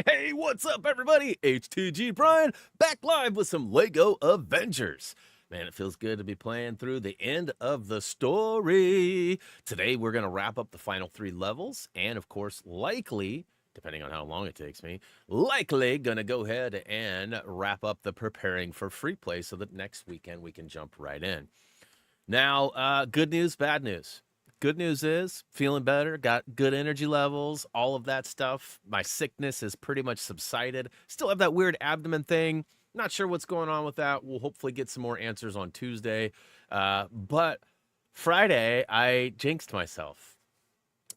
Hey, what's up, everybody? HTG Brian back live with some Lego Avengers. Man, it feels good to be playing through the end of the story. Today, we're going to wrap up the final 3 levels, and of course, likely, depending on how long it takes me, likely going to go ahead and wrap up the preparing for free play so that next weekend we can jump right in. Now, good news, bad news. Good news is feeling better, got good energy levels, all of that stuff. My sickness is pretty much subsided. Still have that weird abdomen thing. Not sure what's going on with that. We'll hopefully get some more answers on Tuesday. But Friday, I jinxed myself.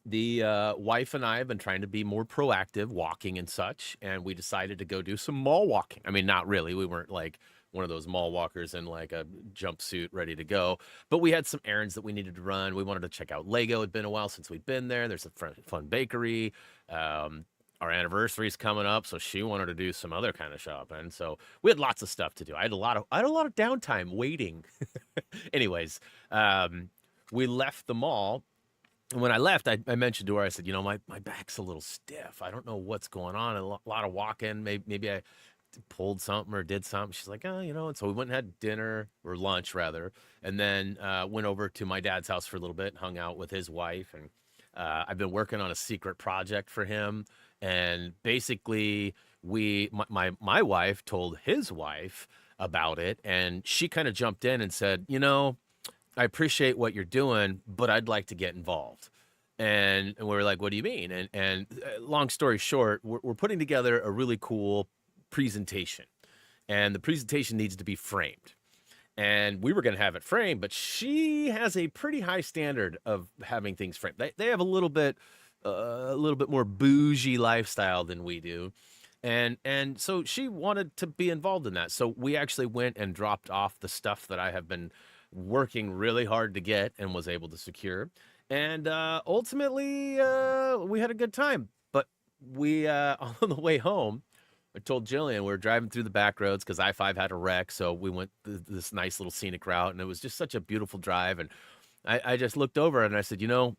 The wife and I have been trying to be more proactive, walking and such, and we decided to go do some mall walking. I mean, not really. We weren't like one of those mall walkers in like a jumpsuit ready to go, but we had some errands that we needed to run. We wanted to check out Lego. It'd been a while since we'd been there. There's a fun bakery. Our anniversary's coming up, so she wanted to do some other kind of shopping. So we had lots of stuff to do. I had a lot of downtime waiting. Anyways, we left the mall. And when I left, I mentioned to her, I said, you know, my back's a little stiff. I don't know what's going on. A lot of walking. Maybe I pulled something or did something. She's like, oh, you know. And so we went and had dinner, or lunch rather, and then went over to my dad's house for a little bit and hung out with his wife. And I've been working on a secret project for him. And basically, my wife told his wife about it, and she kind of jumped in and said, you know, I appreciate what you're doing, but I'd like to get involved. And we were like, what do you mean? And long story short, we're putting together a really cool presentation, and the presentation needs to be framed. And we were going to have it framed, but she has a pretty high standard of having things framed. They have a little bit more bougie lifestyle than we do. And so she wanted to be involved in that. So we actually went and dropped off the stuff that I have been working really hard to get and was able to secure. And ultimately, we had a good time. But we, on the way home, I told Jillian we were driving through the back roads because I-5 had a wreck. So we went this nice little scenic route, and it was just such a beautiful drive. And I just looked over and I said, you know,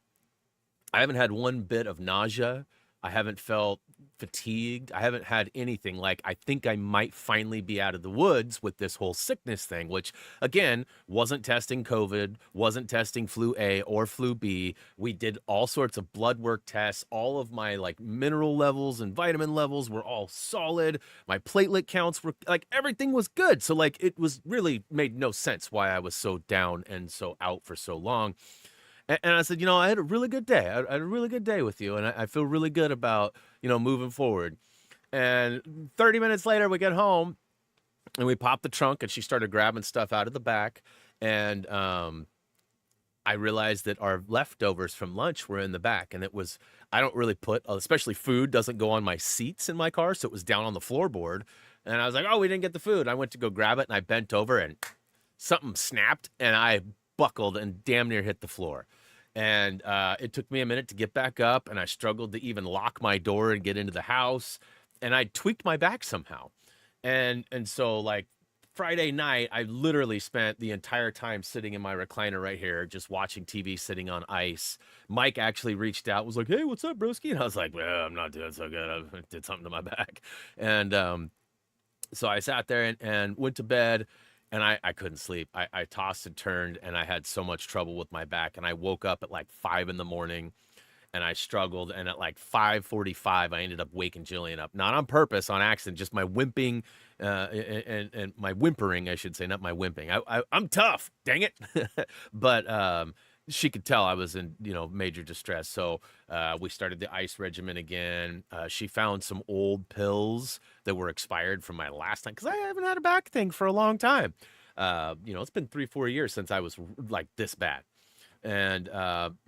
I haven't had one bit of nausea. I haven't felt fatigued. I haven't had anything. Like, I think I might finally be out of the woods with this whole sickness thing, which, again, wasn't testing COVID, wasn't testing flu A or flu B. We did all sorts of blood work tests. All of my, like, mineral levels and vitamin levels were all solid. My platelet counts were, like, everything was good. So, like, it was really made no sense why I was so down and so out for so long. And I said, you know, I had a really good day. I had a really good day with you, and I feel really good about, you know, moving forward. And 30 minutes later, we get home, and we pop the trunk, and she started grabbing stuff out of the back. And I realized that our leftovers from lunch were in the back, and it was, I don't really put, especially food doesn't go on my seats in my car, so it was down on the floorboard. And I was like, oh, we didn't get the food. I went to go grab it, and I bent over, and something snapped, and I buckled and damn near hit the floor. And it took me a minute to get back up, and I struggled to even lock my door and get into the house. And I tweaked my back somehow. And so, like, Friday night, I literally spent the entire time sitting in my recliner right here, just watching TV, sitting on ice. Mike actually reached out, was like, hey, what's up, broski? And I was like, well, I'm not doing so good. I did something to my back. And so I sat there and went to bed. And I couldn't sleep. I tossed and turned, and I had so much trouble with my back. And I woke up at like 5 in the morning, and I struggled. And at like 5:45, I ended up waking Jillian up. Not on purpose, on accident, just my whimping and my whimpering, I should say, not my whimping. I'm tough, dang it. But she could tell I was in, you know, major distress. So we started the ice regimen again. She found some old pills that were expired from my last time, because I haven't had a back thing for a long time. You know, it's been 3-4 years since I was like this bad. And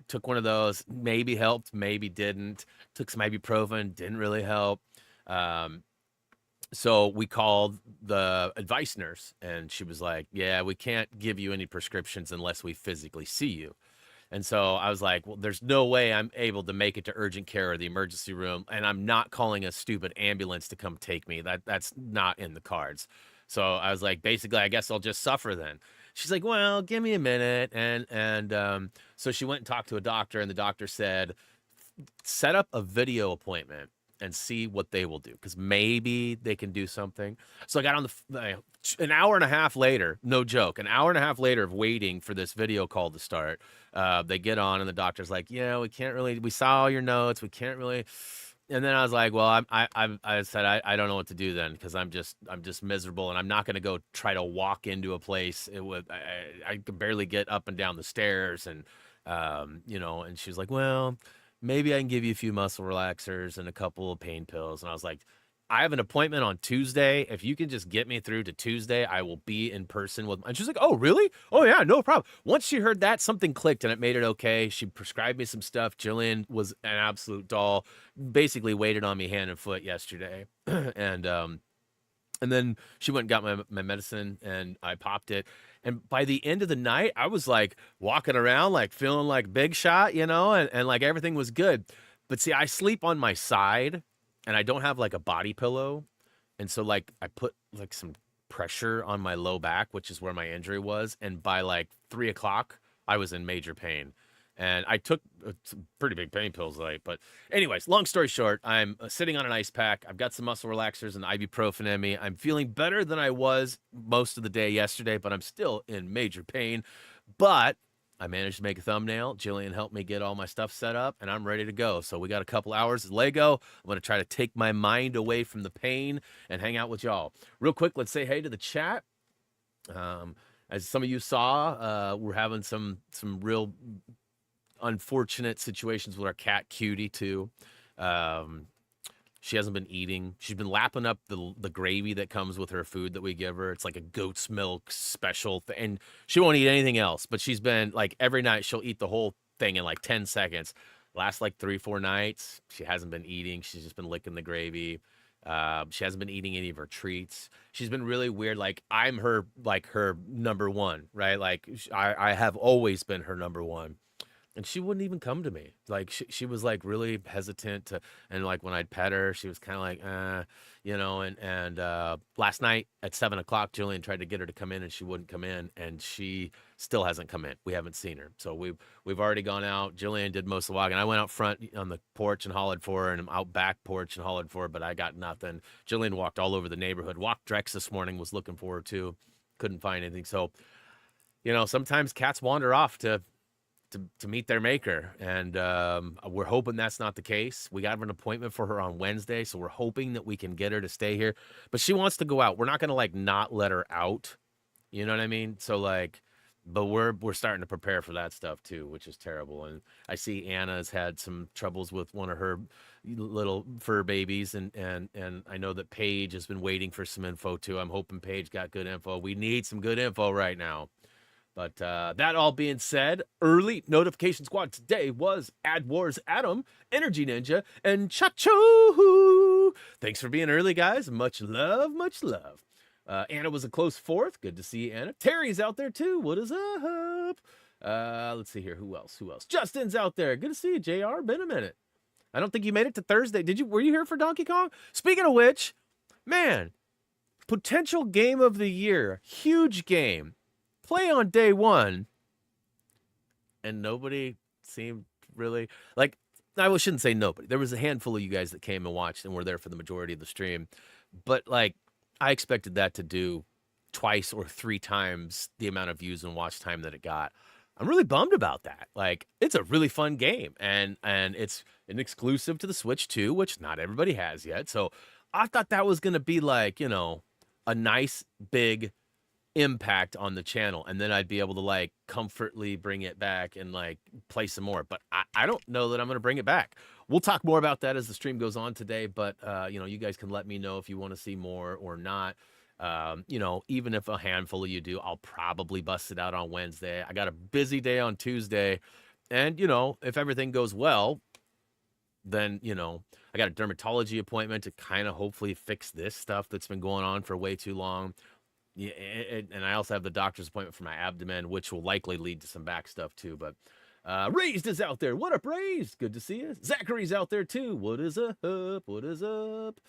took one of those, maybe helped, maybe didn't. Took some ibuprofen, didn't really help. So we called the advice nurse, and she was like, yeah, we can't give you any prescriptions unless we physically see you. And so I was like, well, there's no way I'm able to make it to urgent care or the emergency room, and I'm not calling a stupid ambulance to come take me. That's not in the cards. So I was like, basically, I guess I'll just suffer then. She's like, well, give me a minute. And so she went and talked to a doctor, and the doctor said, set up a video appointment and see what they will do, because maybe they can do something. So I got on an hour and a half later, no joke, an hour and a half later of waiting for this video call to start. They get on and the doctor's like, yeah, we can't really, we saw all your notes, we can't really. And then I was like, well, I said, I don't know what to do then, because I'm just miserable, and I'm not going to go try to walk into a place. I could barely get up and down the stairs, and you know. And she was like, well, maybe I can give you a few muscle relaxers and a couple of pain pills. And I was like, I have an appointment on Tuesday. If you can just get me through to Tuesday, I will be in person with. And she's like, oh, really? Oh, yeah, no problem. Once she heard that, something clicked and it made it okay. She prescribed me some stuff. Jillian was an absolute doll. Basically waited on me hand and foot yesterday. And then she went and got my medicine, and I popped it. And by the end of the night, I was like walking around, like feeling like big shot, you know, and like everything was good. But see, I sleep on my side, and I don't have like a body pillow. And so like I put like some pressure on my low back, which is where my injury was. And by like 3 o'clock, I was in major pain. And I took some pretty big pain pills late. But anyways, long story short, I'm sitting on an ice pack. I've got some muscle relaxers and ibuprofen in me. I'm feeling better than I was most of the day yesterday, but I'm still in major pain. But I managed to make a thumbnail. Jillian helped me get all my stuff set up, and I'm ready to go. So we got a couple hours of Lego. I'm going to try to take my mind away from the pain and hang out with y'all. Real quick, let's say hey to the chat. As some of you saw, we're having some real unfortunate situations with our cat Cutie too. She hasn't been eating. She's been lapping up the gravy that comes with her food that we give her. It's like a goat's milk special thing, and she won't eat anything else. But she's been like every night she'll eat the whole thing in like 10 seconds. Last like 3-4 nights, she hasn't been eating. She's just been licking the gravy. She hasn't been eating any of her treats. She's been really weird. Like I'm her number one, right? Like I have always been her number one. And she wouldn't even come to me. Like she was like really hesitant to, and like when I'd pet her, she was kind of like, you know. And last night at 7 o'clock, Jillian tried to get her to come in, and she wouldn't come in, and she still hasn't come in. We haven't seen her, so we've already gone out. Jillian did most of the walking. I went out front on the porch and hollered for her, and I'm out back porch and hollered for her, but I got nothing. Jillian walked all over the neighborhood. Walked Drex this morning, was looking for her too, couldn't find anything. So, you know, sometimes cats wander off to meet their maker, and we're hoping that's not the case. We got an appointment for her on Wednesday, so we're hoping that we can get her to stay here, but she wants to go out. We're not going to like not let her out, you know what I mean? So like, but we're starting to prepare for that stuff too, which is terrible. And I see Anna's had some troubles with one of her little fur babies, and I know that Paige has been waiting for some info too. I'm hoping Paige got good info. We need some good info right now. But that all being said, early notification squad today was Ad Wars Adam, Energy Ninja, and Chacho. Thanks for being early, guys. Much love, much love. Anna was a close fourth. Good to see you, Anna. Terry's out there too. What is up? Let's see here. Who else? Justin's out there. Good to see you, JR. Been a minute. I don't think you made it to Thursday. Were you here for Donkey Kong? Speaking of which, man, potential game of the year. Huge game. Play on day one, and nobody seemed really like. I shouldn't say nobody. There was a handful of you guys that came and watched and were there for the majority of the stream, but like I expected that to do twice or 3 times the amount of views and watch time that it got. I'm really bummed about that. Like it's a really fun game, and it's an exclusive to the Switch too, which not everybody has yet. So I thought that was gonna be like, you know, a nice big impact on the channel, and then I'd be able to like comfortably bring it back and like play some more. But I don't know that I'm gonna bring it back. We'll talk more about that as the stream goes on today, but you know, you guys can let me know if you want to see more or not. You know, even if a handful of you do, I'll probably bust it out on Wednesday. I got a busy day on Tuesday, and you know, if everything goes well, then you know, I got a dermatology appointment to kind of hopefully fix this stuff that's been going on for way too long. Yeah, and I also have the doctor's appointment for my abdomen, which will likely lead to some back stuff too. But Raised is out there. What up, Raised? Good to see you. Zachary's out there too. What is up? What is up?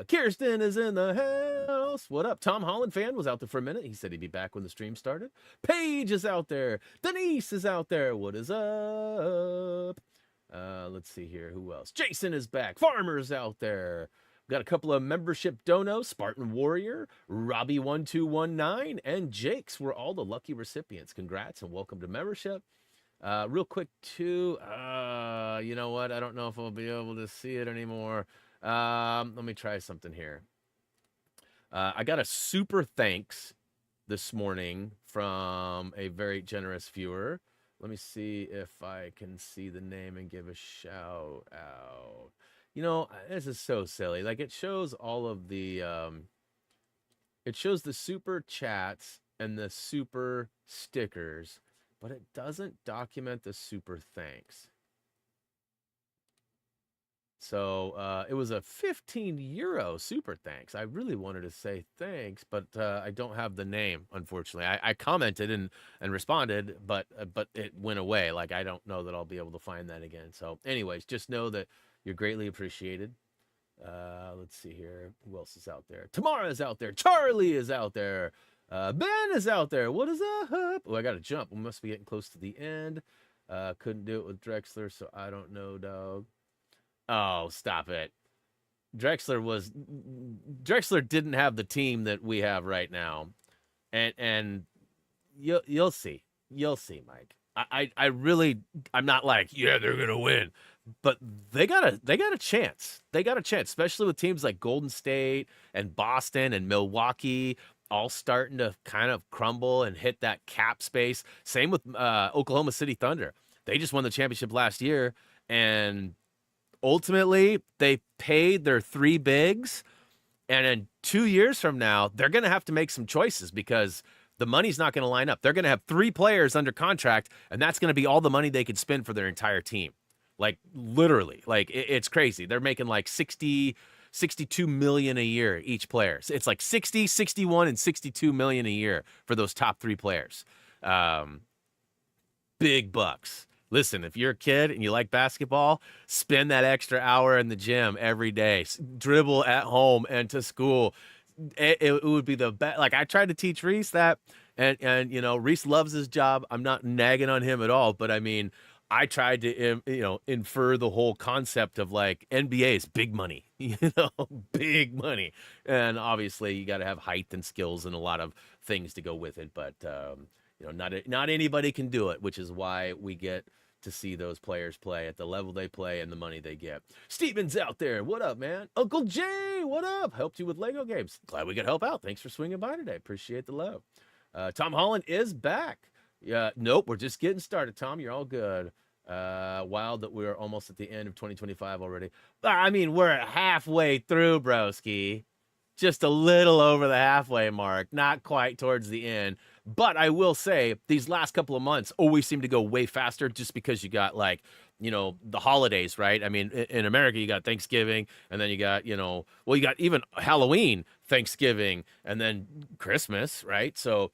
Kirsten is in the house. What up? Tom Holland fan was out there for a minute. He said he'd be back when the stream started. Paige is out there. Denise is out there. What is up? Let's see here. Who else? Jason is back. Farmer's out there. Got a couple of membership donos. Spartan Warrior, Robbie1219, and Jake's were all the lucky recipients. Congrats and welcome to membership. Real quick, too. You know what? I don't know if I'll be able to see it anymore. Let me try something here. I got a super thanks this morning from a very generous viewer. Let me see if I can see the name and give a shout out. You know, this is so silly. Like, it shows all of the, it shows the super chats and the super stickers, but it doesn't document the super thanks. So it was a 15 euro super thanks. I really wanted to say thanks, but I don't have the name, unfortunately. I commented and responded, but it went away. Like, I don't know that I'll be able to find that again. So anyways, just know that you're greatly appreciated. Let's see here. Who else is out there? Tamara is out there. Charlie is out there. Ben is out there. What is up? Oh, I got to jump. We must be getting close to the end. Couldn't do it with Drexler, so I don't know, dog. Oh, stop it. Drexler didn't have the team that we have right now. And you'll see. You'll see, Mike. I'm not like, yeah, they're gonna win. But they got a chance. They got a chance, especially with teams like Golden State and Boston and Milwaukee all starting to kind of crumble and hit that cap space. Same with Oklahoma City Thunder. They just won the championship last year, and ultimately they paid their three bigs, and in 2 years from now, they're going to have to make some choices because the money's not going to line up. They're going to have three players under contract, and that's going to be all the money they could spend for their entire team. Like, literally, like, it's crazy. They're making like 62 million a year each player. It's like 60, 61, and 62 million a year for those top three players. Big bucks. Listen, if you're a kid and you like basketball, spend that extra hour in the gym every day. Dribble at home and to school. It would be the best. Like, I tried to teach Reese that, and you know, Reese loves his job. I'm not nagging on him at all, but I mean, I tried to, you know, infer the whole concept of like NBA is big money, you know, big money. And obviously you got to have height and skills and a lot of things to go with it. But, you know, not anybody can do it, which is why we get to see those players play at the level they play and the money they get. Steven's out there. What up, man? Uncle Jay, what up? Helped you with Lego games. Glad we could help out. Thanks for swinging by today. Appreciate the love. Tom Holland is back. Yeah, nope, we're just getting started, Tom. You're all good. Wild that we're almost at the end of 2025 already. I mean, we're halfway through, broski. Just a little over the halfway mark, not quite towards the end. But I will say these last couple of months always seem to go way faster just because you got, like, you know, the holidays, right? I mean, in America, you got Thanksgiving, and then you got, you know, well, you got even Halloween, Thanksgiving, and then Christmas, right? So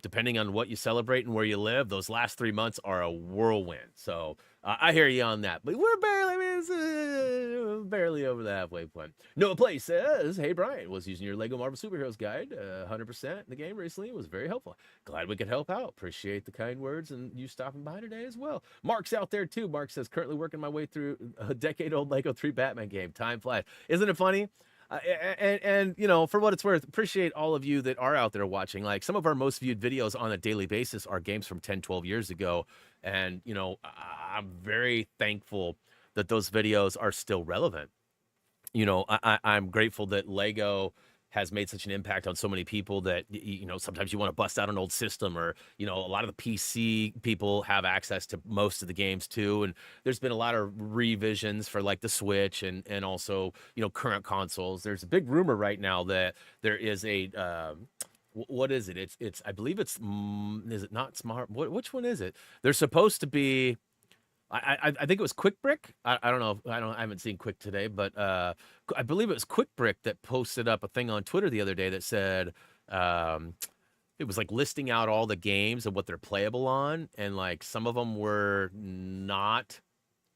depending on what you celebrate and where you live, those last 3 months are a whirlwind. So I hear you on that, but we're barely, I mean, it's, barely over the halfway point. Noah Play says, hey, Brian, was using your Lego Marvel Superheroes guide 100% in the game recently. It was very helpful. Glad we could help out. Appreciate the kind words and you stopping by today as well. Mark's out there too. Mark says, currently working my way through a decade-old Lego 3 Batman game. Time flies. Isn't it funny? And you know, for what it's worth, appreciate all of you that are out there watching. Like, some of our most viewed videos on a daily basis are games from 10, 12 years ago. And, you know, I'm very thankful that those videos are still relevant. You know, I'm grateful that Lego has made such an impact on so many people that, you know, sometimes you want to bust out an old system, or, you know, a lot of the PC people have access to most of the games too. And there's been a lot of revisions for like the Switch and also, you know, current consoles. There's a big rumor right now that there is a, what is it? It's, I believe it's, is it not smart? Which one is it? There's supposed to be, I think it was Quick Brick. I don't know. I haven't seen Quick today, but I believe it was Quick Brick that posted up a thing on Twitter the other day that said it was like listing out all the games and what they're playable on, and like some of them were not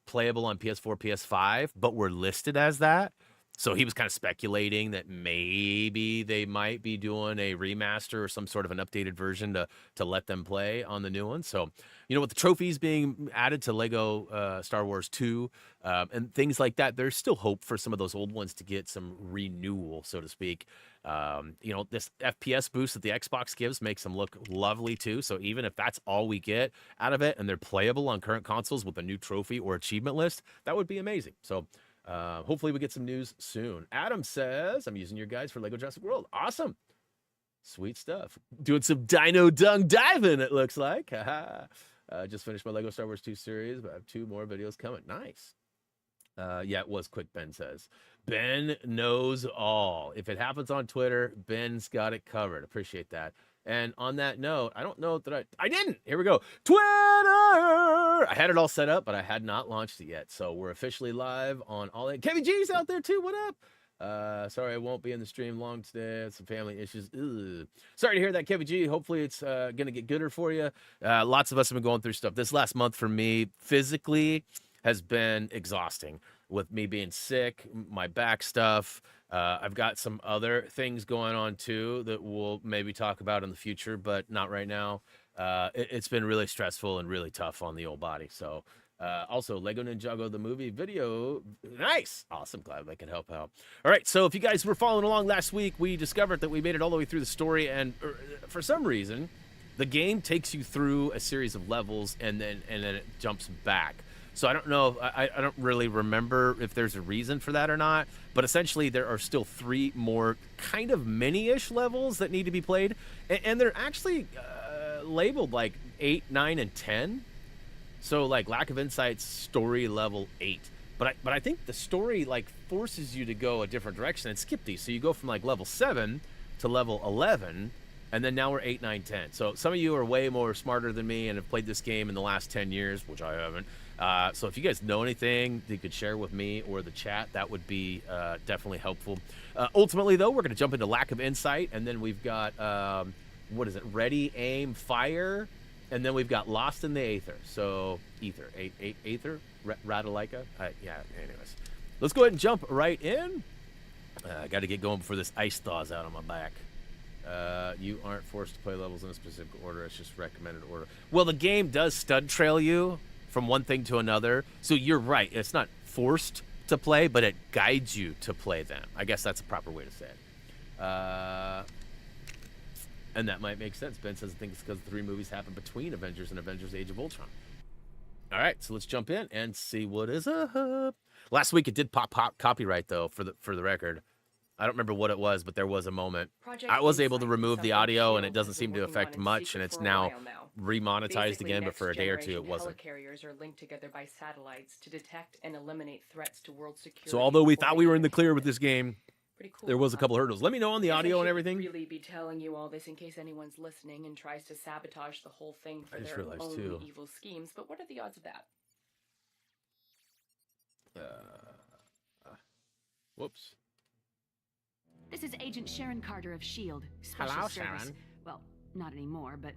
playable on PS4, PS5, but were listed as that. So he was kind of speculating that maybe they might be doing a remaster or some sort of an updated version to let them play on the new one. So, you know, with the trophies being added to Lego Star Wars 2 and things like that, there's still hope for some of those old ones to get some renewal, so to speak. You know, this FPS boost that the Xbox gives makes them look lovely too. So even if that's all we get out of it and they're playable on current consoles with a new trophy or achievement list, that would be amazing. So hopefully we get some news soon. Adam says, I'm using your guides for Lego Jurassic World. Awesome. Sweet stuff. Doing some dino dung diving, it looks like. Just finished my Lego Star Wars 2 series, but I have 2 more videos coming. Nice. Yeah, it was quick, Ben says. Ben knows all. If it happens on Twitter, Ben's got it covered. Appreciate that. And on that note, I don't know that I didn't. Here we go. Twitter! I had it all set up, but I had not launched it yet. So we're officially live on all that. Kevin G's out there too. What up? Sorry, I won't be in the stream long today. Some family issues. Ugh. Sorry to hear that, Kevin G. Hopefully it's going to get gooder for you. Lots of us have been going through stuff. This last month for me, physically, has been exhausting with me being sick, my back stuff. I've got some other things going on too that we'll maybe talk about in the future, but not right now. It's been really stressful and really tough on the old body. So also Lego Ninjago, the movie video. Nice. Awesome. Glad I can help out. All right. So if you guys were following along last week, we discovered that we made it all the way through the story. And for some reason, the game takes you through a series of levels and then it jumps back. So I don't know, I don't really remember if there's a reason for that or not, but essentially there are still 3 more kind of mini-ish levels that need to be played, and they're actually labeled like 8, 9, and 10. So like Lack of Insight's story level 8. But I think the story like forces you to go a different direction and skip these. So you go from like level 7 to level 11, and then now we're 8, 9, 10. So some of you are way more smarter than me and have played this game in the last 10 years, which I haven't. So if you guys know anything you could share with me or the chat, that would be definitely helpful. Ultimately, though, we're going to jump into Lack of Insight, and then we've got, what is it, Ready, Aim, Fire, and then we've got Lost in the Aether. So, Aether, Radalaika. Yeah, anyways. Let's go ahead and jump right in. I got to get going before this ice thaws out on my back. You aren't forced to play levels in a specific order. It's just recommended order. Well, the game does stud trail you from one thing to another. So you're right. It's not forced to play, but it guides you to play them. I guess that's a proper way to say it. And that might make sense. Ben says, I think it's because the 3 movies happened between Avengers and Avengers Age of Ultron. All right, so let's jump in and see what is up. Last week it did pop copyright, though, for the record. I don't remember what it was, but there was a moment. I was able to remove the audio, and it doesn't seem to affect much, and it's now remonetized again, but for a day or 2 it wasn't. Helicarriers are linked together by satellites to detect and eliminate threats to world security. So although we thought we were in the clear with this game, there was a couple of hurdles. Let me know on the audio and everything. I should really be telling you all this in case anyone's listening and tries to sabotage the whole thing for their own evil schemes, but what are the odds of that? Whoops. This is Agent Sharon Carter of S.H.I.E.L.D. Special Hello, Service. Sharon. Well, not anymore, but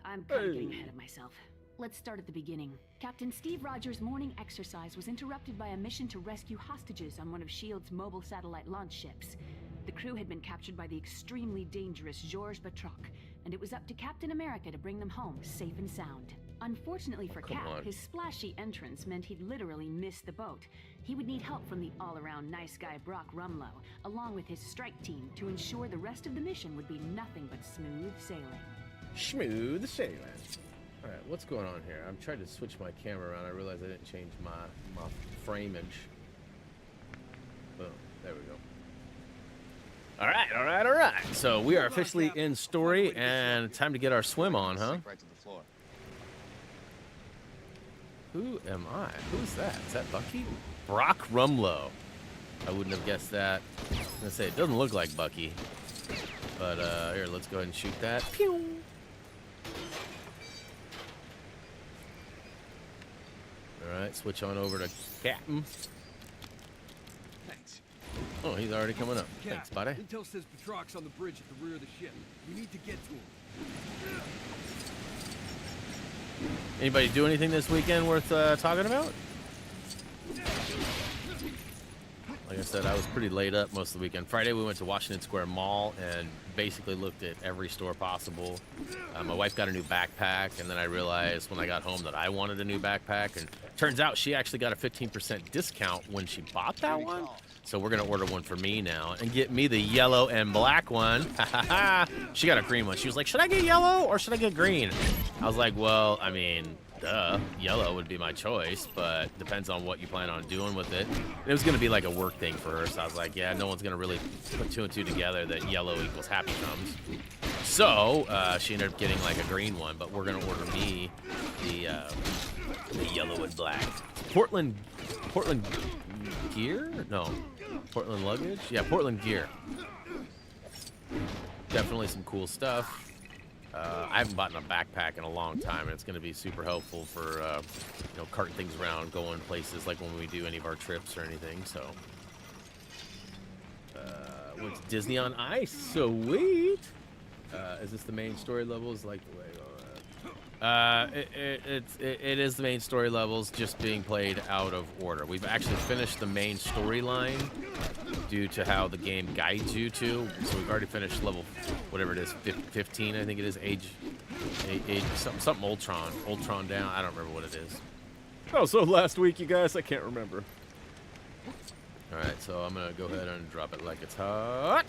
I'm kind of getting ahead of myself. Let's start at the beginning. Captain Steve Rogers' morning exercise was interrupted by a mission to rescue hostages on one of S.H.I.E.L.D.'s mobile satellite launch ships. The crew had been captured by the extremely dangerous Georges Batroc, and it was up to Captain America to bring them home safe and sound. Unfortunately for Cap, his splashy entrance meant he'd literally miss the boat. He would need help from the all-around nice guy Brock Rumlow, along with his strike team, to ensure the rest of the mission would be nothing but smooth sailing. Smooth sailing. All right, what's going on here? I'm trying to switch my camera around. I realized I didn't change my frameage. Boom, there we go. All right. So we are officially in story, and time to get our swim on, huh? Who am I? Who's that? Is that Bucky? Brock Rumlow. I wouldn't have guessed that. I was gonna say, it doesn't look like Bucky. But here, let's go ahead and shoot that. Pew! Alright, switch on over to Captain. Thanks. Oh, he's already coming up. Cap, Thanks, buddy. Intel says Batroc's on the bridge at the rear of the ship. We need to get to him. Anybody do anything this weekend worth talking about? Like I said, I was pretty laid up most of the weekend. Friday, we went to Washington Square Mall and basically looked at every store possible. My wife got a new backpack, and then I realized when I got home that I wanted a new backpack. And turns out she actually got a 15% discount when she bought that one. So we're going to order one for me now and get me the yellow and black one. She got a green one. She was like, should I get yellow or should I get green? I was like, well, I mean, duh, yellow would be my choice, but depends on what you plan on doing with it. It was going to be like a work thing for her, so I was like, yeah, no one's going to really put 2 and 2 together that yellow equals Happy Thumbs. So she ended up getting like a green one, but we're going to order me the yellow and black. Portland gear? No, Portland luggage? Yeah, Portland gear. Definitely some cool stuff. I haven't bought a backpack in a long time, and it's going to be super helpful for, you know, carting things around, going places like when we do any of our trips or anything. So, went to Disney on Ice. Sweet. Is this the main story levels? Like the way it is the main story levels, just being played out of order. We've actually finished the main storyline due to how the game guides you to. So we've already finished level, whatever it is, 15, I think it is, age something Ultron down. I don't remember what it is. Oh, so last week, you guys, I can't remember. All right, so I'm gonna go ahead and drop it like it's hot.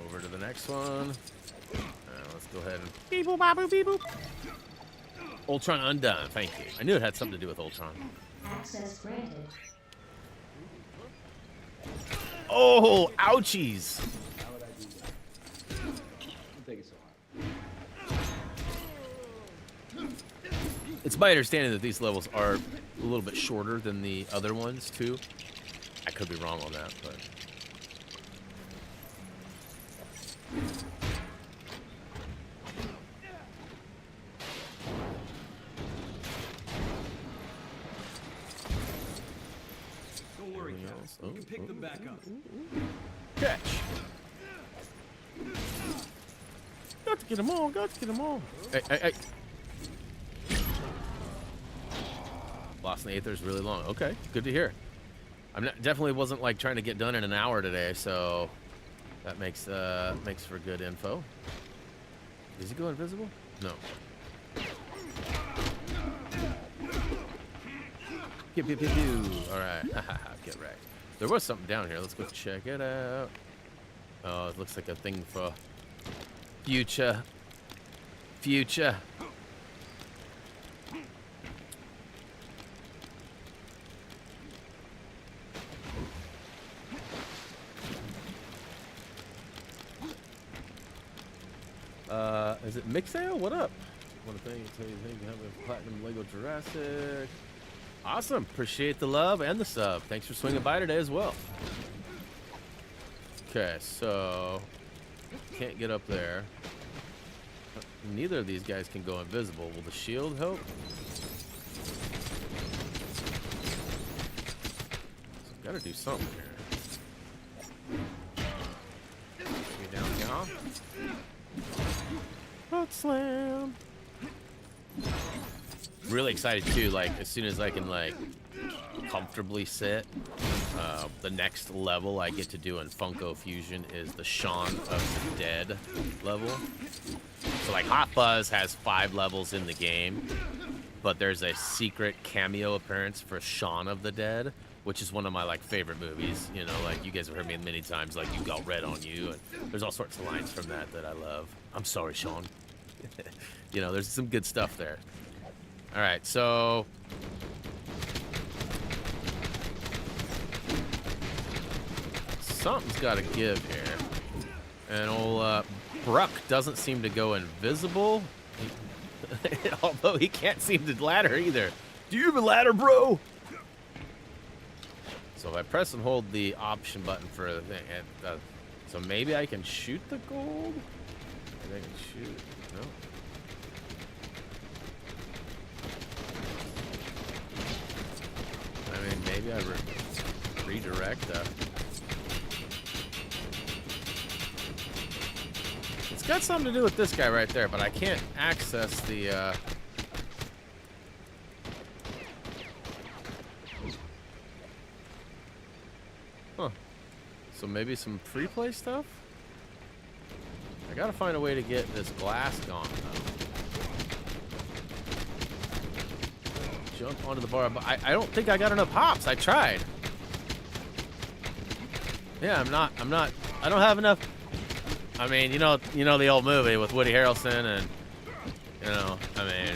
Over to the next one. Let's go ahead and beep boop, bop, boop, beep boop. Ultron undone. Thank you. I knew it had something to do with Ultron. Access granted. Oh, ouchies. How would I do that? Don't take it so hard. It's my understanding that these levels are a little bit shorter than the other ones, too. I could be wrong on that, but... Don't worry, Cal. We can pick them back up. Catch! Got to get them all, got to get them all. Hey. Lost in the Aether is really long. Okay, good to hear. Definitely wasn't like trying to get done in an hour today, so that makes for good info. Does he go invisible? No. Pew, pew, pew, pew. All right, get wrecked. There was something down here. Let's go check it out. Oh, it looks like a thing for future. Is it Mixale? What up? Want to thank you have a platinum Lego Jurassic. Awesome. Appreciate the love and the sub. Thanks for swinging by today as well. Okay, so can't get up there. Neither of these guys can go invisible. Will the shield help? So gotta do something here. Get down here. Butt slam. Really excited too, like as soon as I can like comfortably sit, the next level I get to do in Funko Fusion is the Shaun of the Dead level. So like Hot Buzz has 5 levels in the game, but there's a secret cameo appearance for Shaun of the Dead, which is one of my like favorite movies. You know, like you guys have heard me many times, like You Got Red on You, and there's all sorts of lines from that I love. I'm sorry, Sean. You know, there's some good stuff there. All right, so something's got to give here. And old Bruck doesn't seem to go invisible, although he can't seem to ladder either. Do you have a ladder, bro? So if I press and hold the option button for the thing, so maybe I can shoot the gold? Maybe I can shoot. No. I mean, maybe I redirect the... It's got something to do with this guy right there, but I can't access the... So maybe some free play stuff? I gotta find a way to get this glass gone, though. Jump onto the bar, but I don't think I got enough hops. I tried. Yeah, I don't have enough. I mean, you know the old movie with Woody Harrelson and, I mean,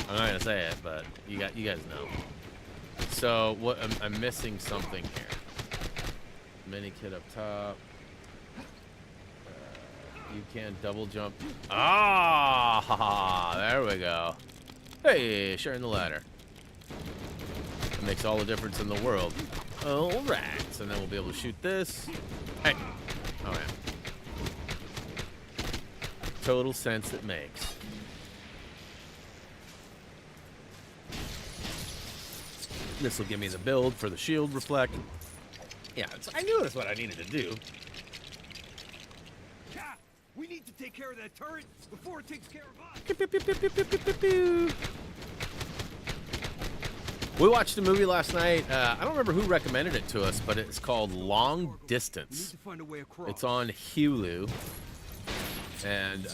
I'm not gonna say it, but you guys know. So what? I'm missing something here. Mini kit up top. You can double jump. Ah, there we go. Hey, sharing the ladder. It makes all the difference in the world. All right, so then we'll be able to shoot this. Hey, oh yeah. Total sense it makes. This will give me the build for the shield reflect. Yeah, I knew that's what I needed to do. Cap, we need to take care of that turret before it takes care of us. We watched a movie last night. I don't remember who recommended it to us, but it's called Long We need Distance. to find a way across. It's on Hulu. And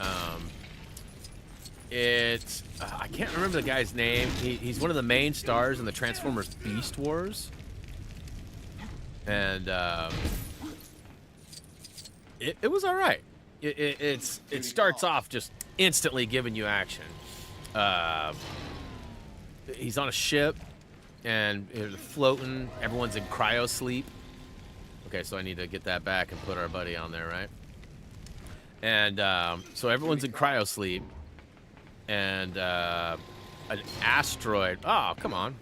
it's I can't remember the guy's name. He's one of the main stars in the Transformers Beast Wars. And it was all right. It starts off just instantly giving you action. He's on a ship and it's floating. Everyone's in cryo sleep. Okay, so I need to get that back and put our buddy on there, right? And so everyone's in cryo sleep, and an asteroid. Oh, come on!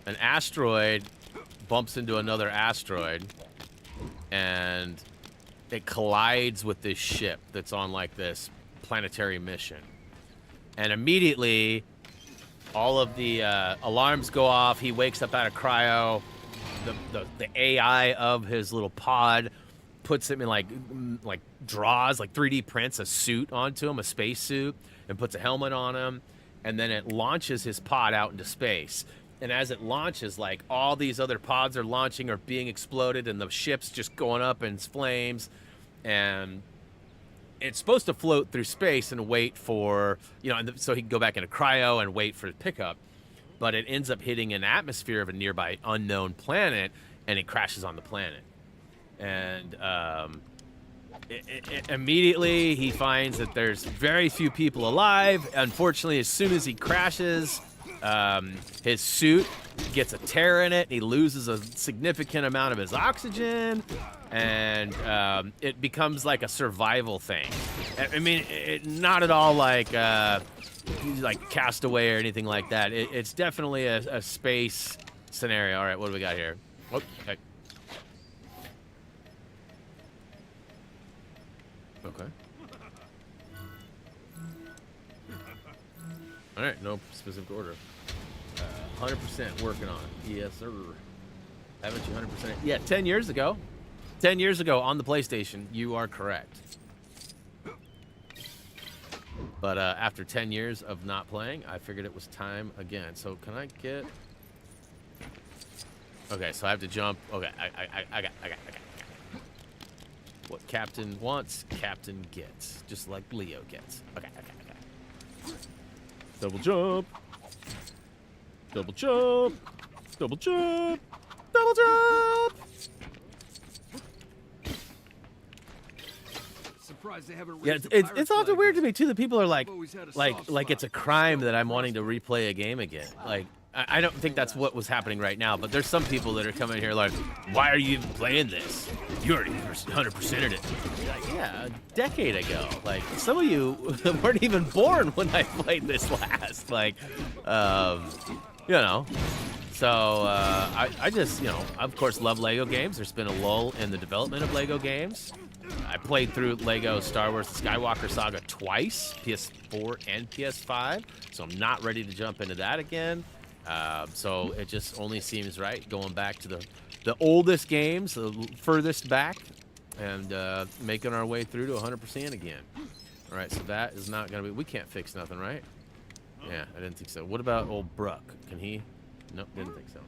An asteroid bumps into another asteroid, and it collides with this ship that's on like this planetary mission. And immediately, all of the alarms go off. He wakes up out of cryo. The AI of his little pod puts him in like draws, like 3D prints a suit onto him, a space suit, and puts a helmet on him, and then it launches his pod out into space. And as it launches, like all these other pods are launching or being exploded, and the ship's just going up in flames, and it's supposed to float through space and wait for, so he can go back into cryo and wait for the pickup. But it ends up hitting an atmosphere of a nearby unknown planet, and it crashes on the planet. And immediately he finds that there's very few people alive. Unfortunately, as soon as he crashes, his suit gets a tear in it, and he loses a significant amount of his oxygen, and it becomes like a survival thing. I mean, not at all like Castaway or anything like that. It's definitely a space scenario. All right, what do we got here? Oh, okay. Okay. All right, no specific order. 100% working on it. Yes, sir. Haven't you 100%? Yeah, 10 years ago. 10 years ago on the PlayStation, you are correct. But after 10 years of not playing, I figured it was time again. So can I get... Okay, so I have to jump. Okay, I got. What Captain wants, Captain gets. Just like Leo gets. Okay. Double jump. Double jump. Double jump. Double jump. Surprised they haven't Yeah, raised the pirate it's often flag weird to yet. me too that people are like, I've always had a like soft like spot it's a for crime Stone that I'm Cold wanting to replay a game again. Like I don't think that's what was happening right now, but there's some people that are coming here like, why are you even playing this? You already 100%ed it. Like, yeah, a decade ago. Like some of you weren't even born when I played this last. Like, So I just, of course, love Lego games. There's been a lull in the development of Lego games. I played through Lego Star Wars The Skywalker Saga twice, PS4 and PS5, so I'm not ready to jump into that again. So it just only seems right going back to the oldest games, the furthest back, and making our way through to 100% again. All right, so that is not going to be... We can't fix nothing, right? Yeah, I didn't think so. What about old Bruck? Can he... Nope, didn't think so.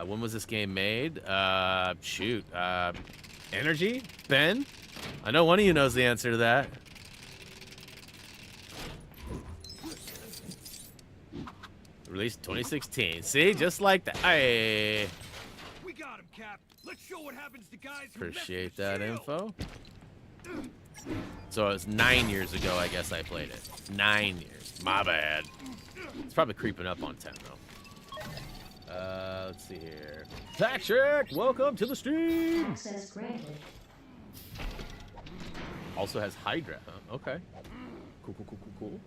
When was this game made? Shoot. Energy? Ben? I know one of you knows the answer to that. Released 2016. See, just like that. Hey. We got him, Cap. Let's show what happens to guys who Appreciate mess with that S.H.I.E.L.D. info. So it was 9 years ago, I guess I played it. 9 years. My bad. It's probably creeping up on 10 though. Let's see here. Patrick, welcome to the stream. Access granted. Also has Hydra. Huh? Okay. Cool, cool, cool, cool, cool.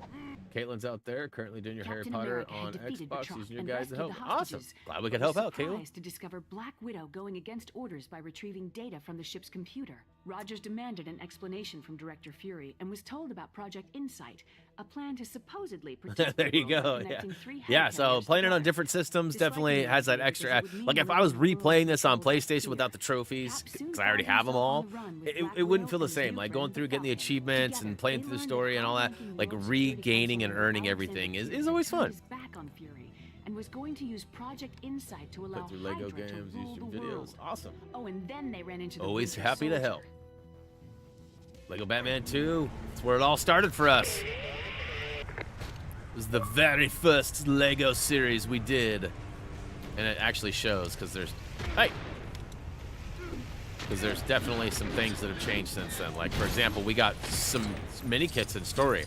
Caitlin's out there currently doing your Captain Harry Potter America had on defeated the Xbox, Trump using your and guys to rescued help. the Awesome. hostages, Glad we but could was help out, Caitlin. surprised to discover Black Widow going against orders by retrieving data from the ship's computer. Rogers demanded an explanation from Director Fury and was told about Project Insight, a plan to supposedly protect There the you world by go. Yeah. connecting three Yeah, head so carriers playing it on together. different systems Disliking definitely the has that idea extra. because it would mean Like if I was removing the world replaying this on controlled by PlayStation fear. without the trophies, Cap soon because I already found have them himself all, on the run with it Black wouldn't Widow feel the and his same. new Like friend, going through, getting the Falcon. achievements and Together, playing they through the learned story and all that, hijacking like World Security regaining and Council earning Alexander everything is Fury always had turned fun. his back on Fury and was going to use Project Insight to allow Play through Lego Hydra to games, rule the YouTube videos. world. Awesome. Oh, and then they ran into the Always Winter happy to Soldier. help. Lego Batman 2. That's where it all started for us. It was the very first Lego series we did. And it actually shows because there's... Hey! Because there's definitely some things that have changed since then. Like, for example, we got some mini kits in story.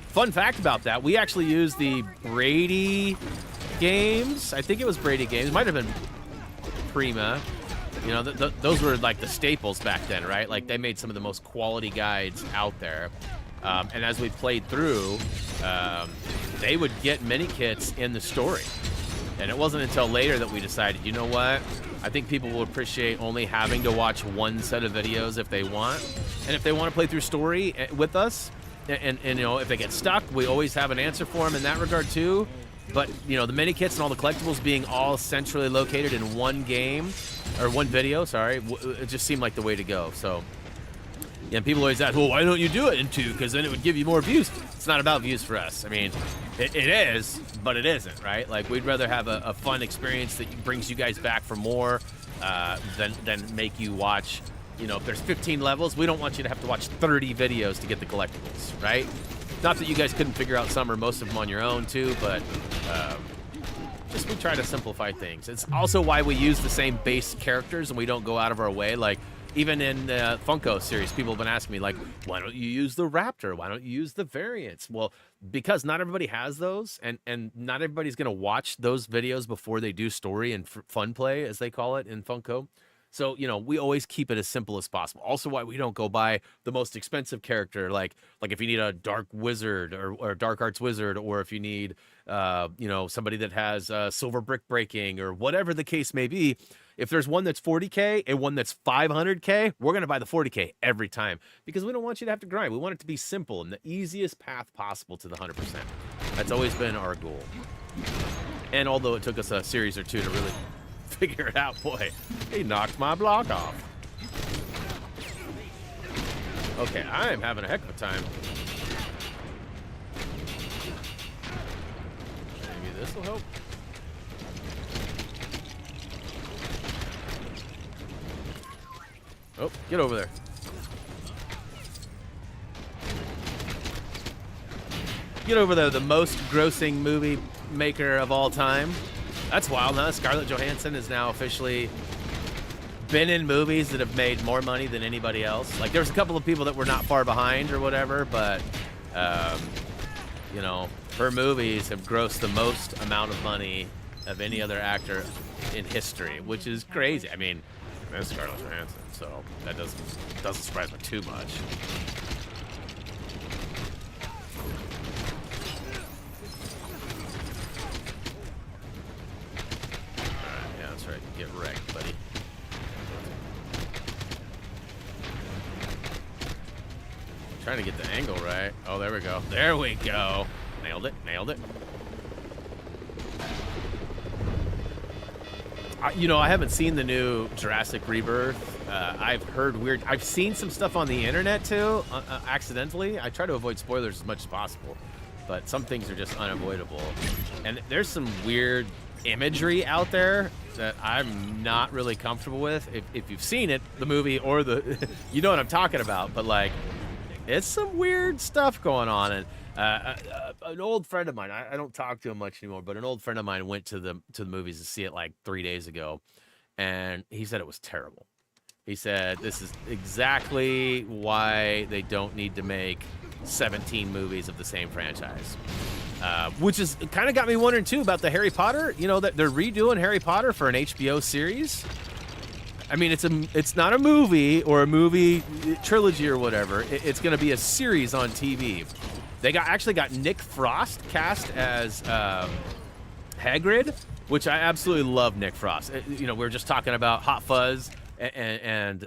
Fun fact about that, we actually used the Brady games. I think it was Brady games. It might have been Prima. You know, those were like the staples back then, right? Like they made some of the most quality guides out there. And as we played through, they would get mini kits in the story. And it wasn't until later that we decided, you know what? I think people will appreciate only having to watch one set of videos if they want. And if they want to play through story with us, and you know, if they get stuck, we always have an answer for them in that regard too. But, you know, the mini kits and all the collectibles being all centrally located in one game, or one video, sorry, it just seemed like the way to go. So, yeah, and people always ask, well, why don't you do it in 2? Because then it would give you more views. It's not about views for us. I mean, it is, but it isn't, right? Like, we'd rather have a fun experience that brings you guys back for more than make you watch, you know, if there's 15 levels, we don't want you to have to watch 30 videos to get the collectibles, right? Not that you guys couldn't figure out some or most of them on your own too, but just we try to simplify things. It's also why we use the same base characters and we don't go out of our way. Like even in the Funko series, people have been asking me like, why don't you use the Raptor? Why don't you use the variants? Well, because not everybody has those, and not everybody's gonna watch those videos before they do story and fun play, as they call it in Funko. So, you know, we always keep it as simple as possible. Also why we don't go buy the most expensive character, like if you need a dark wizard or dark arts wizard, or if you need, you know, somebody that has silver brick breaking or whatever the case may be. If there's one that's 40K and one that's 500K, we're going to buy the 40K every time because we don't want you to have to grind. We want it to be simple and the easiest path possible to the 100%. That's always been our goal. And although it took us a series or two to really figure it out, boy, he knocked my block off. Okay, I am having a heck of a time. Maybe this will help. Oh, get over there. Get over there, the most grossing movie maker of all time. That's wild, huh? Scarlett Johansson has now officially been in movies that have made more money than anybody else. Like, there's a couple of people that were not far behind or whatever, but, you know, her movies have grossed the most amount of money of any other actor in history, which is crazy. I mean, that's Scarlett Johansson, so that doesn't surprise me too much. Yeah, that's right. Get wrecked, buddy. I'm trying to get the angle right. Oh, there we go. There we go. Nailed it. Nailed it. You know, I haven't seen the new Jurassic Rebirth. I've heard weird. I've seen some stuff on the internet too, accidentally. I try to avoid spoilers as much as possible, but some things are just unavoidable. And there's some weird imagery out there that I'm not really comfortable with. If you've seen it, the movie or the, you know what I'm talking about. But like, it's some weird stuff going on. And an old friend of mine, I don't talk to him much anymore, but an old friend of mine went to the movies to see it like 3 days ago, and he said it was terrible. He said this is exactly why they don't need to make 17 movies of the same franchise. Which is kind of got me wondering too about the Harry Potter. You know that they're redoing Harry Potter for an HBO series. I mean, it's not a movie or a movie trilogy or whatever. It's going to be a series on TV. They actually got Nick Frost cast as Hagrid, which I absolutely love. Nick Frost. You know, we were just talking about Hot Fuzz and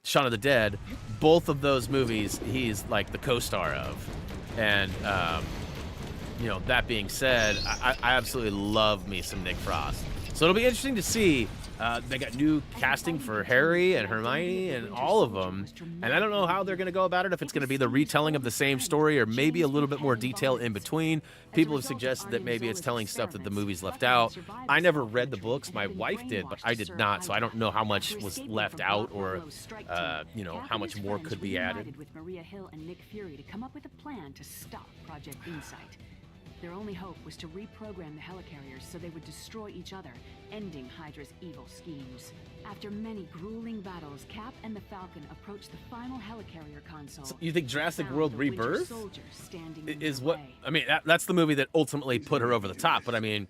Shaun of the Dead. Both of those movies, he's like the co-star of, and. You know, that being said, I absolutely love me some Nick Frost. So it'll be interesting to see. They got new casting for Harry and Hermione and all of them. And I don't know how they're going to go about it, if it's going to be the retelling of the same story or maybe a little bit more detail in between. People have suggested that maybe it's telling stuff that the movies left out. I never read the books. My wife did, but I did not. So I don't know how much was left out or, you know, how much more could be added. With Maria Hill and Nick Fury to come up with a plan to stop Project Insight. Their only hope was to reprogram the helicarriers so they would destroy each other, ending Hydra's evil schemes. After many grueling battles, Cap and the Falcon approached the final helicarrier console. So you think Jurassic World Rebirth is what... I mean, that's the movie that ultimately put her over the top, but I mean,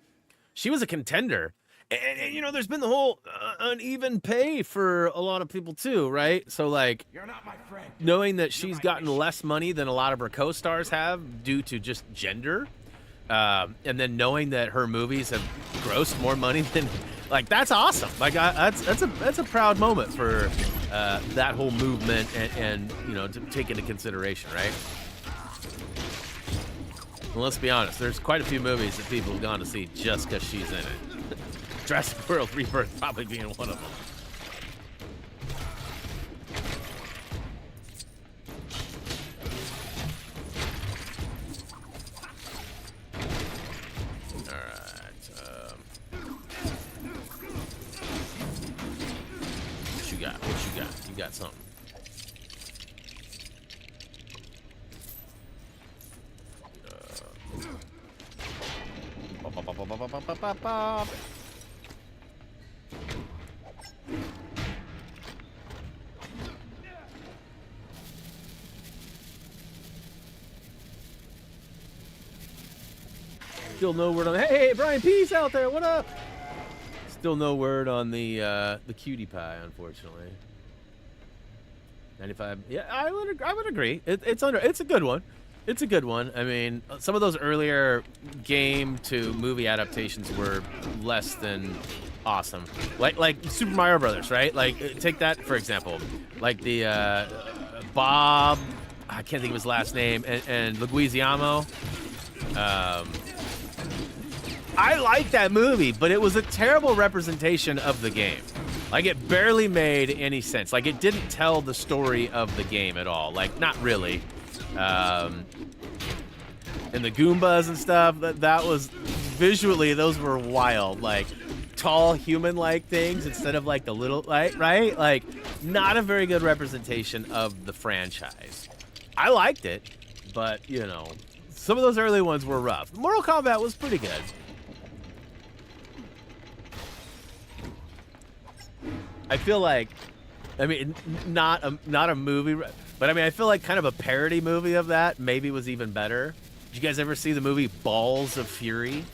she was a contender. And you know, there's been the whole uneven pay for a lot of people too, right? So like, You're not my friend. Knowing that she's gotten less money than a lot of her co-stars have due to just gender... and then knowing that her movies have grossed more money than, like, that's awesome. Like, that's a proud moment for that whole movement and you know, to take into consideration, right? Well, let's be honest. There's quite a few movies that people have gone to see just because she's in it. Jurassic World Rebirth probably being one of them. You got something. Still no word on. Hey, Brian Peace out there. What up? Still no word on the cutie pie, unfortunately. 95. Yeah, I would agree. It's a good one. It's a good one. I mean, some of those earlier game to movie adaptations were less than awesome. Like Super Mario Brothers, right? Like, take that for example. Like the Bob, I can't think of his last name, and Leguizamo. I like that movie, but it was a terrible representation of the game. Like, it barely made any sense. Like, it didn't tell the story of the game at all. Like, not really. And the Goombas and stuff, that was visually, those were wild. Like, tall human-like things instead of like the little, right? Like, not a very good representation of the franchise. I liked it, but you know, some of those early ones were rough. Mortal Kombat was pretty good. I feel like, I mean, not a movie, but I mean, I feel like kind of a parody movie of that maybe was even better. Did you guys ever see the movie Balls of Fury?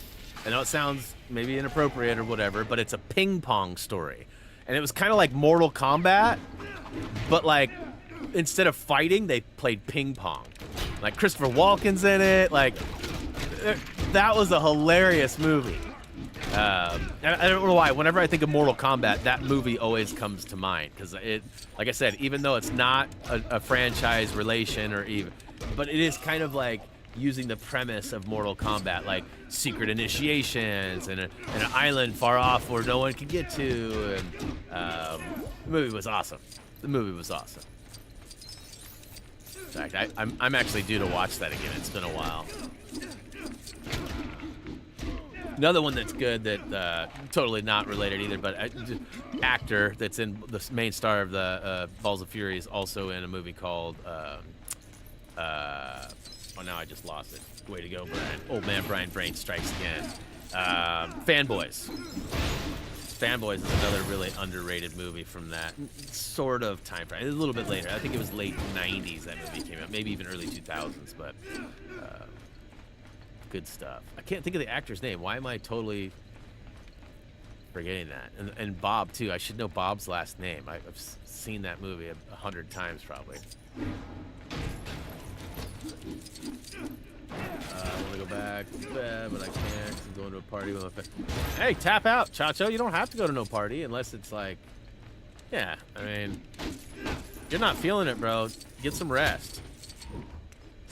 I know it sounds maybe inappropriate or whatever, but it's a ping pong story. And it was kind of like Mortal Kombat, but like, instead of fighting, they played ping pong. Like, Christopher Walken's in it. Like, that was a hilarious movie. I don't know why. Whenever I think of Mortal Kombat, that movie always comes to mind because it, like I said, even though it's not a franchise relation or even, but it is kind of like using the premise of Mortal Kombat, like secret initiations and an island far off where no one can get to. And the movie was awesome. The movie was awesome. In fact, I'm actually due to watch that again. It's been a while. Another one that's good that totally not related either, but actor that's in the main star of the Balls of Fury is also in a movie called oh, now I just lost it. Way to go, Brian. Old man Brian Brain strikes again. Fanboys. Fanboys is another really underrated movie from that sort of time frame. A little bit later. I think it was late 90s that movie came out. Maybe even early 2000s, but good stuff. I can't think of the actor's name. Why am I totally forgetting that? And Bob, too. I should know Bob's last name. I've seen that movie 100 times, probably. I want to go back to bed, but I can't 'cause I'm going to a party with my friend. Hey, tap out, Chacho. You don't have to go to no party unless it's like, yeah, I mean, you're not feeling it, bro. Get some rest.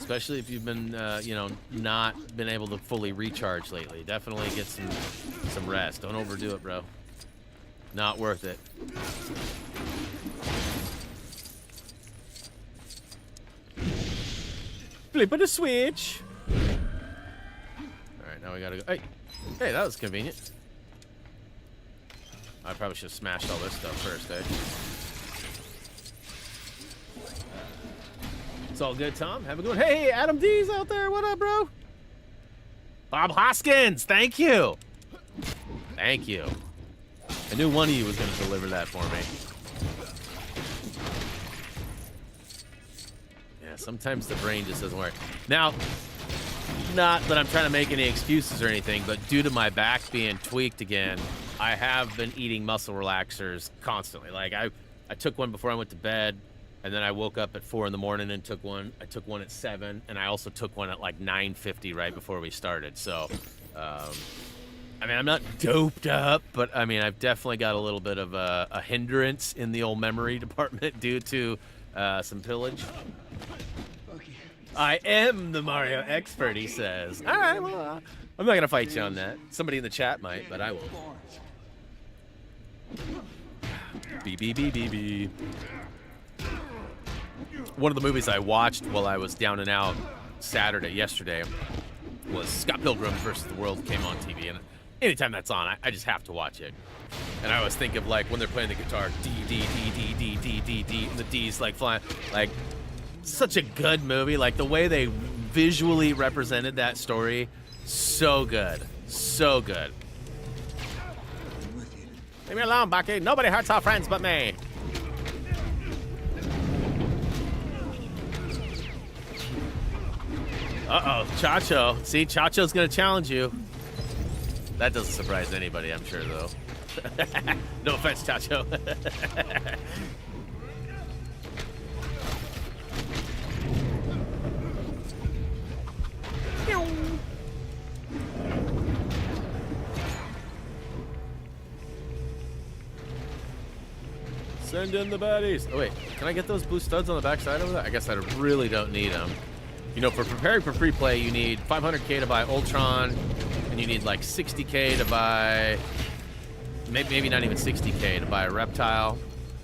Especially if you've been, you know, not been able to fully recharge lately. Definitely get some rest. Don't overdo it, bro. Not worth it. Flipping the switch. All right, now we gotta go. Hey, that was convenient. I probably should have smashed all this stuff first, eh? It's all good, Tom. Have a good one. Hey, Adam D's out there. What up, bro? Bob Hoskins, thank you. Thank you. I knew one of you was going to deliver that for me. Yeah, sometimes the brain just doesn't work. Now, not that I'm trying to make any excuses or anything, but due to my back being tweaked again, I have been eating muscle relaxers constantly. Like, I took one before I went to bed. And then I woke up at 4 in the morning and took one. I took one at 7, and I also took one at like 9:50 right before we started. So, I mean, I'm not doped up, but I mean, I've definitely got a little bit of a hindrance in the old memory department due to some pillage. I am the Mario expert, he says. All right, well, I'm not gonna fight you on that. Somebody in the chat might, but I won't. B. One of the movies I watched while I was down and out yesterday, was Scott Pilgrim vs. the World came on TV, and anytime that's on, I just have to watch it. And I always think of like when they're playing the guitar, D, D, D, D, D, D, D, D, and the D's like flying. Like, such a good movie. Like the way they visually represented that story, so good, so good. Leave me alone, Bucky. Nobody hurts our friends but me. Uh-oh, Chacho. See, Chacho's gonna challenge you. That doesn't surprise anybody, I'm sure, though. No offense, Chacho. Send in the baddies. Oh, wait. Can I get those blue studs on the backside over there? I guess I really don't need them. You know, for preparing for free play, you need 500k to buy Ultron, and you need like 60k to buy, maybe not even 60k to buy a Reptile,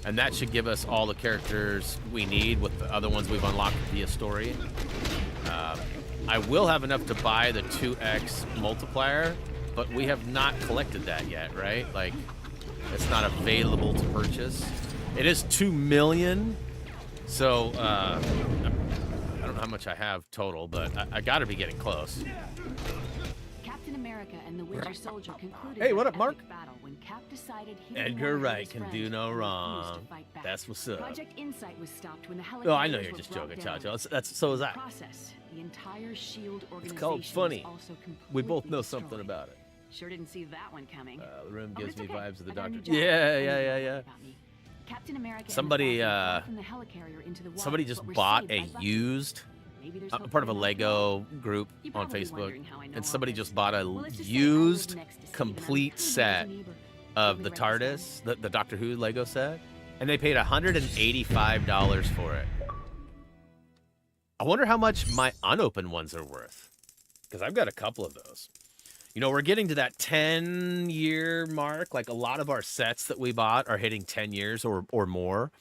and that should give us all the characters we need with the other ones we've unlocked via story. I will have enough to buy the 2x multiplier, but we have not collected that yet, right? Like, it's not available to purchase. It is 2 million, so I don't know how much I have total, but I gotta be getting close. Captain America and the Winter Soldier concluded. Hey, what up, Mark? Battle when Cap decided he Edgar Wright can do no wrong. That's what's up. Project Insight was stopped when the Oh, helicopters I know you're were just brought joking, down. Chacho. That's so is that. Process, the entire Shield organization It's called funny. was also We both know completely something destroyed. about it. Sure didn't see that one coming. The room Oh, gives it's me okay. vibes of the I got a new Doctor. job. Yeah. About me. Captain America and Somebody, the Falcon fell from the helicarrier into the water, Somebody just but were bought saved a by Bucky. used, Maybe there's I'm hope part of for a them Lego after all. group You're on probably Facebook, wondering how I know and all somebody this. just bought a Well, let's just say I used live next to Steve, and complete I'm set a neighbor. of Let the me write this TARDIS, the Doctor Who Lego set, and they paid $185 for it. I wonder how much my unopened ones are worth, because I've got a couple of those. You know, we're getting to that 10-year mark. Like, a lot of our sets that we bought are hitting 10 years or more.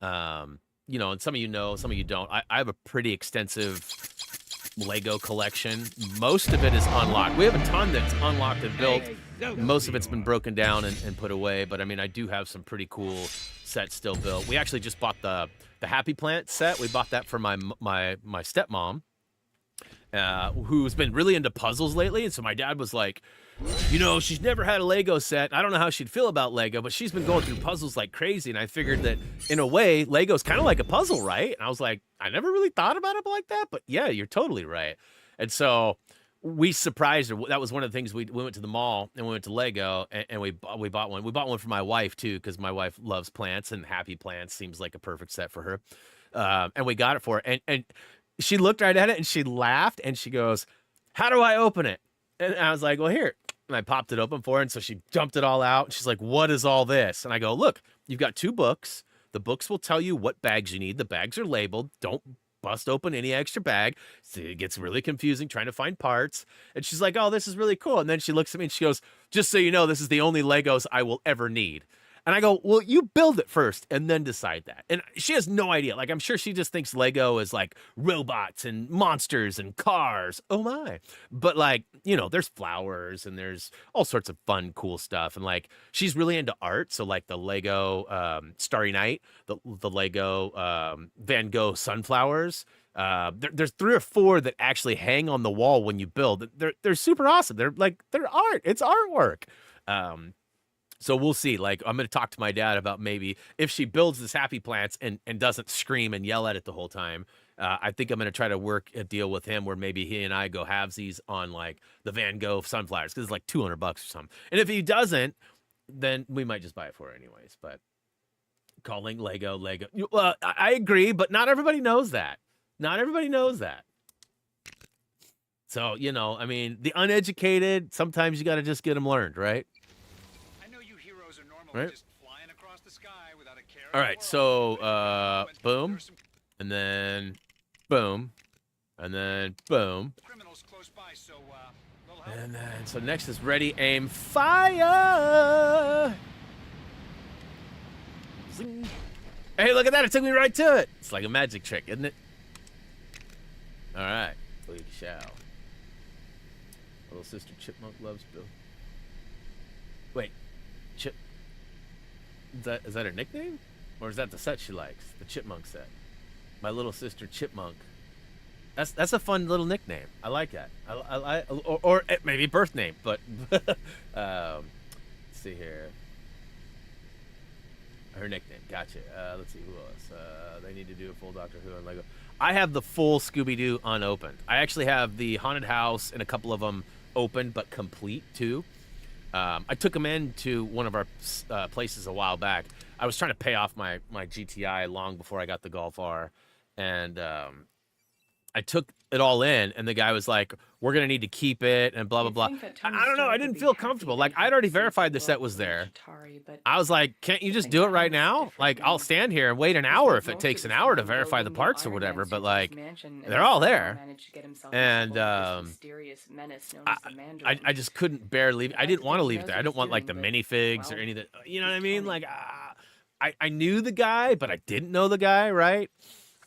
You know, and some of you know, some of you don't. I have a pretty extensive Lego collection. Most of it is unlocked. We have a ton that's unlocked and built. Most of it's been broken down and put away, but I mean, I do have some pretty cool sets still built. We actually just bought the Happy Plant set. We bought that for my stepmom, who's been really into puzzles lately. And so my dad was like, you know, she's never had a Lego set. I don't know how she'd feel about Lego, but she's been going through puzzles like crazy. And I figured that in a way, Lego's kind of like a puzzle, right? And I was like, I never really thought about it like that, but yeah, you're totally right. And so we surprised her. That was one of the things we went to the mall and we went to Lego and we bought one. We bought one for my wife too, because my wife loves plants and Happy Plants seems like a perfect set for her. And we got it for her. And she looked right at it and she laughed and she goes, how do I open it? And I was like, well, here. And I popped it open for her. And so she dumped it all out. And she's like, what is all this? And I go, look, you've got 2 books. The books will tell you what bags you need. The bags are labeled. Don't bust open any extra bag. So it gets really confusing trying to find parts. And she's like, oh, this is really cool. And then she looks at me and she goes, just so you know, this is the only Legos I will ever need. And I go, well, you build it first and then decide that. And she has no idea. Like, I'm sure she just thinks Lego is like robots and monsters and cars. Oh my. But like, you know, there's flowers and there's all sorts of fun, cool stuff. And like, she's really into art. So like the Lego Starry Night, the Lego Van Gogh sunflowers. There's 3 or 4 that actually hang on the wall when you build. They're super awesome. They're art. It's artwork. So we'll see. Like, I'm going to talk to my dad about maybe if she builds this Happy Plants and doesn't scream and yell at it the whole time. I think I'm going to try to work a deal with him where maybe he and I go halvesies on like the Van Gogh sunflowers because it's like $200 or something. And if he doesn't, then we might just buy it for her anyways. But calling Lego. Well, I agree, but not everybody knows that. Not everybody knows that. So, you know, I mean, the uneducated, sometimes you got to just get them learned, right? Right. Just flying across the sky without a care. All right, so boom, and then boom, and then boom, Criminals close by, so and then so next is ready, aim, fire. Zing. Hey, look at that! It took me right to it. It's like a magic trick, isn't it? All right, we shall. Little sister Chipmunk loves Bill. Wait, Chip. Is that her nickname? Or is that the set she likes? The Chipmunk set. My little sister Chipmunk. That's a fun little nickname. I like that. Or maybe birth name, but let's see here. Her nickname. Gotcha. Let's see who else. They need to do a full Doctor Who on Lego. I have the full Scooby-Doo unopened. I actually have the Haunted House and a couple of them open but complete too. I took them into one of our places a while back. I was trying to pay off my GTI long before I got the Golf R, and I took it all in, and the guy was like, we're going to need to keep it, and blah, blah, blah. I don't know. I didn't feel comfortable. Like, I'd already verified the set was there. I was like, can't you just do it right now? Like, I'll stand here and wait an hour if it takes an hour to verify the parts or whatever, but, like, they're all there. And I just couldn't bear leave. I didn't want to leave it there. I don't want, like, the minifigs or any of that. You know what I mean? Like, I knew the guy, but I didn't know the guy, right?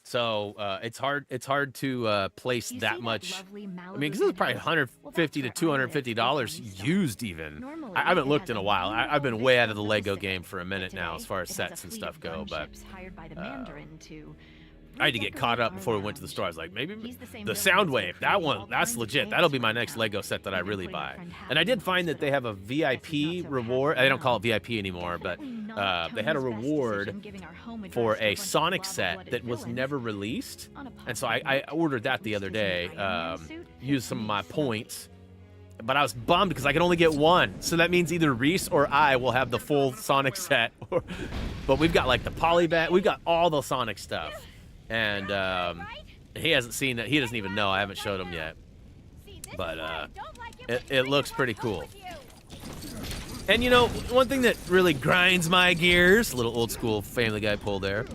So it's hard to place that much. I mean, because this is probably $150 to $250 used even. I haven't looked in a while. I've been way out of the Lego game for a minute now as far as sets and stuff go, but I had to get caught up before we went to the store. I was like, maybe the Soundwave, that's legit. That'll be my next Lego set that I really buy. And I did find that they have a VIP reward. They don't call it VIP anymore, but they had a reward for a Sonic set that was never released. And so I ordered that the other day, used some of my points. But I was bummed because I could only get one. So that means either Reese or I will have the full Sonic set. But we've got like the polybag. We've got all the Sonic stuff. And he hasn't seen it. He doesn't even know. I haven't showed him yet. But it looks pretty cool. And, you know, one thing that really grinds my gears, a little old school Family Guy pull there,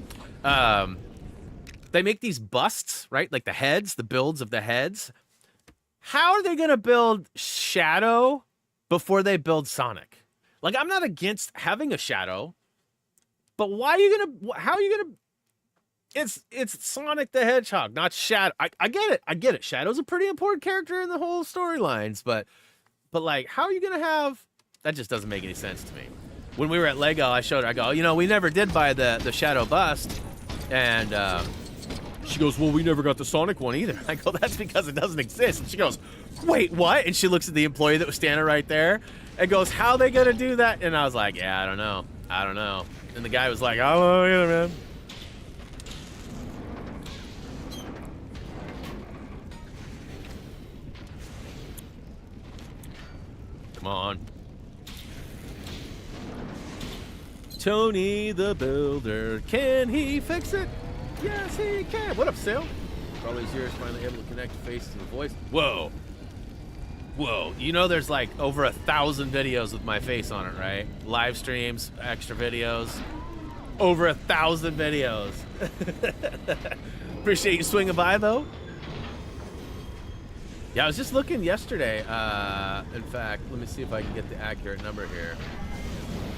they make these busts, right? Like the heads, the builds of the heads. How are they going to build Shadow before they build Sonic? Like, I'm not against having a Shadow, but how are you going to... It's Sonic the Hedgehog, not Shadow. I get it. I get it. Shadow's a pretty important character in the whole storylines, but like, how are you gonna have that? Just doesn't make any sense to me. When we were at Lego, I showed her. I go, you know, we never did buy the Shadow bust, and she goes, well, we never got the Sonic one either. I go, that's because it doesn't exist. And she goes, wait, what? And she looks at the employee that was standing right there and goes, how are they gonna do that? And I was like, yeah, I don't know. And the guy was like, I don't know either, man. Come on. Tony the Builder, can he fix it? Yes, he can. What up, Sil? For all these years, finally able to connect the face to the voice. Whoa. Whoa. You know there's like over 1,000 videos with my face on it, right? Live streams, extra videos. Over 1,000 videos. Appreciate you swinging by, though. Yeah, I was just looking yesterday. In fact, let me see if I can get the accurate number here.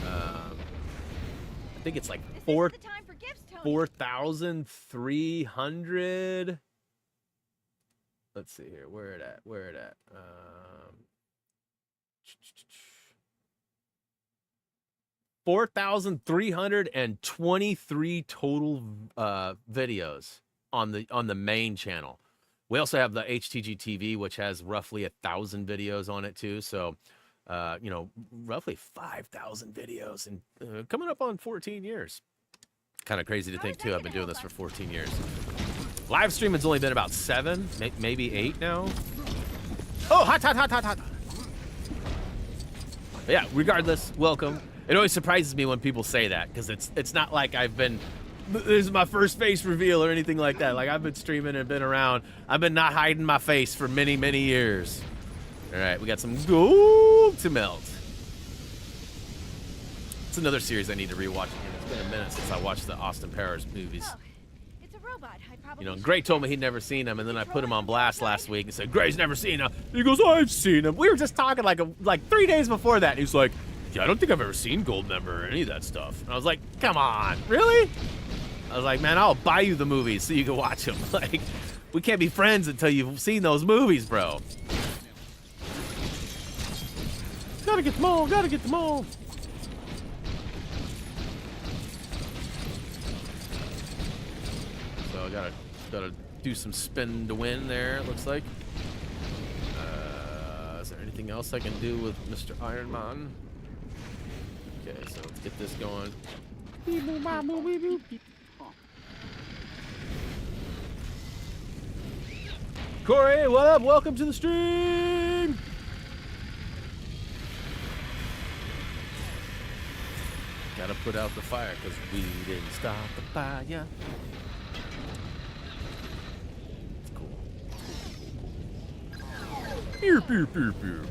I think it's like 4,300. Let's see here. Where it at? 4,323 total videos on the main channel. We also have the HTG TV, which has roughly 1,000 videos on it too. So, you know, roughly 5,000 videos, and coming up on 14 years. Kind of crazy to think too. I've been doing this for 14 years. Live streaming's only been about 7, maybe 8 now. Oh, hot. But yeah, regardless, welcome. It always surprises me when people say that, because it's not like this is my first face reveal or anything like that. Like, I've been streaming and been around. I've been not hiding my face for many, many years. All right, we got some gold to melt. It's another series I need to rewatch again. It's been a minute since I watched the Austin Powers movies. Oh, it's a robot. I probably You know, Gray told me he'd never seen them, and then I put him on blast last week and said, Gray's never seen them. He goes, I've seen them. We were just talking like 3 days before that. And he's like, yeah, I don't think I've ever seen Goldmember or any of that stuff. And I was like, come on, really? I was like, man, I'll buy you the movies so you can watch them. Like, we can't be friends until you've seen those movies, bro. Gotta get them all, So I gotta do some spin to win there, it looks like. Is there anything else I can do with Mr. Iron Man? Okay, so let's get this going. Corey, what up? Welcome to the stream! Gotta put out the fire, because we didn't start the fire. It's cool. Pew, pew, pew, pew.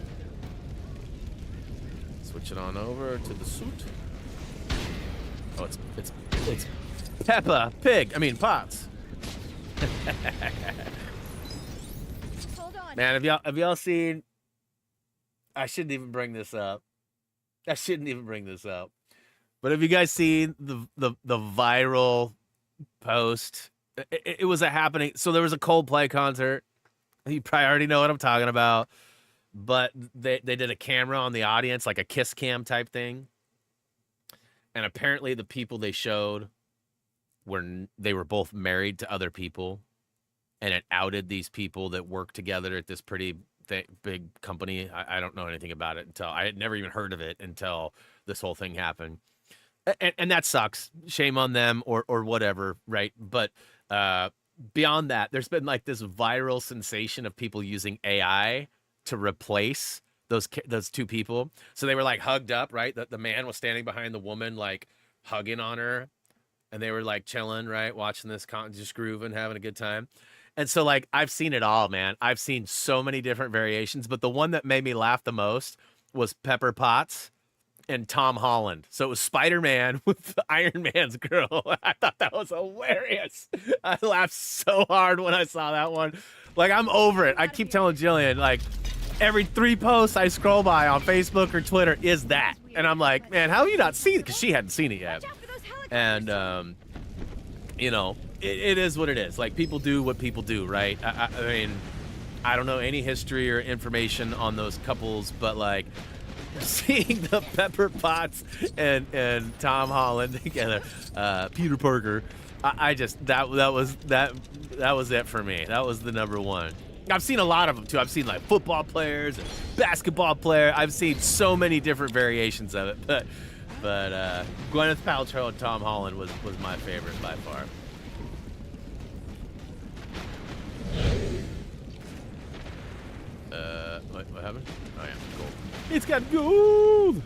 Switch it on over to the suit. Oh, it's Peppa Pig. I mean, Potts. Hold on. Man, have y'all seen? I shouldn't even bring this up. But have you guys seen the viral post? It was a happening. So there was a Coldplay concert. You probably already know what I'm talking about. But they did a camera on the audience, like a kiss cam type thing. And apparently the people they showed they were both married to other people. And it outed these people that work together at this pretty big company. I don't know anything about it until I had never even heard of it until this whole thing happened. And that sucks. Shame on them or whatever, right? But beyond that, there's been like this viral sensation of people using AI to replace those two people. So they were like hugged up, right? The man was standing behind the woman, like hugging on her, and they were like chilling, right? Watching this, just grooving, having a good time. And so like, I've seen it all, man. I've seen so many different variations, but the one that made me laugh the most was Pepper Potts and Tom Holland. So it was Spider-Man with Iron Man's girl. I thought that was hilarious. I laughed so hard when I saw that one. Like, I'm over it. I keep telling Jillian, like, every 3 posts I scroll by on Facebook or Twitter is that. And I'm like, man, how have you not seen it? Because she hadn't seen it yet. And, you know, it is what it is. Like, people do what people do, right? I mean, I don't know any history or information on those couples, but like seeing the Pepper Potts and Tom Holland together, Peter Parker, I just that was it for me. That was the number one. I've seen a lot of them too. I've seen like football players and basketball players. I've seen so many different variations of it, but Gwyneth Paltrow and Tom Holland was my favorite by far. What happened? Oh yeah, gold. It's got gold!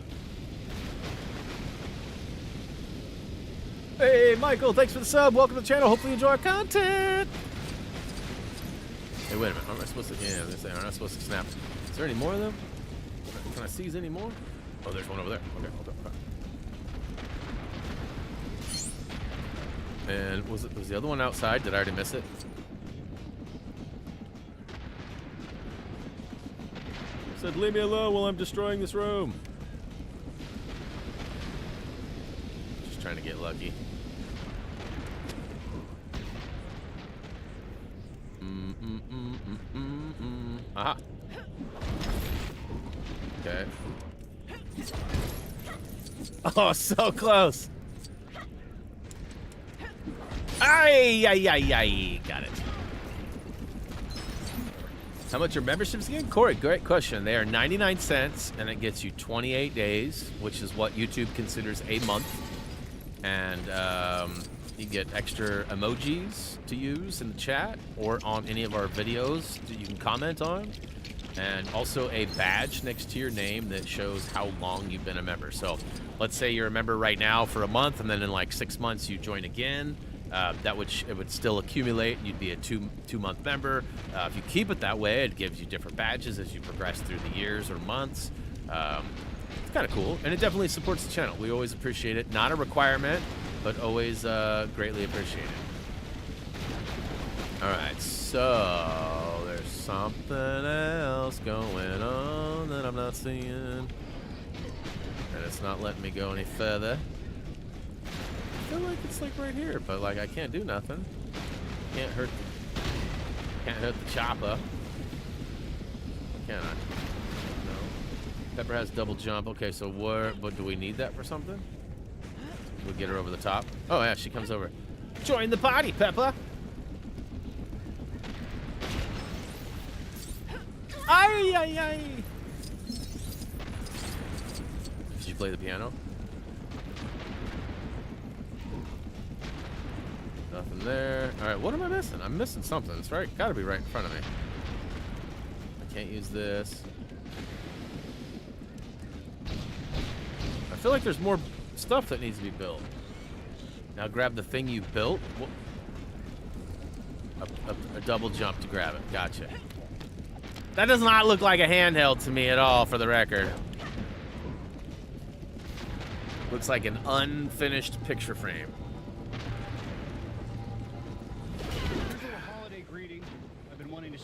Hey, Michael, thanks for the sub. Welcome to the channel. Hopefully you enjoy our content. Hey, wait a minute. Aren't I supposed to... Yeah, aren't I supposed to snap? Is there any more of them? Can I seize any more? Oh, there's one over there. Okay. And was the other one outside? Did I already miss it? Said, leave me alone while I'm destroying this room. Just trying to get lucky. Aha. Okay. Oh, so close. Ay. Got it. How much are memberships again? Corey, great question. They are 99 cents, and it gets you 28 days, which is what YouTube considers a month. And you get extra emojis to use in the chat or on any of our videos that you can comment on. And also a badge next to your name that shows how long you've been a member. So let's say you're a member right now for a month, and then in like 6 months you join again. It would still accumulate. You'd be a two-month member. If you keep it that way, it gives you different badges as you progress through the years or months. It's kind of cool, and it definitely supports the channel. We always appreciate it. Not a requirement, but always greatly appreciated. All right, so there's something else going on that I'm not seeing, and it's not letting me go any further. I feel like it's like right here, but like I can't do nothing. Can't hurt the chopper. Can I? No. Pepper has double jump. Okay, so but do we need that for something? We'll get her over the top. Oh yeah, she comes over. Join the party, Pepper. Ay. Did you play the piano? Nothing there. All right, what am I missing? I'm missing something. It's right. Got to be right in front of me. I can't use this. I feel like there's more stuff that needs to be built. Now grab the thing you built. A double jump to grab it. Gotcha. That does not look like a handheld to me at all, for the record. Looks like an unfinished picture frame.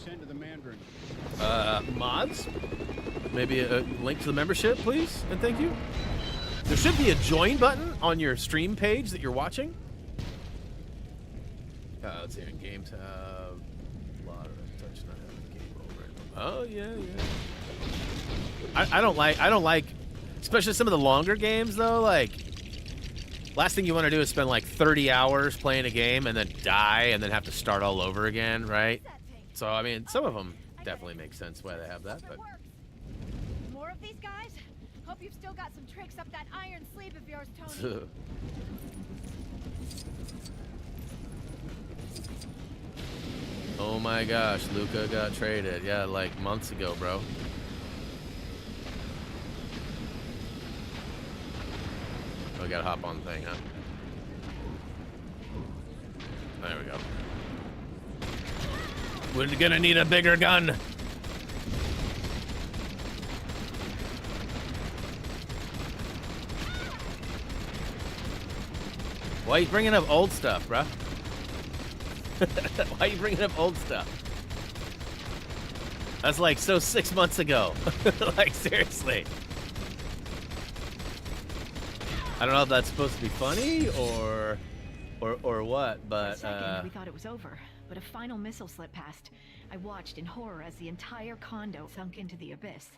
To the Mandarin. Mods? Maybe a link to the membership, please, and thank you. There should be a join button on your stream page that you're watching. Let's see, in game tab. Touch not having game over. Oh yeah. I don't like, especially some of the longer games though. Like, last thing you want to do is spend like 30 hours playing a game and then die and then have to start all over again, right? So, I mean, some of them definitely make sense why they have that, but... More of these guys? Hope you've still got some tricks up that iron sleeve of yours, Tony. Oh my gosh, Luca got traded. Yeah, like months ago, bro. Oh, we gotta hop on the thing, huh? There we go. We're gonna need a bigger gun. Why are you bringing up old stuff, bro? Why are you bringing up old stuff? That's like so 6 months ago. Like, seriously. I don't know if that's supposed to be funny or or what, For a but second, we thought it was over, but a final missile slipped past. I watched in horror as the entire condo sunk into the abyss.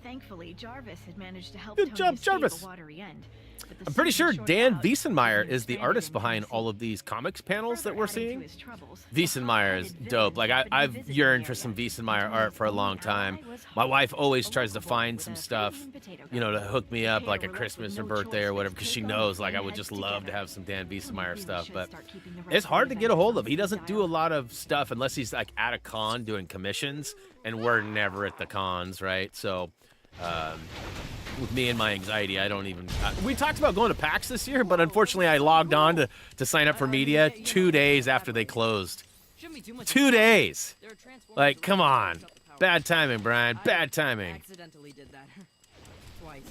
Thankfully, Jarvis had managed to help Good Tony job, escape Jarvis. a watery end. But the I'm pretty season sure shorted Dan out, Wiesenmeyer leaving him is the stranded artist in behind Tennessee. all of these comics panels that we're Further adding to seeing. his troubles, Wiesenmeyer is the dope. Like happened to be I've visiting yearned the for some area, Wiesenmeyer and art Tony's for a only long time. ally was My Hope, wife always a tries to local boy find with some a stuff, Canadian potato you know, to garden. hook me The up like pair at were left Christmas or with no birthday choice or but whatever, to because she take knows off like I and would head just love to together. have some Dan We Wiesenmeyer really stuff. should But start keeping the rest it's of hard the to get a hold of. Avengers He doesn't on do a dial. lot of stuff unless he's like at a con doing commissions, and we're never at the cons, right? So with me and my anxiety, I don't even... we talked about going to PAX this year, but unfortunately I logged on to sign up for media 2 days after they closed. 2 days! Like, come on. Bad timing, Brian. Bad timing. Accidentally did that. Twice.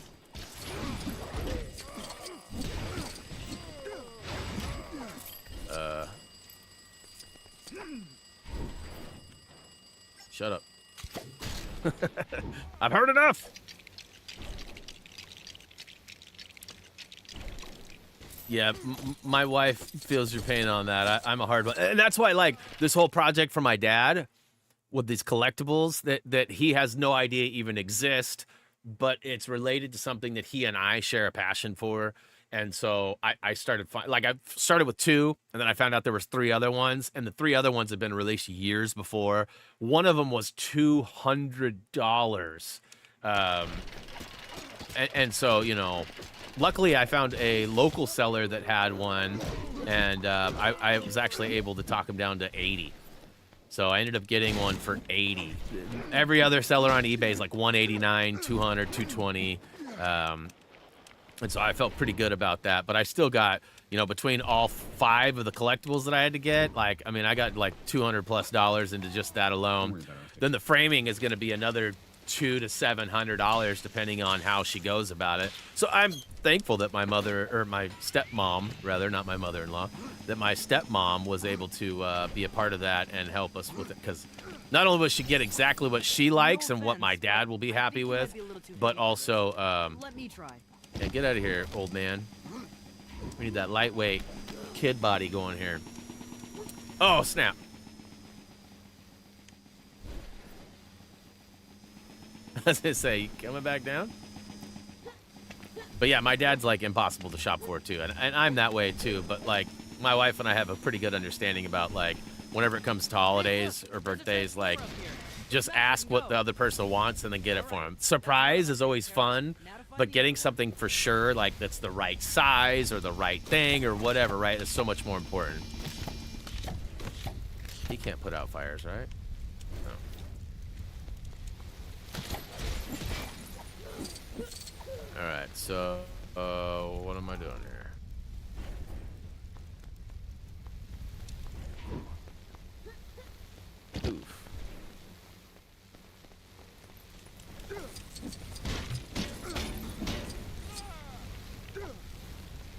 Shut up. I've heard enough! Yeah, my wife feels your pain on that. I'm a hard one. And that's why, like, this whole project for my dad with these collectibles that he has no idea even exist, but it's related to something that he and I share a passion for. And so I started, I started with 2, and then I found out there was 3 other ones, and the 3 other ones had been released years before. One of them was $200. And so, you know, luckily I found a local seller that had one, and I was actually able to talk him down to 80. So I ended up getting one for 80. Every other seller on eBay is like 189, 200, 220. And so I felt pretty good about that, but I still got, you know, between all 5 of the collectibles that I had to get, like, I mean, I got like $200+ into just that alone. Then the framing is going to be another $200 to $700 depending on how she goes about it. So I'm thankful that my mother, or my stepmom, rather, not my mother-in-law, that my stepmom was able to be a part of that and help us with it, because not only will she get exactly what she likes and what my dad will be happy with, but also, Let me try. yeah, get out of here, old man. We need that lightweight kid body going here. Oh, snap. I was gonna say, you coming back down? But yeah, my dad's like impossible to shop for too, and I'm that way too. But like, my wife and I have a pretty good understanding about like, whenever it comes to holidays or birthdays, like, just ask what the other person wants and then get it for them. Surprise is always fun, but getting something for sure, like that's the right size or the right thing or whatever, right, is so much more important. He can't put out fires, right? No. All right, so what am I doing here? Oof.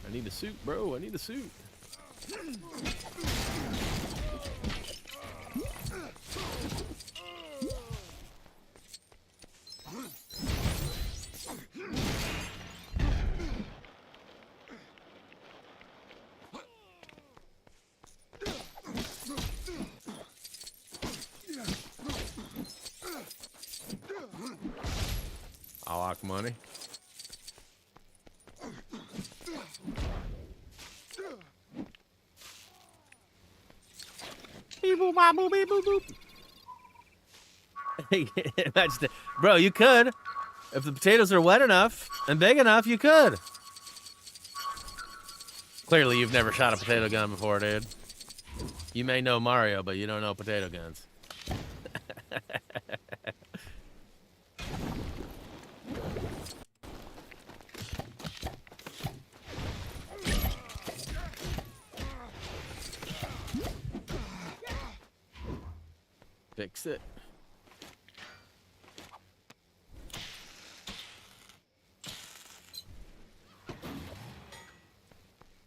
I need a suit, bro. I need a suit. I like money. Beep boop, bop, boop, beep boop, boop. Imagine that. Bro, you could. If the potatoes are wet enough and big enough, you could. Clearly, you've never shot a potato gun before, dude. You may know Mario, but you don't know potato guns. Fix it.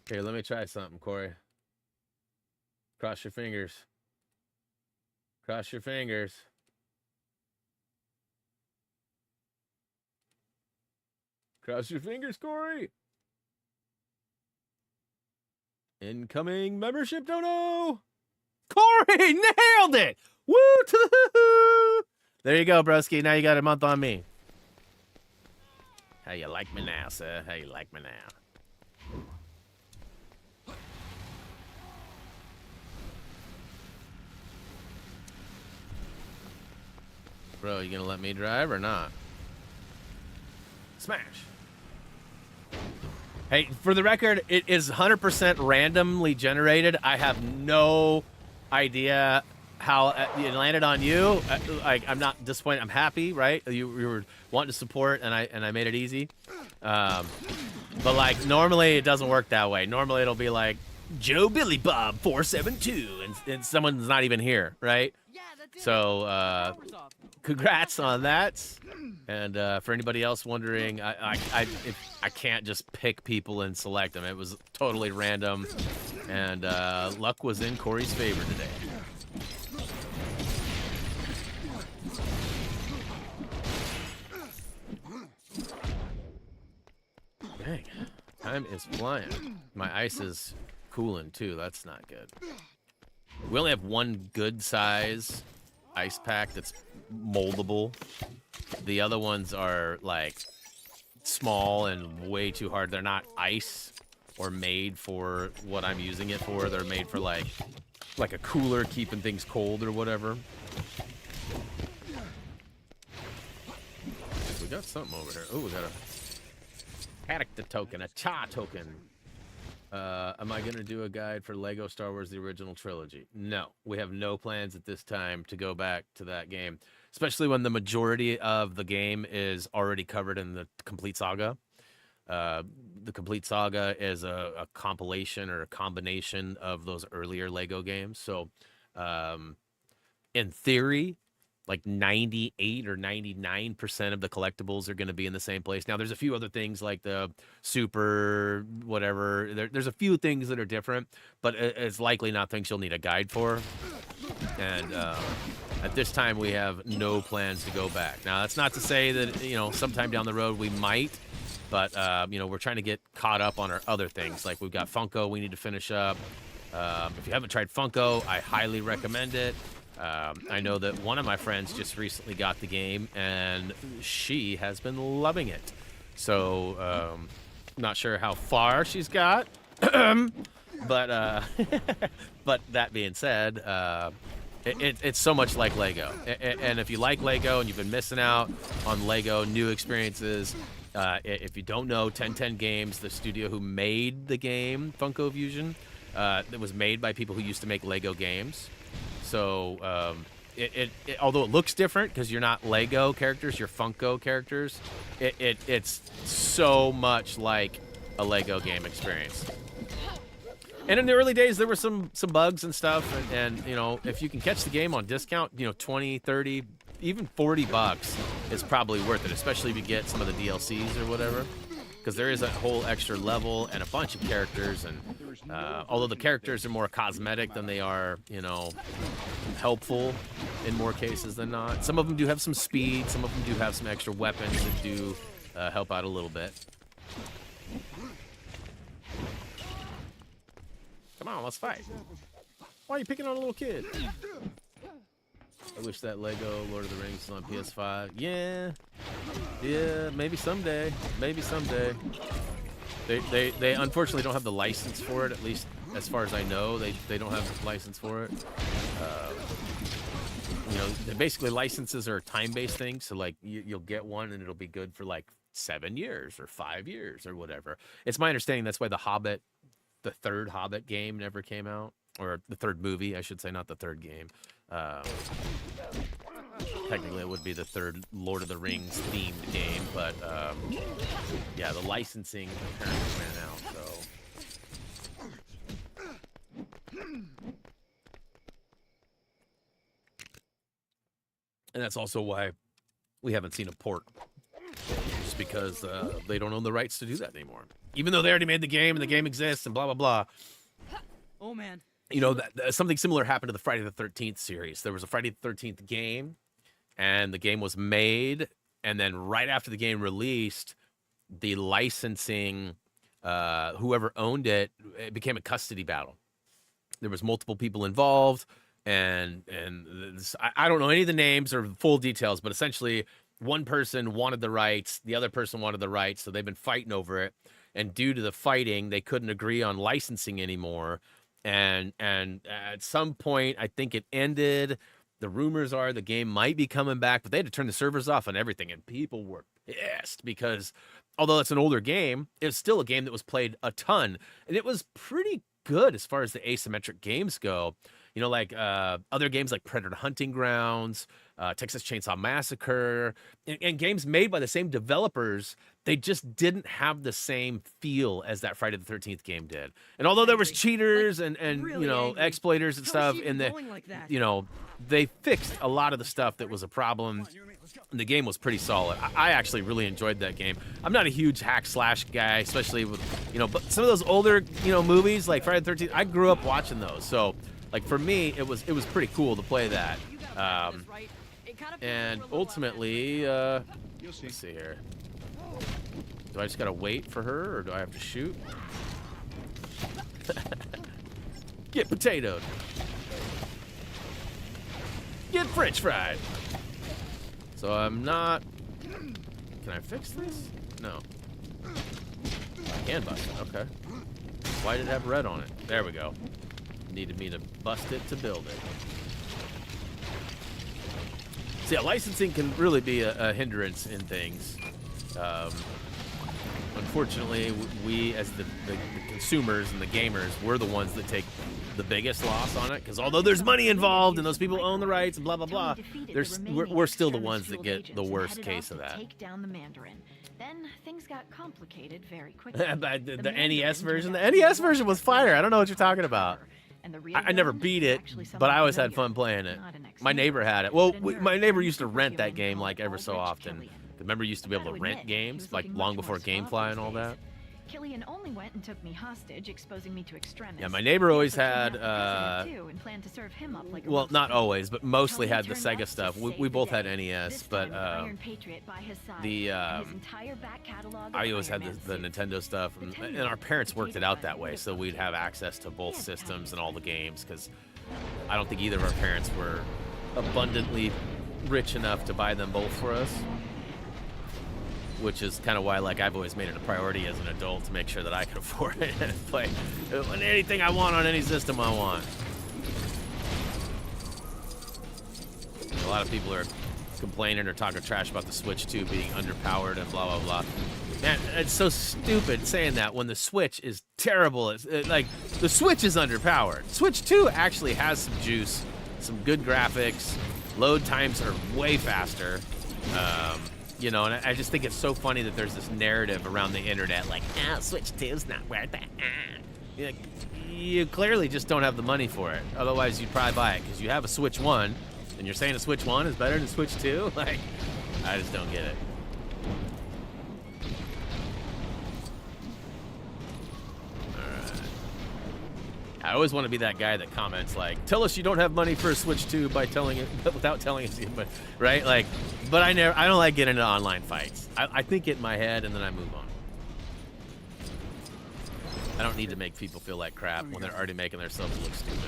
Here, let me try something, Corey. Cross your fingers. Cross your fingers. Cross your fingers, Corey. Incoming membership dono. Corey nailed it. Woo to the There you go, broski. Now you got a month on me. How you like me now, sir? How you like me now? Bro, you gonna let me drive or not? Smash. Hey, for the record, it is 100% randomly generated. I have no idea how it landed on you. I'm not disappointed. I'm happy, right? You were wanting to support, and I made it easy. But like normally it doesn't work that way. Normally it'll be like Joe Billy Bob 472, and someone's not even here, right? Yeah, that's it. So Power's off. congrats on that. And for anybody else wondering, I can't just pick people and select them. It was totally random, and luck was in Corey's favor today. Dang, time is flying. My ice is cooling too. That's not good. We only have one good size ice pack that's moldable. The other ones are like small and way too hard. They're not ice or made for what I'm using it for. They're made for like a cooler, keeping things cold or whatever. We got something over here. Oh, we got a character token, a cha token. Am I going to do a guide for Lego Star Wars The Original Trilogy? No, we have no plans at this time to go back to that game, especially when the majority of the game is already covered in the Complete Saga. The Complete Saga is a compilation or a combination of those earlier Lego games. So in theory, like 98 or 99% of the collectibles are going to be in the same place. Now, there's a few other things like the super whatever. There's a few things that are different, but it's likely not things you'll need a guide for. And at this time, we have no plans to go back. Now, that's not to say that, you know, sometime down the road we might, but, you know, we're trying to get caught up on our other things. Like we've got Funko we need to finish up. If you haven't tried Funko, I highly recommend it. I know that one of my friends just recently got the game, and she has been loving it. So, not sure how far she's got, but but that being said, it's so much like Lego. And if you like Lego and you've been missing out on Lego new experiences, if you don't know, 1010 Games, the studio who made the game Funko Fusion, it was made by people who used to make Lego games. So although it looks different because you're not Lego characters, you're Funko characters, it's so much like a Lego game experience. And in the early days, there were some bugs and stuff, and you know, if you can catch the game on discount, you know, 20, 30, even $40 is probably worth it, especially if you get some of the DLCs or whatever. Because there is a whole extra level and a bunch of characters, and although the characters are more cosmetic than they are, you know, helpful in more cases than not. Some of them do have some speed, some of them do have some extra weapons that do help out a little bit. Come on, let's fight. Why are you picking on a little kid? I wish that Lego Lord of the Rings was on PS5. Yeah, maybe someday. Maybe someday. They unfortunately don't have the license for it, at least as far as I know. They don't have the license for it. You know, basically licenses are time-based things, so like you'll get one and it'll be good for like 7 years or 5 years or whatever. It's my understanding that's why the third Hobbit game never came out, or the third movie, I should say, not the third game. Technically, it would be the third Lord of the Rings themed game, but yeah, the licensing apparently ran out. So, and that's also why we haven't seen a port, just because they don't own the rights to do that anymore. Even though they already made the game and the game exists and blah blah blah. Oh man. You know, something similar happened to the Friday the 13th series. There was a Friday the 13th game, and the game was made, and then right after the game released, the licensing whoever owned it, it became a custody battle. There was multiple people involved, and I don't know any of the names or full details, but essentially one person wanted the rights, the other person wanted the rights, so they've been fighting over it. And due to the fighting, they couldn't agree on licensing anymore. And at some point, I think it ended. The rumors are the game might be coming back, but they had to turn the servers off and everything, and people were pissed because although it's an older game, it's still a game that was played a ton, and it was pretty good as far as the asymmetric games go. You know, like other games like Predator Hunting Grounds, Texas Chainsaw Massacre, and games made by the same developers, they just didn't have the same feel as that Friday the 13th game did. And although there was cheaters and really you know, angry. exploiters and How stuff is she in the, going like that? you know, they fixed a lot of the stuff that was a problem. And the game was pretty solid. I actually really enjoyed that game. I'm not a huge hack slash guy, especially with, you know, but some of those older, you know, movies like Friday the 13th, I grew up watching those. So like for me, it was pretty cool to play that. And ultimately, let's see here. Do I just gotta wait for her, or do I have to shoot? Get potatoed. Get French fried. So I'm not. Can I fix this? No. I can bust it. Okay. Why did it have red on it? There we go. Needed me to bust it to build it. See, yeah, licensing can really be a hindrance in things. Unfortunately, we as the consumers and the gamers, we're the ones that take the biggest loss on it. Because although there's money involved and those people own the rights and blah blah blah, we're still the ones that get the worst case of that. Take down the Mandarin. Then things got complicated very quickly. the NES version, the NES version was fire. I don't know what you're talking about. I never beat it, but I always had fun playing it. My neighbor had it. Well, my neighbor used to rent that game like ever so often. Remember, you used to be able to rent games like long before GameFly and all that. Killian only went and took me hostage, exposing me to extremists. Yeah, my neighbor always had, well, not always, but mostly had the Sega stuff. We both had NES, but I always had the Nintendo stuff, and our parents worked it out that way, so we'd have access to both systems and all the games, because I don't think either of our parents were abundantly rich enough to buy them both for us. Which is kind of why, like, I've always made it a priority as an adult to make sure that I can afford it and play anything I want on any system I want. A lot of people are complaining or talking trash about the Switch 2 being underpowered and blah, blah, blah. Man, it's so stupid saying that when the Switch is terrible. Like, the Switch is underpowered. Switch 2 actually has some juice, some good graphics. Load times are way faster. You know, and I just think it's so funny that there's this narrative around the internet, like, Switch 2 is not worth it. You clearly just don't have the money for it. Otherwise, you'd probably buy it, because you have a Switch 1, and you're saying a Switch 1 is better than Switch 2? Like, I just don't get it. I always want to be that guy that comments like, "Tell us you don't have money for a Switch 2 by telling it, without telling us," but right? Like, but I don't like getting into online fights. I think it in my head and then I move on. I don't need to make people feel like crap when they're already making themselves look stupid.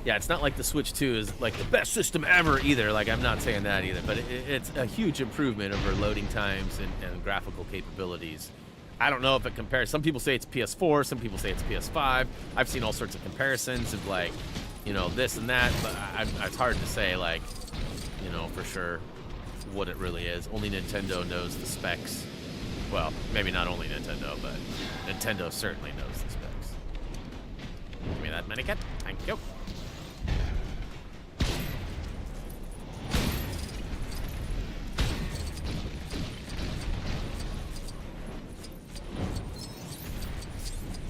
Yeah, it's not like the Switch 2 is like the best system ever either. Like, I'm not saying that either, but it's a huge improvement over loading times and graphical capabilities. I don't know if it compares. Some people say it's PS4, some people say it's PS5. I've seen all sorts of comparisons of, like, you know, this and that, but it's hard to say, like, you know, for sure what it really is. Only Nintendo knows the specs. Well, maybe not only Nintendo, but Nintendo certainly knows the specs. Give me that minikit. Thank you.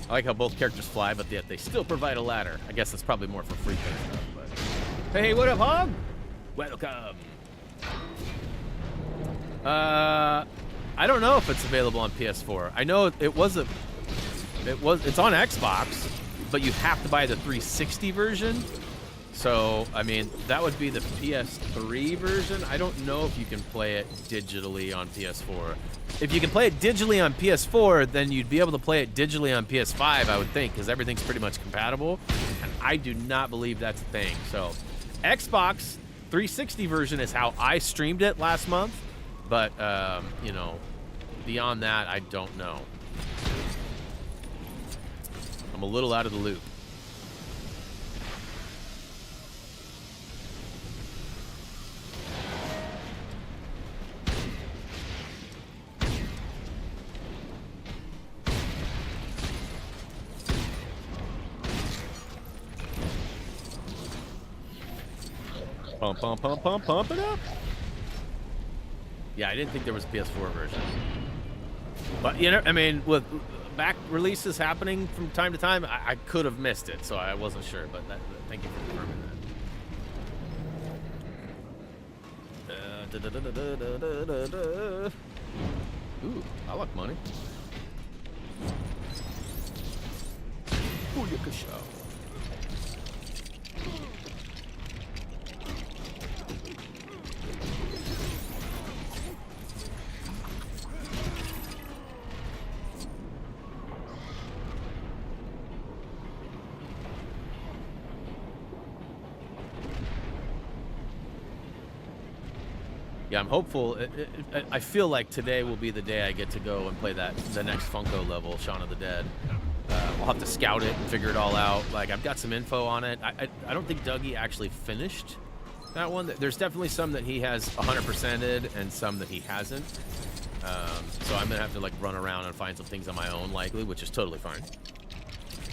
I like how both characters fly, but yet they still provide a ladder. I guess that's probably more for free kind of stuff, but... Hey, what up, Hog? Welcome. I don't know if it's available on PS4. I know it's on Xbox, but you have to buy the 360 version. So, I mean, that would be the PS3 version. I don't know if you can play it digitally on PS4. If you can play it digitally on PS4, then you'd be able to play it digitally on PS5, I would think, because everything's pretty much compatible. And I do not believe that's a thing. So, Xbox 360 version is how I streamed it last month. But, you know, beyond that, I don't know. I'm a little out of the loop. Pump it up. Yeah, I didn't think there was a PS4 version. But, you know, I mean, with back releases happening from time to time, I could have missed it, so I wasn't sure. But thank you for confirming that. Ooh, I like money. Booyakasha. Yeah, I'm hopeful. I feel like today will be the day I get to go and play the next Funko level, Shaun of the Dead. I'll have to scout it and figure it all out. Like, I've got some info on it. I don't think Dougie actually finished that one. There's definitely some that he has 100%ed and some that he hasn't. So I'm gonna have to like run around and find some things on my own, likely, which is totally fine.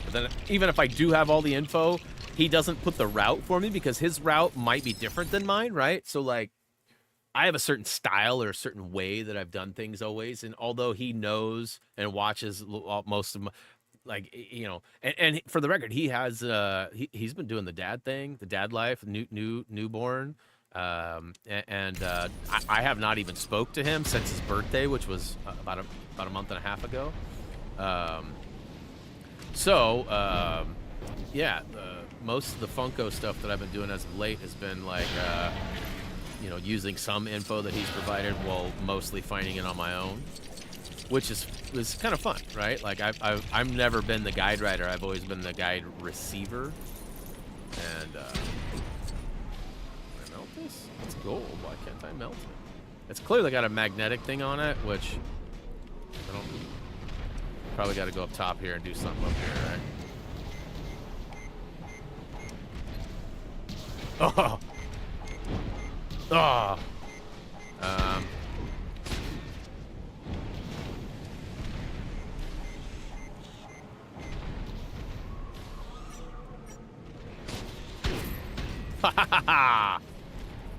But then, even if I do have all the info, he doesn't put the route for me because his route might be different than mine, right? So like, I have a certain style or a certain way that I've done things always, and although he knows and watches most of my, like, you know, and for the record, he has he's been doing the dad thing, the dad life, newborn, and I have not even spoke to him since his birthday, which was about a month and a half ago. Yeah, most of the Funko stuff that I've been doing as of late has been like, you know, using some info that he's provided while mostly finding it on my own, which is kind of fun, right? Like, I've never been the guide writer. I've always been the guide receiver. And, can I melt this? It's gold. Why can't I melt it? It's clearly got a magnetic thing on it, which I don't... Probably got to go up top here and do something up here, right? Oh! Oh.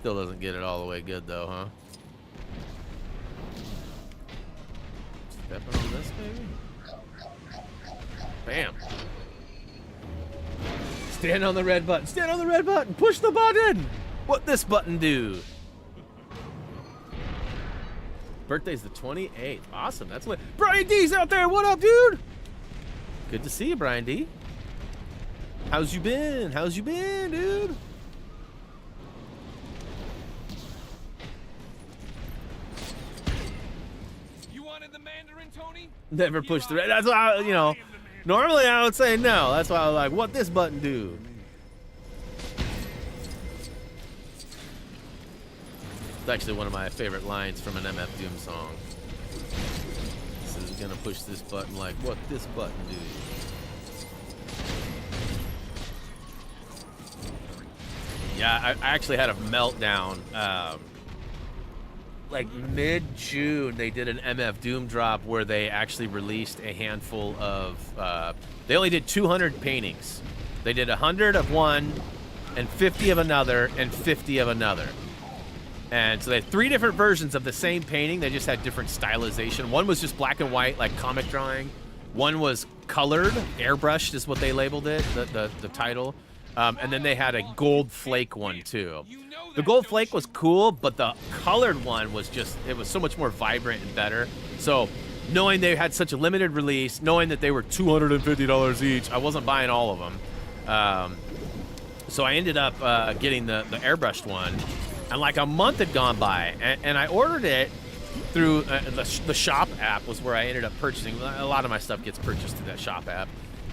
Still doesn't get it all the way good though, huh? Stepping on this, baby. Bam. Stand on the red button. Stand on the red button. Push the button. What this button do? Birthday's the 28th. Awesome. That's what Brian D's out there. What up, dude? Good to see you, Brian D. How's you been? How's you been, dude? You wanted the Mandarin, Tony? Never push the red. That's why, you know, normally I would say no. That's why I was like, what this button do? It's actually one of my favorite lines from an MF Doom song. This is gonna push this button like what this button do. Yeah, I actually had a meltdown. Like mid-June, they did an MF Doom drop where they actually released a handful of... they only did 200 paintings. They did 100 of one, and 50 of another, and 50 of another. And so they had 3 different versions of the same painting. They just had different stylization. One was just black and white, like comic drawing. One was colored, airbrushed is what they labeled it, the title. And then they had a gold flake one too. The gold flake was cool, but the colored one was just, it was so much more vibrant and better. So knowing they had such a limited release, knowing that they were $250 each, I wasn't buying all of them. So I ended up getting the airbrushed one, and like a month had gone by, and I ordered it through the shop app was where I ended up purchasing. A lot of my stuff gets purchased through that shop app,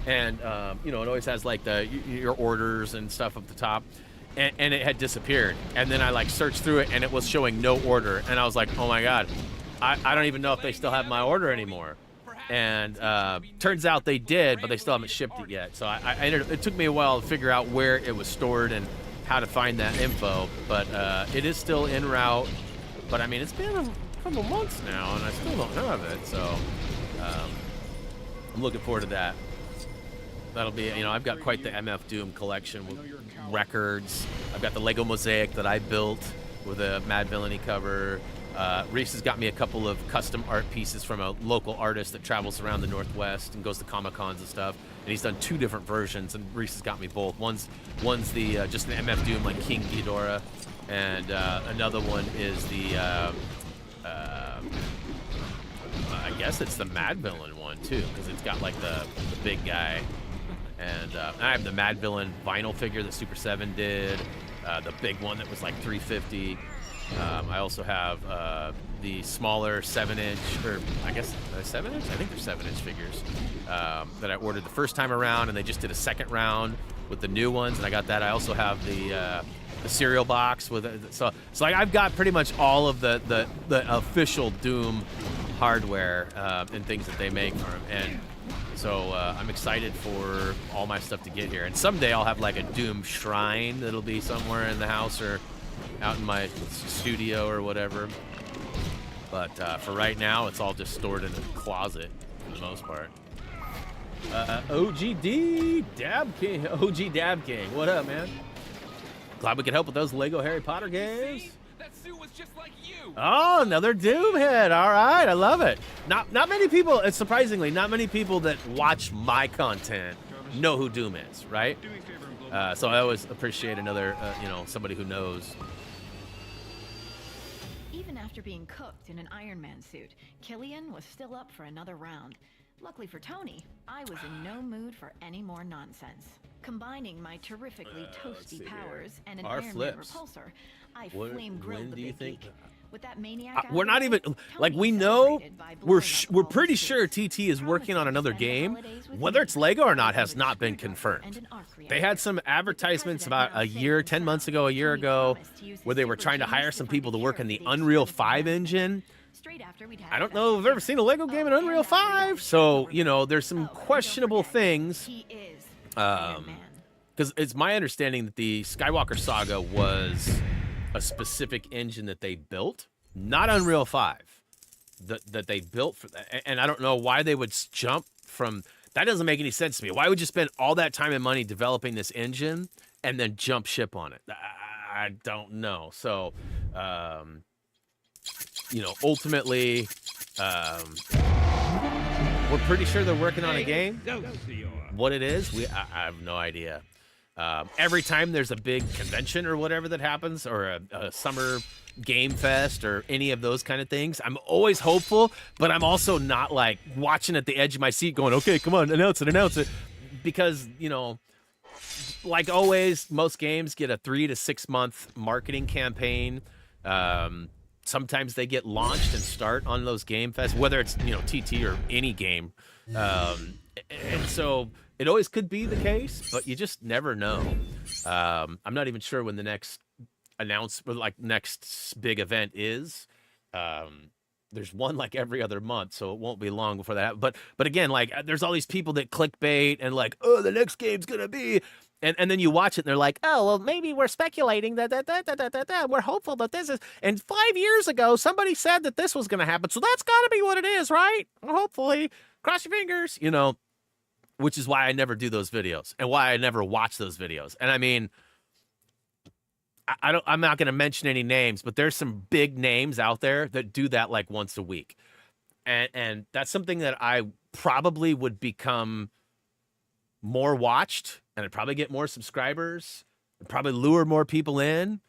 and you know, it always has like your orders and stuff up the top, and it had disappeared. And then I like searched through it, and it was showing no order, and I was like, oh my god, I don't even know if they still have my order anymore. And turns out they did, but they still haven't shipped it yet. So I ended up, it took me a while to figure out where it was stored and how to find that info, but it is still en route. But I mean, it's been a couple months now, and I still don't have it. So I'm looking forward to that. That'll be, you know, I've got quite the MF Doom collection with records. I've got the Lego mosaic that I built with a Mad Villainy cover. Reese has got me a couple of custom art pieces from a local artist that travels around the Northwest and goes to Comic-Cons and stuff. And he's done 2 different versions, and Reese has got me both. One's the just the MF Doom, like King Ghidorah, and another one is the I guess it's the Mad Villain one too, because it's got like the big guy. And I have the Mad Villain vinyl figure that Super 7 did, the big one that was like $350. I also have the smaller 7-inch, or I guess 7-inch? I think they're 7-inch figures that I ordered the first time around, and they just did a second round with the new ones, and I got that. I also have the cereal box with it. So like I've got pretty much all of the official Doom hardware and things that they make for them, and so I'm excited for all my stuff to get here. And someday I'll have like a Doom shrine that'll be somewhere in the house or out in my studio or whatever. But for right now, it's all just stored in a closet for the most part. OGD Dab King, OG Dab King, what up, man? Glad we could help with those Lego Harry Potter games. That suit was just like you. Oh, another Doom head. All right, I love it. Not many people, and surprisingly, not many people that watch my content know who Doom is, right? So I always appreciate another, you know, somebody who knows. Even after being cooked in an Iron Man suit, Killian was still up for another round. Luckily for Tony, I was in no mood for any more nonsense. Combining my terrifically toasty powers and an Iron Man repulsor, I flame grilled the big geek. With that maniac we're not even, like, we know, we're pretty sure TT is working on another game. Whether it's Lego or not has not been confirmed. They had some advertisements about 10 months ago, a year ago, where they were trying to hire some people to work in the Unreal 5 engine. I don't know if I've ever seen a Lego game in Unreal 5, so, you know, there's some questionable things. Because it's my understanding that the Skywalker Saga was a specific engine that they built, not Unreal 5, that they built for that. And I don't know why they would jump from, that doesn't make any sense to me. Why would you spend all that time and money developing this engine and then jump ship on it? I don't know. So, you know, ultimately, we're pretty sure they're working on a game. What it is, I have no idea. Every time there's a big convention or whatever that happens, or a summer game fest or any of those kind of things, I'm always hopeful, but I'm also not like watching at the edge of my seat going, okay, come on, announce it. Because, you know, like always, most games get a 3 to 6 month marketing campaign. Sometimes they get launched and start on those game fests, whether it's, you know, TT or any game. And so it always could be the case, but you just never know. I'm not even sure when the next next big event is. There's one like every other month, so it won't be long before that. But again, like there's all these people that clickbait and like, oh, the next game's gonna be, and then you watch it and they're like, oh, well, maybe we're speculating that we're hopeful that this is. And 5 years ago, somebody said that this was gonna happen, so that's gotta be what it is, right? Hopefully, cross your fingers, you know. Which is why I never do those videos and why I never watch those videos. And I mean, I'm not going to mention any names, but there's some big names out there that do that like once a week. And that's something that I probably would become more watched, and I'd probably get more subscribers, and probably lure more people in.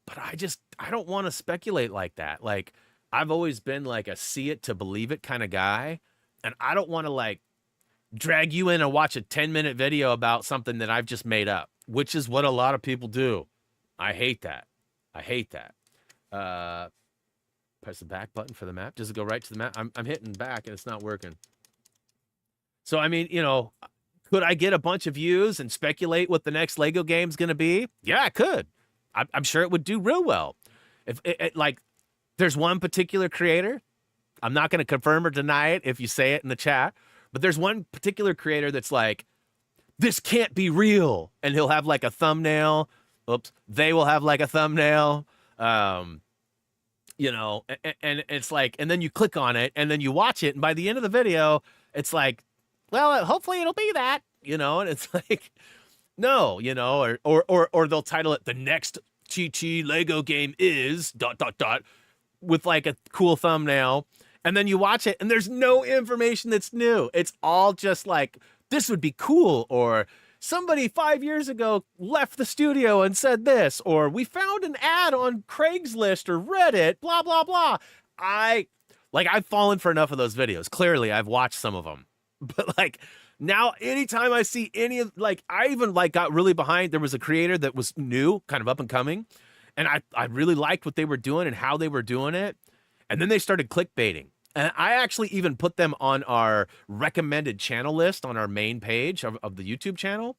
But I don't want to speculate like that. Like, I've always been like a see it to believe it kind of guy. And I don't want to like drag you in and watch a 10-minute video about something that I've just made up. which is what a lot of people do. I hate that. I hate that. Press the back button for the map. Does it go right to the map? I'm hitting back and it's not working. So, I mean, you know, could I get a bunch of views and speculate what the next Lego game's going to be? Yeah, I could. I'm sure it would do real well. If like, there's one particular creator. I'm not going to confirm or deny it if you say it in the chat, but there's one particular creator that's like, this can't be real. And he'll have like a thumbnail. Oops. They will have like a thumbnail. You know, and it's like, and then you click on it and then you watch it. And by the end of the video, it's like, well, hopefully it'll be that, you know, and it's like, no, you know, or they'll title it the next Chi-Chi Lego game is ... with like a cool thumbnail. And then you watch it and there's no information that's new. It's all just like, this would be cool. Or somebody 5 years ago left the studio and said this, or we found an ad on Craigslist or Reddit, blah, blah, blah. I've fallen for enough of those videos. Clearly I've watched some of them, but like now, anytime I see any of, like, I even like got really behind. There was a creator that was new, kind of up and coming. And I really liked what they were doing and how they were doing it. And then they started clickbaiting. And I actually even put them on our recommended channel list on our main page of the YouTube channel.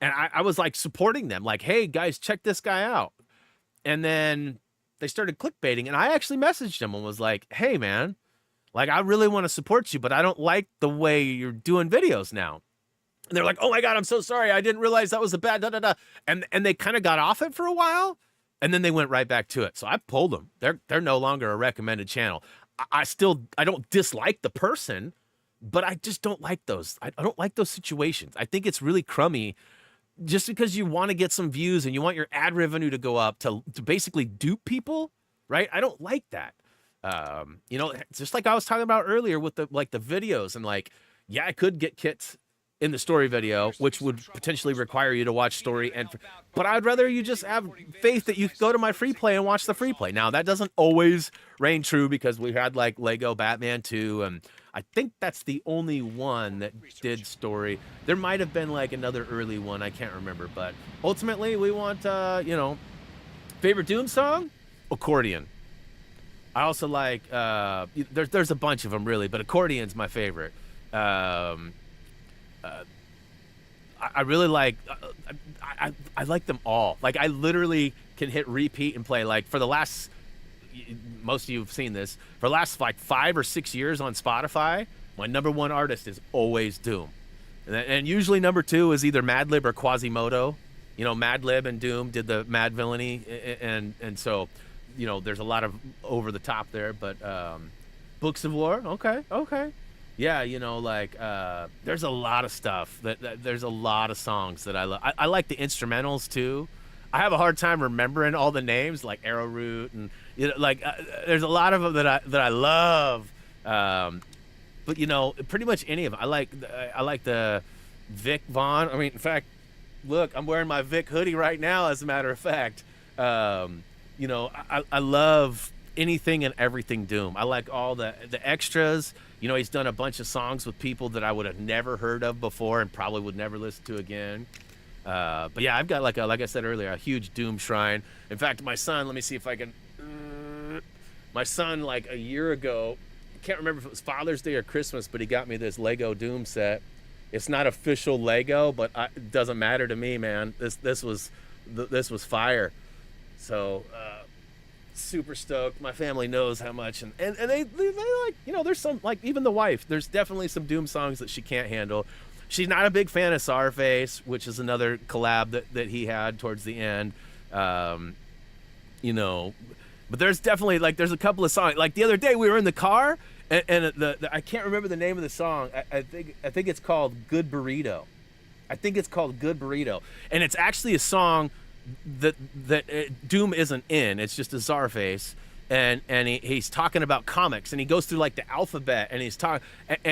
And I was like supporting them, like, hey, guys, check this guy out. And then they started clickbaiting. And I actually messaged them and was like, hey, man, like, I really want to support you, but I don't like the way you're doing videos now. And they're like, oh, my God, I'm so sorry. I didn't realize that was a bad da-da-da. And they kind of got off it for a while. And then they went right back to it. So I pulled them. They're no longer a recommended channel. I don't dislike the person, but I just don't like those. I don't like those situations. I think it's really crummy just because you want to get some views and you want your ad revenue to go up to basically dupe people, right? I don't like that. You know, just like I was talking about earlier with the videos and like, yeah, I could get kits in the story video, which would potentially require you to watch story. But I'd rather you just have faith that you go to my free play and watch the free play. Now, that doesn't always reign true because we had like Lego Batman 2, and I think that's the only one that did story. There might have been like another early one. I can't remember, but ultimately we want, you know, favorite Doom song? Accordion. I also like, there's a bunch of them really, but Accordion's my favorite. I really like, I like them all. Like, I literally can hit repeat and play. Like, for the last, most of you have seen this, for the last like 5 or 6 years on Spotify, my #1 artist is always Doom. And usually #2 is either Madlib or Quasimodo. You know, Madlib and Doom did the Mad Villainy. And so, you know, there's a lot of over the top there. But Books of War, okay. Yeah, you know, like, there's a lot of stuff. There's a lot of songs that I love. I like the instrumentals, too. I have a hard time remembering all the names, like Arrowroot, and, you know, like, there's a lot of them that I love. But, you know, pretty much any of them. I like the Vic Vaughn. I mean, in fact, look, I'm wearing my Vic hoodie right now, as a matter of fact. You know, I love anything and everything Doom. I like all the extras. You know, he's done a bunch of songs with people that I would have never heard of before and probably would never listen to again. But yeah, I've got like I said earlier, a huge Doom shrine. In fact, my son, let me see if I can. My son, like a year ago, I can't remember if it was Father's Day or Christmas, but he got me this Lego Doom set. It's not official Lego, but it doesn't matter to me, man. This was fire. So. Super stoked. My family knows how much, and they like, you know, there's some, like, even the wife, there's definitely some Doom songs that she can't handle. She's not a big fan of Sarface, which is another collab that he had towards the end. You know, but there's definitely, like, there's a couple of songs. Like the other day we were in the car and the I can't remember the name of the song. I think it's called Good Burrito. And it's actually a song that Doom isn't in. It's just a Czarface, and he's talking about comics, and he goes through like the alphabet, and he's talking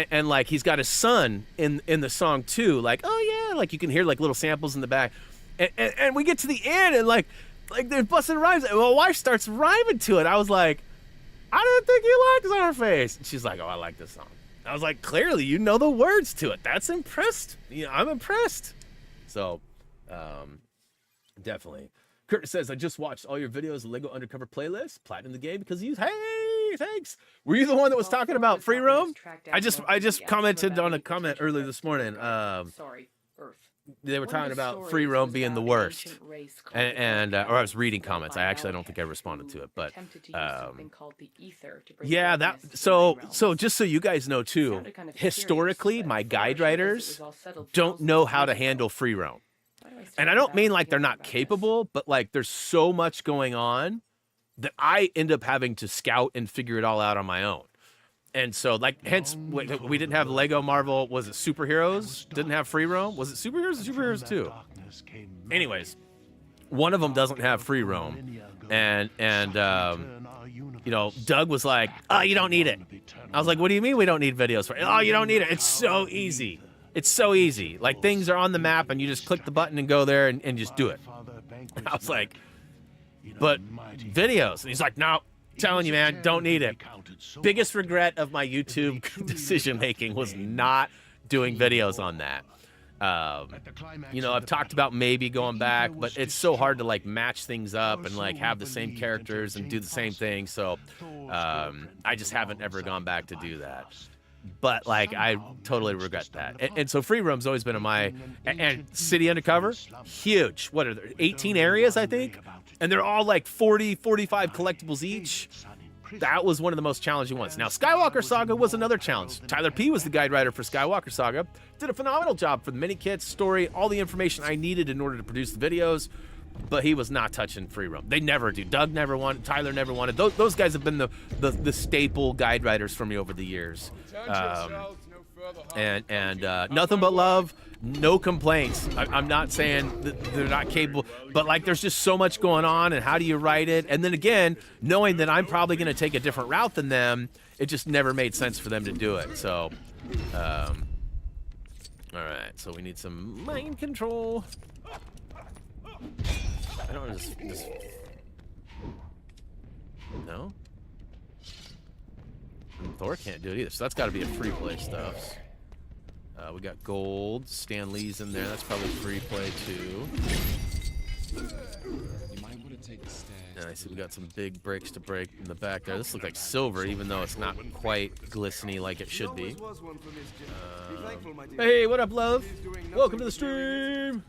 and like he's got his son in the song too. Like, oh yeah, like you can hear like little samples in the back, and we get to the end, and like they're busting rhymes, and my wife starts rhyming to it. I was like, I didn't think you liked Czarface. And she's like, oh, I like this song. I was like, clearly you know the words to it. That's impressed. You know, I'm impressed. So Definitely. Curtis says, I just watched all your videos, Lego Undercover playlist, platinum the game because you. Hey, thanks. Were you the one that was talking about free roam? I just commented on a comment earlier this morning. Sorry, Earth. They were talking about free roam being the worst, and or I was reading comments. I don't think I responded to it, but yeah, that so just so you guys know too, historically, my guide writers don't know how to handle free roam, and I don't mean like they're not capable, but like there's so much going on that I end up having to scout and figure it all out on my own. And so, like, hence, we didn't have Lego Marvel, was it Superheroes? Didn't have free roam? Was it Superheroes or Superheroes 2? Anyways, one of them doesn't have free roam. And you know, Doug was like, oh, you don't need it. I was like, what do you mean we don't need videos for it? Oh, you don't need it. It's so easy. It's so easy. Like, things are on the map, and you just click the button and go there and just do it. And I was like, but videos. And he's like, no, telling you, man, don't need it. Biggest regret of my YouTube decision making was not doing videos on that. You know, I've talked about maybe going back, but it's so hard to like match things up and like have the same characters and do the same thing. So I just haven't ever gone back to do that. But like, I totally regret that. And so free roam's always been in my, and City Undercover, huge. What are there, 18 areas, I think? And they're all like 40, 45 collectibles each. That was one of the most challenging ones. Now, Skywalker Saga was another challenge. Tyler P. was the guide writer for Skywalker Saga. Did a phenomenal job for the mini kits, story, all the information I needed in order to produce the videos. But he was not touching free roam. They never do. Doug never wanted. Tyler never wanted. Those guys have been the staple guide writers for me over the years. And nothing but love. No complaints. I'm not saying that they're not capable, but like there's just so much going on, and how do you write it? And then again, knowing that I'm probably going to take a different route than them, it just never made sense for them to do it. So, all right. So we need some mind control. I don't just no. And Thor can't do it either, so that's got to be a free play stuff. We got gold. Stan Lee's in there. That's probably free play too. You might want to take the stag. And I see we got some big bricks to break in the back there. This looks like silver, even though it's not quite glistening like it should be. Hey, what up, love? Welcome to the stream.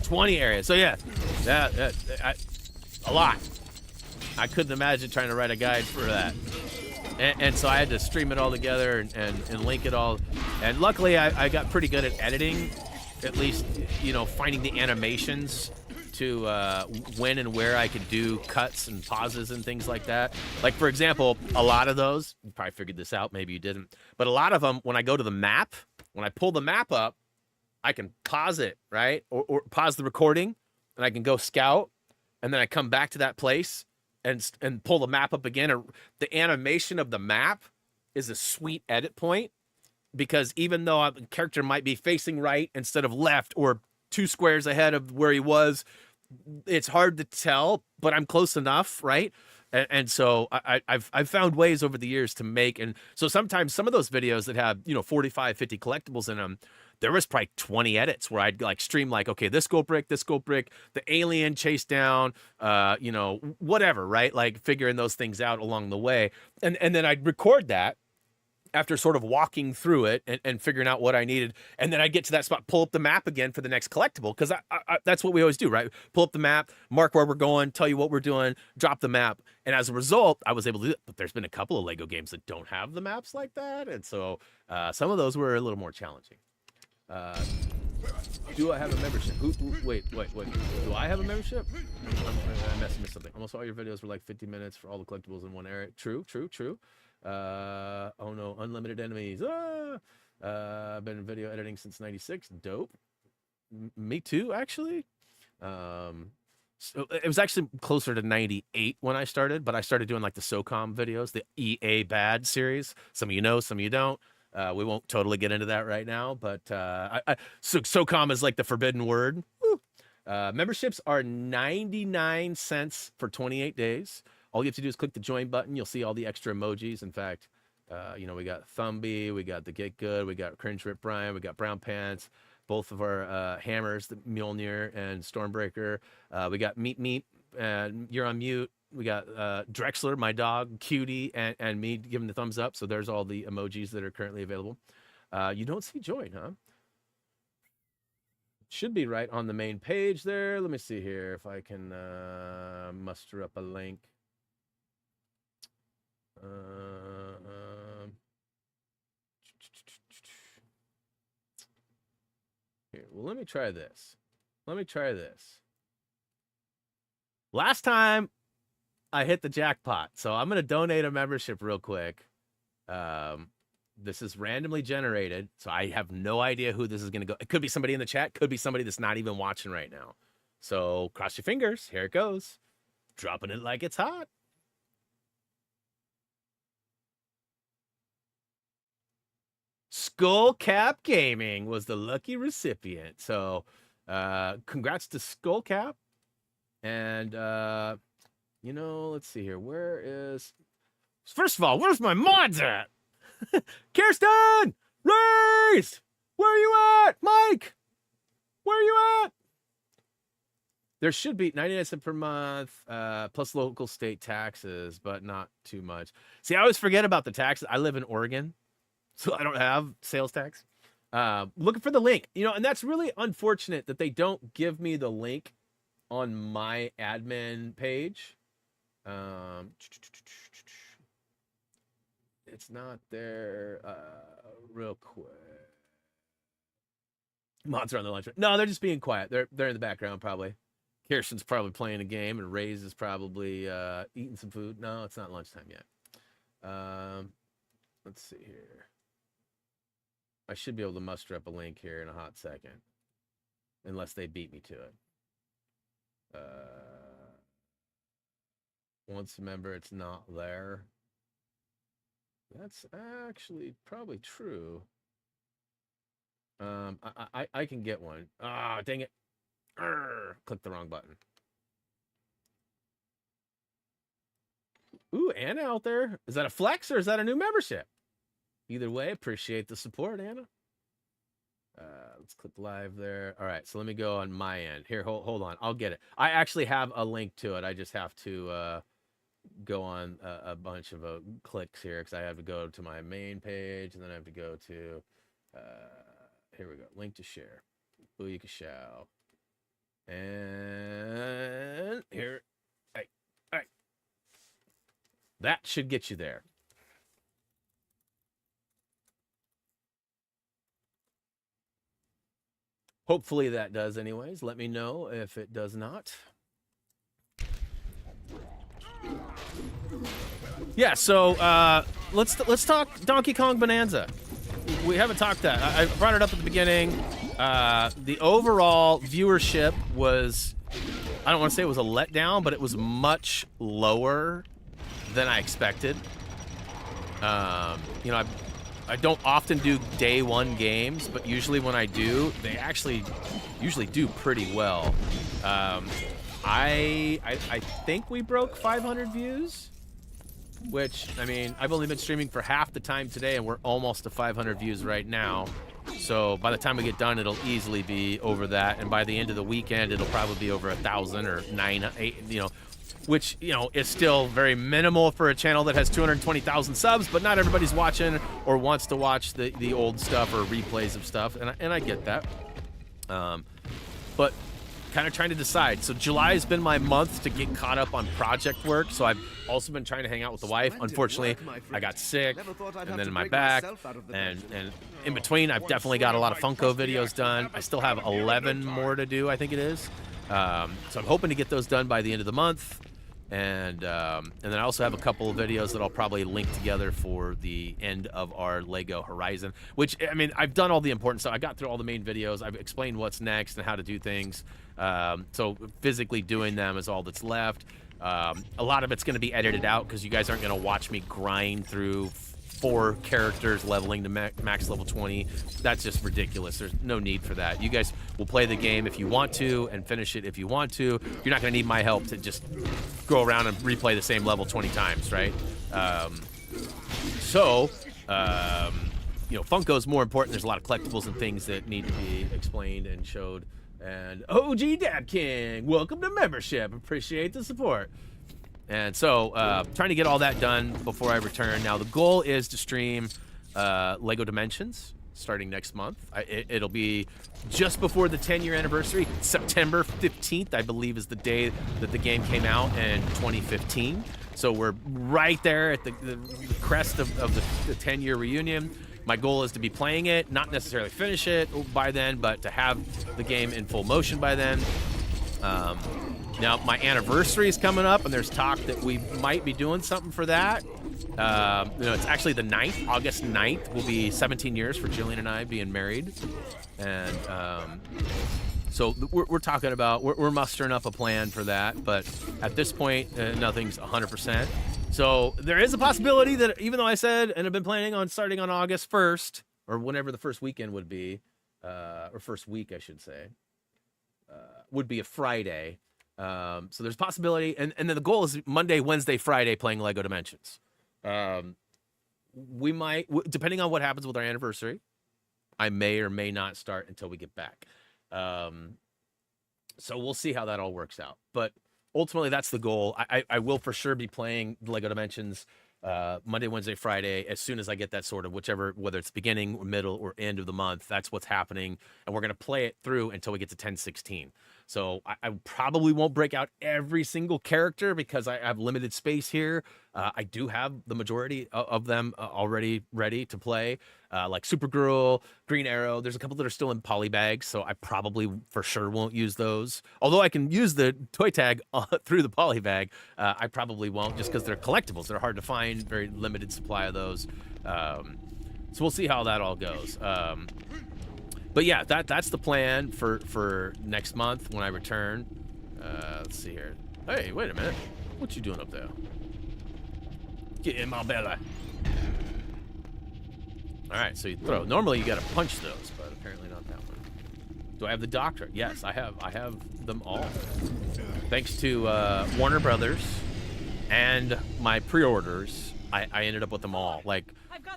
20 areas. So yeah, a lot. I couldn't imagine trying to write a guide for that. And so I had to stream it all together and link it all. And luckily, I got pretty good at editing, at least, you know, finding the animations to when and where I could do cuts and pauses and things like that. Like, for example, a lot of those, you probably figured this out, maybe you didn't, but a lot of them, when I go to the map, when I pull the map up, I can pause it, right? Or pause the recording, and I can go scout, and then I come back to that place and pull the map up again. Or the animation of the map is a sweet edit point, because even though a character might be facing right instead of left, or 2 squares ahead of where he was, it's hard to tell, but I'm close enough, right? And so I've found ways over the years to make, and so sometimes some of those videos that have, you know, 45, 50 collectibles in them, there was probably 20 edits where I'd like stream like, okay, this gold brick, the alien chase down, you know, whatever, right? Like figuring those things out along the way. And then I'd record that after sort of walking through it and figuring out what I needed. And then I'd get to that spot, pull up the map again for the next collectible. Because that's what we always do, right? Pull up the map, mark where we're going, tell you what we're doing, drop the map. And as a result, I was able to do it. But there's been a couple of Lego games that don't have the maps like that. And so some of those were a little more challenging. Do I have a membership? Wait. Do I have a membership? I missed something. Almost all your videos were like 50 minutes for all the collectibles in one area. True. Oh no, unlimited enemies. I've been video editing since '96. Dope. Me too, actually. So it was actually closer to 98 when I started, but I started doing like the SOCOM videos, the EA Bad series. Some of you know, some of you don't. We won't totally get into that right now, but so SOCOM is like the forbidden word. Memberships are 99 cents for 28 days. All you have to do is click the join button. You'll see all the extra emojis. In fact, you know, we got Thumbie, we got the Get Good, we got Cringe Rip Brian, we got Brown Pants, both of our hammers, the Mjolnir and Stormbreaker. We got Meat, and you're on mute. We got Drexler, my dog, Cutie, and me giving the thumbs up. So there's all the emojis that are currently available. You don't see join, huh? Should be right on the main page there. Let me see here if I can muster up a link. Here, well, let me try this. Last time I hit the jackpot, so I'm going to donate a membership real quick. This is randomly generated, so I have no idea who this is going to go. It could be somebody in the chat, could be somebody that's not even watching right now. So cross your fingers. Here it goes. Dropping it like it's hot. Skullcap Gaming was the lucky recipient. So congrats to Skullcap. And, you know, let's see here. Where is... First of all, where's my mods at? Kirsten! Race! Where are you at? Mike! Where are you at? There should be 99 cents per month, plus local state taxes, but not too much. See, I always forget about the taxes. I live in Oregon, so I don't have sales tax. Looking for the link. You know, and that's really unfortunate that they don't give me the link on my admin page. It's not there. Real quick. Mods are on the lunch. No, they're just being quiet. They're in the background probably. Kirsten's probably playing a game, and Ray's is probably eating some food. No, it's not lunchtime yet. Let's see here. I should be able to muster up a link here in a hot second, unless they beat me to it. Once a member, it's not there. That's actually probably true. I can get one. Ah, dang it. Click the wrong button. Ooh, Anna out there. Is that a flex or is that a new membership? Either way, appreciate the support, Anna. Let's click live there. All right, so let me go on my end. Here, hold on. I'll get it. I actually have a link to it. I just have to go on a bunch of clicks here because I have to go to my main page, and then I have to go to, here we go, link to share. Booyaka Shao. And here, all right. That should get you there. Hopefully that does anyways. Let me know if it does not. Yeah, so let's talk Donkey Kong Bonanza. We haven't talked that. I brought it up at the beginning. The overall viewership was, I don't want to say it was a letdown, but it was much lower than I expected. You know, I don't often do day one games, but usually when I do, they actually usually do pretty well. I think we broke 500 views, which, I mean, I've only been streaming for half the time today, and we're almost to 500 views right now. So by the time we get done, it'll easily be over that, and by the end of the weekend, it'll probably be over 1,000 or 8, you know, which, you know, is still very minimal for a channel that has 220,000 subs, but not everybody's watching or wants to watch the old stuff or replays of stuff, and I get that. But kind of trying to decide. So July has been my month to get caught up on project work, so I've also been trying to hang out with the wife. Unfortunately, I got sick, and then my back, and in between, I've definitely got a lot of Funko videos done. I still have 11 more to do, I think it is. So I'm hoping to get those done by the end of the month. And then I also have a couple of videos that I'll probably link together for the end of our Lego Horizon, which, I mean, I've done all the important stuff. I got through all the main videos. I've explained what's next and how to do things. So physically doing them is all that's left. A lot of it's going to be edited out because you guys aren't going to watch me grind through 4 characters leveling to max level 20. That's just ridiculous. There's no need for that. You guys will play the game if you want to and finish it if you want to. You're not going to need my help to just go around and replay the same level 20 times, right? You you know, Funko's more important. There's a lot of collectibles and things that need to be explained and showed. And OG Dad King, welcome to membership. Appreciate the support. And so, trying to get all that done before I return. Now, the goal is to stream LEGO Dimensions starting next month. It'll be just before the 10-year anniversary. September 15th, I believe, is the day that the game came out in 2015. So we're right there at the crest of the 10-year reunion. My goal is to be playing it, not necessarily finish it by then, but to have the game in full motion by then. Now, my anniversary is coming up, and there's talk that we might be doing something for that. You know, it's actually the 9th. August 9th will be 17 years for Jillian and I being married. And so we're talking about, we're mustering up a plan for that. But at this point, nothing's 100%. So there is a possibility that even though I said, and I've been planning on starting on August 1st, or whenever the first weekend would be, or first week, I should say, would be a Friday. So there's a possibility, and then the goal is Monday, Wednesday, Friday playing LEGO Dimensions. We might, depending on what happens with our anniversary, I may or may not start until we get back. So we'll see how that all works out. But ultimately, that's the goal. I will for sure be playing LEGO Dimensions Monday, Wednesday, Friday, as soon as I get that sort of whether it's beginning, or middle, or end of the month. That's what's happening. And we're going to play it through until we get to 1016. So I probably won't break out every single character because I have limited space here. I do have the majority of them already ready to play, like Supergirl, Green Arrow. There's a couple that are still in poly bags, so I probably for sure won't use those. Although I can use the toy tag through the poly bag, I probably won't just because they're collectibles. They're hard to find, very limited supply of those. So we'll see how that all goes. But yeah, that's the plan for next month when I return. Let's see here. Hey, wait a minute. What you doing up there? Get in my belly. All right, so you throw. Normally you got to punch those, but apparently not that one. Do I have the Doctor? Yes, I have them all. Thanks to Warner Brothers and my pre-orders, I ended up with them all. Like,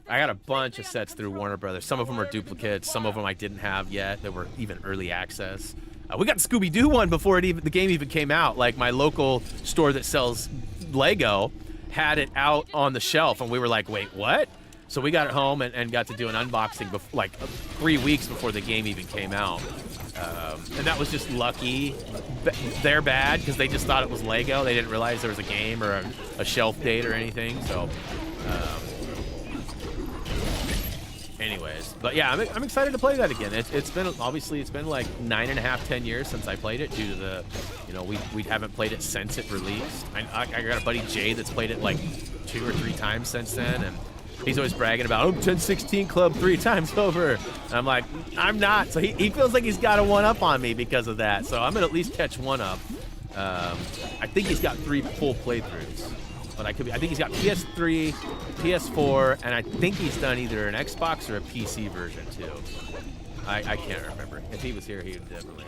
I got a bunch of sets through Warner Brothers. Some of them are duplicates. Some of them I didn't have yet. That were even early access. We got the Scooby-Doo one before the game even came out. Like, my local store that sells Lego had it out on the shelf, and we were like, wait, what? So we got it home and got to do an unboxing like 3 weeks before the game even came out. And that was just lucky. They're bad because they just thought it was Lego. They didn't realize there was a game or a shelf date or anything. So, anyways, but yeah, I'm excited to play that again. It's been like 9.5, 10 years since I played it due to the, you know, we haven't played it since it released. I got a buddy Jay that's played it like 2 or 3 times since then, and he's always bragging about, 1016 Club 3 times over. And I'm like, I'm not. So he feels like he's got a one-up on me because of that. So I'm going to at least catch one up. I think he's got 3 full playthroughs. But I think he's got PS3, PS4, and I think he's done either an Xbox or a PC version, too. I can't remember. If he was here, he would definitely.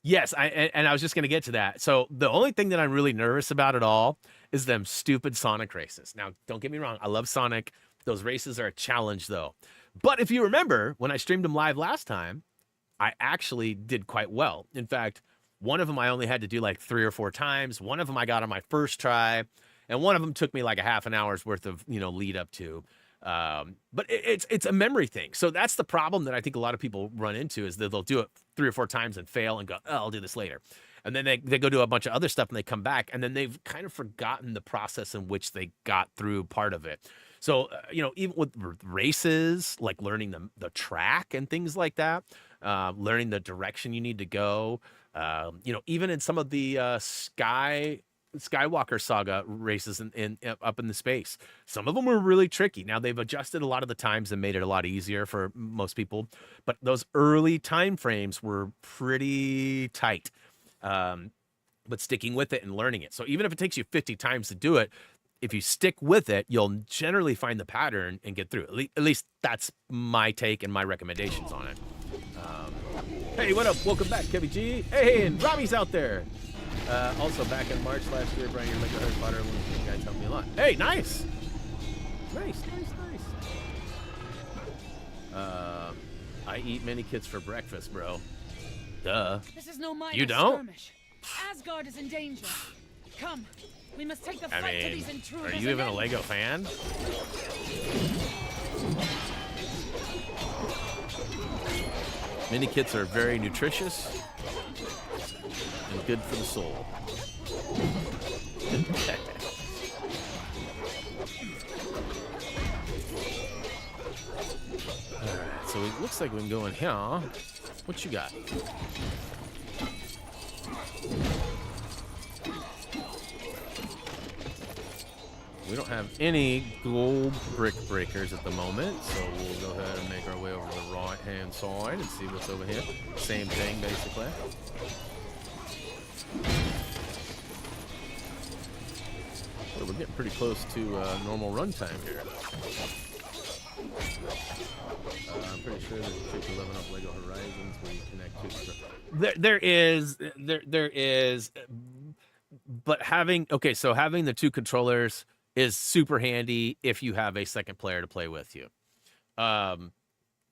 Yes, and I was just going to get to that. So the only thing that I'm really nervous about at all is them stupid Sonic races. Now, don't get me wrong. I love Sonic. Those races are a challenge, though. But if you remember, when I streamed them live last time, I actually did quite well. In fact, one of them I only had to do like 3 or 4 times. One of them I got on my first try. And one of them took me like a half an hour's worth of, lead up to. But it's a memory thing. So that's the problem that I think a lot of people run into is that they'll do it 3 or 4 times and fail and go, oh, I'll do this later. And then they go do a bunch of other stuff and they come back and then they've kind of forgotten the process in which they got through part of it. So, even with races, like learning the track and things like that, learning the direction you need to go, even in some of the Skywalker saga races up in the space, some of them were really tricky. Now they've adjusted a lot of the times and made it a lot easier for most people, but those early time frames were pretty tight. But sticking with it and learning it. So even if it takes you 50 times to do it, if you stick with it, you'll generally find the pattern and get through it. At least that's my take and my recommendations on it. Hey, what up? Welcome back, Kevin G. Hey, and Robbie's out there. Also, back in March last year, Brian, your Lego Harry Potter, one of you guys helped me a lot. Hey, nice. Nice. I eat mini kits for breakfast, bro. Duh. This is no minor You don't? skirmish. Asgard is in danger. Come, we must take the I fight to mean, these intruders. are you even a Lego fan? Mini kits are very nutritious and good for the soul. Alright, so it looks like we can go in here. What you got? We don't have any gold brick breakers at the moment, so we'll go ahead and make our way over to the right-hand side and see what's over here. Same thing, basically. So we're getting pretty close to normal runtime here. I'm pretty sure there's a trick to leveling up Lego Horizons where you connect to. There is, but having the two controllers is super handy if you have a second player to play with you.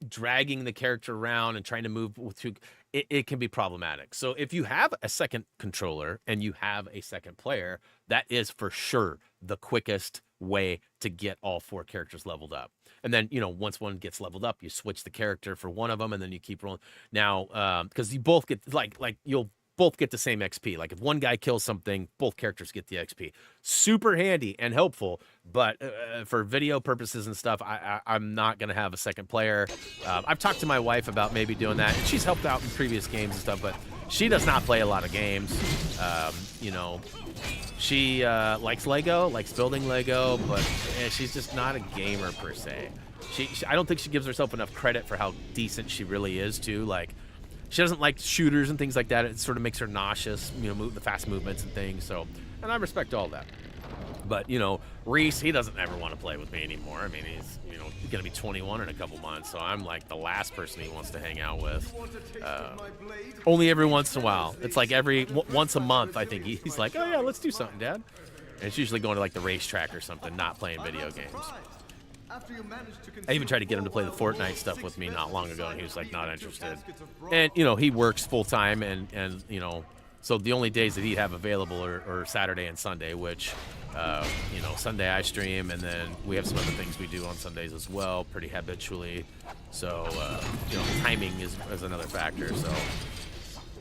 Dragging the character around and trying to move through it can be problematic. So if you have a second controller and you have a second player, that is for sure the quickest way to get all 4 characters leveled up. And then, once one gets leveled up, you switch the character for one of them, and then you keep rolling. Now, because you both get you'll both get the same XP. Like if one guy kills something, both characters get the XP. Super handy and helpful, but for video purposes and stuff, I'm not going to have a second player. I've talked to my wife about maybe doing that, and she's helped out in previous games and stuff, but she does not play a lot of games. She likes Lego, likes building Lego, but she's just not a gamer per se. I don't think she gives herself enough credit for how decent she really is, too. Like, she doesn't like shooters and things like that. It sort of makes her nauseous, the fast movements and things. So, and I respect all that. But, Reese, he doesn't ever want to play with me anymore. I mean, he's, going to be 21 in a couple months. So I'm like the last person he wants to hang out with. Only every once in a while. It's like once a month, I think he's like, oh, yeah, let's do something, Dad. And it's usually going to like the racetrack or something, not playing video games. I even tried to get him to play the Fortnite stuff with me not long ago, and he was like not interested. And he works full time, and so the only days that he'd have available are Saturday and Sunday, which Sunday I stream, and then we have some other things we do on Sundays as well, pretty habitually. So timing is another factor. So.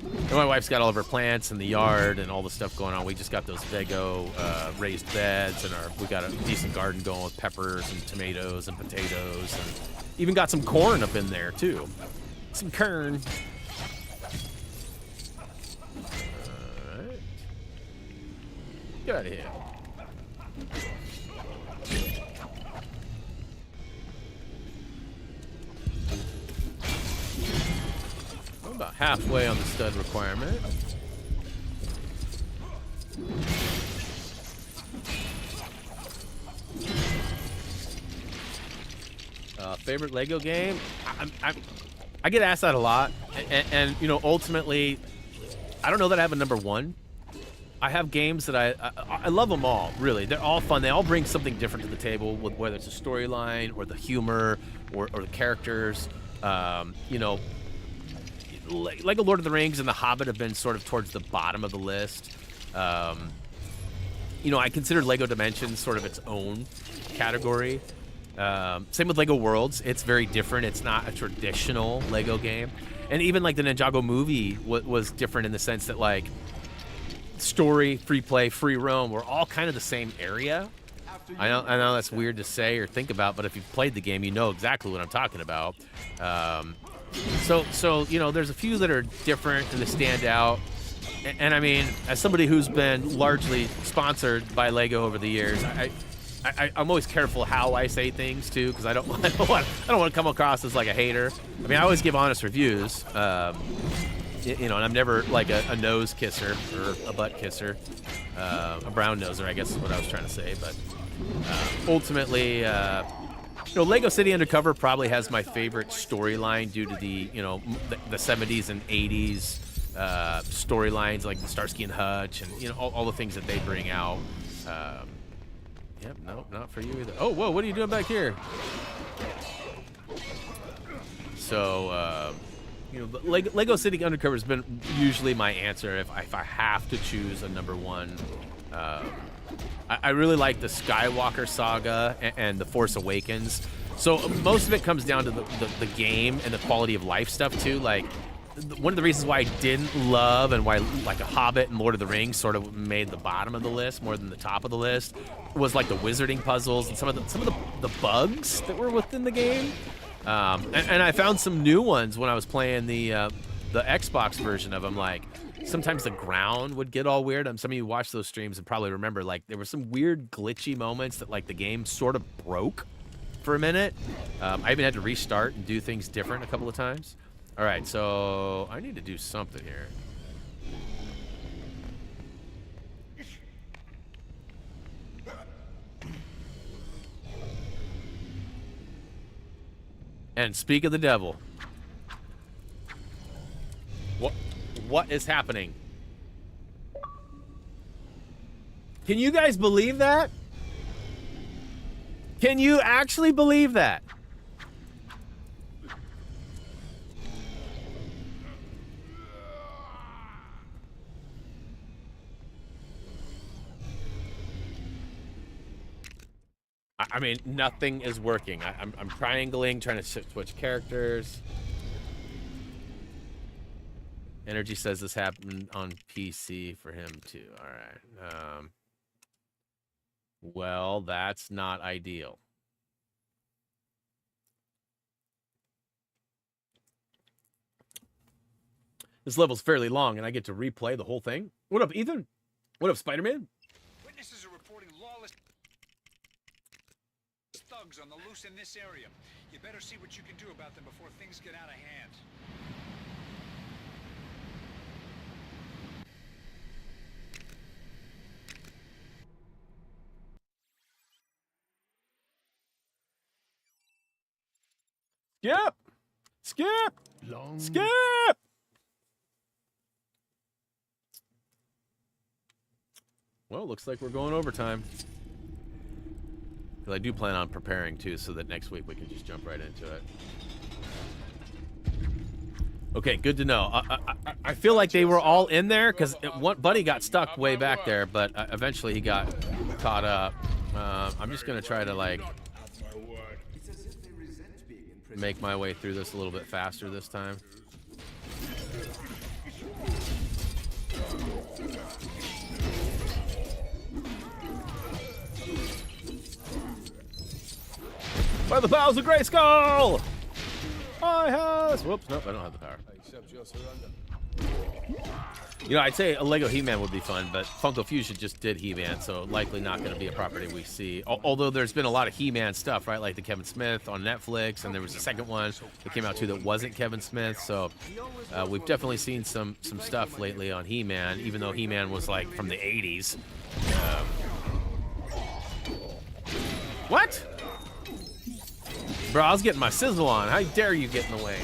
And my wife's got all of her plants in the yard and all the stuff going on. We just got those Lego raised beds, and we got a decent garden going with peppers and tomatoes and potatoes, and even got some corn up in there too. Some corn. All right. Get out of here. About halfway on the stud requirement. Favorite Lego game? I get asked that a lot, and ultimately, I don't know that I have a number one. I have games that I love them all, really. They're all fun. They all bring something different to the table, whether it's a storyline or the humor or the characters. Lego Lord of the Rings and The Hobbit have been sort of towards the bottom of the list. I consider Lego Dimensions sort of its own category. Same with Lego Worlds. It's very different. It's not a traditional Lego game. And even like the Ninjago movie was different in the sense that like story, free play, free roam were all kind of the same area. I know that's weird to say or think about, but if you've played the game, you know exactly what I'm talking about. So there's a few that are different and they stand out. And I mean, as somebody who's been largely sponsored by Lego over the years, I'm always careful how I say things too, because I don't want to come across as like a hater. I mean, I always give honest reviews. And I'm never like a nose kisser or a butt kisser, a brown noser, I guess is what I was trying to say. But ultimately, Lego City Undercover probably has my favorite storyline due to the 70s and 80s storylines like Starsky and Hutch and all the things that they bring out. Yep, nope, not for you either. Oh, whoa, what are you doing back here? So, you know, Lego City Undercover has been usually my answer if I have to choose a number one. I really like the Skywalker Saga and the Force Awakens. So most of it comes down to the game and the quality of life stuff too. Like, one of the reasons why I didn't love and why like a Hobbit and Lord of the Rings sort of made the bottom of the list more than the top of the list was like the wizarding puzzles and some of the bugs that were within the game. And I found some new ones when I was playing the Xbox version of them. Like, sometimes the ground would get all weird. Some of you watch those streams and probably remember, like, there were some weird glitchy moments that like the game sort of broke for a minute. I even had to restart and do things different a couple of times. All right, so I need to do something here. And speak of the devil. What is happening? Can you guys believe that? Can you actually believe that? I mean, nothing is working. I'm triangling, trying to switch characters. Energy says this happened on PC for him too. All right. Well, that's not ideal. This level's fairly long, and I get to replay the whole thing. What up, Ethan? What up, Spider-Man? Witnesses are reporting lawless thugs on the loose in this area. You better see what you can do about them before things get out of hand. Skip! Skip! Well, looks like we're going overtime. Because I do plan on preparing, too, so that next week we can just jump right into it. Okay, good to know. I feel like they were all in there, because Buddy got stuck way back there, but eventually he got caught up. I'm just going to try to, like, make my way through this a little bit faster this time. By the powers of Grayskull! I have... Whoops, nope, I don't have the power. You know, I'd say a Lego He-Man would be fun, but Funko Fusion just did He-Man, so likely not going to be a property we see. Although there's been a lot of He-Man stuff, right? Like the Kevin Smith on Netflix, and there was a second one that came out too that wasn't Kevin Smith. So we've definitely seen some stuff lately on He-Man, even though He-Man was like from the 80s. What? Bro, I was getting my sizzle on. How dare you get in the way?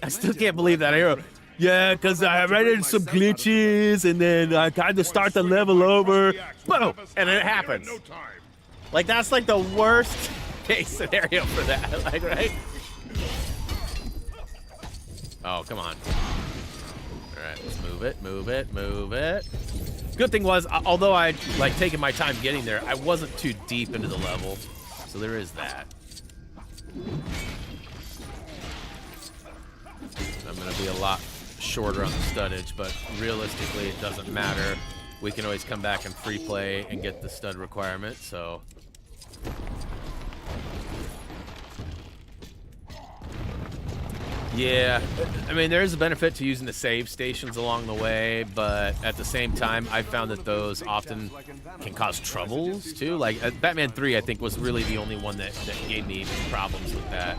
I still can't believe that arrow. Yeah, because I ran into some glitches, and then I tried to start the level over. Boom! And it happens. Like, that's like the worst case scenario for that. Like, right? Oh, come on. All right, let's move it, move it, move it. Good thing was, although I'd like taken my time getting there, I wasn't too deep into the level. So there is that. I'm going to be a lot shorter on the studdage, but realistically, it doesn't matter. We can always come back and free play and get the stud requirement, so. Yeah, I mean, there is a benefit to using the save stations along the way, but at the same time, I found that those often can cause troubles, too. Like, Batman 3, I think, was really the only one that gave me problems with that.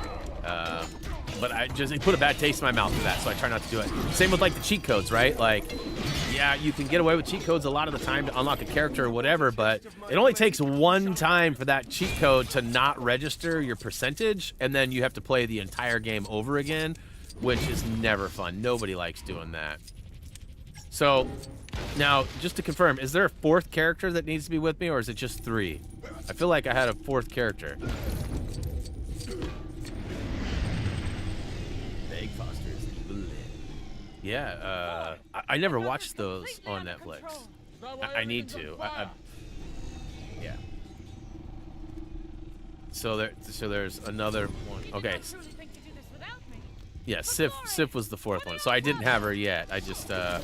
But it put a bad taste in my mouth for that, so I try not to do it. Same with, like, the cheat codes, right? Like, yeah, you can get away with cheat codes a lot of the time to unlock a character or whatever, but it only takes one time for that cheat code to not register your percentage, and then you have to play the entire game over again, which is never fun. Nobody likes doing that. So, now, just to confirm, is there a fourth character that needs to be with me, or is it just 3? I feel like I had a fourth character. Meg Foster's Evil Lynn. Yeah, I never watched those on Netflix. I need to. Yeah. So there's another one. Okay. Yeah, Sif was the fourth one. So I didn't have her yet. I just got her.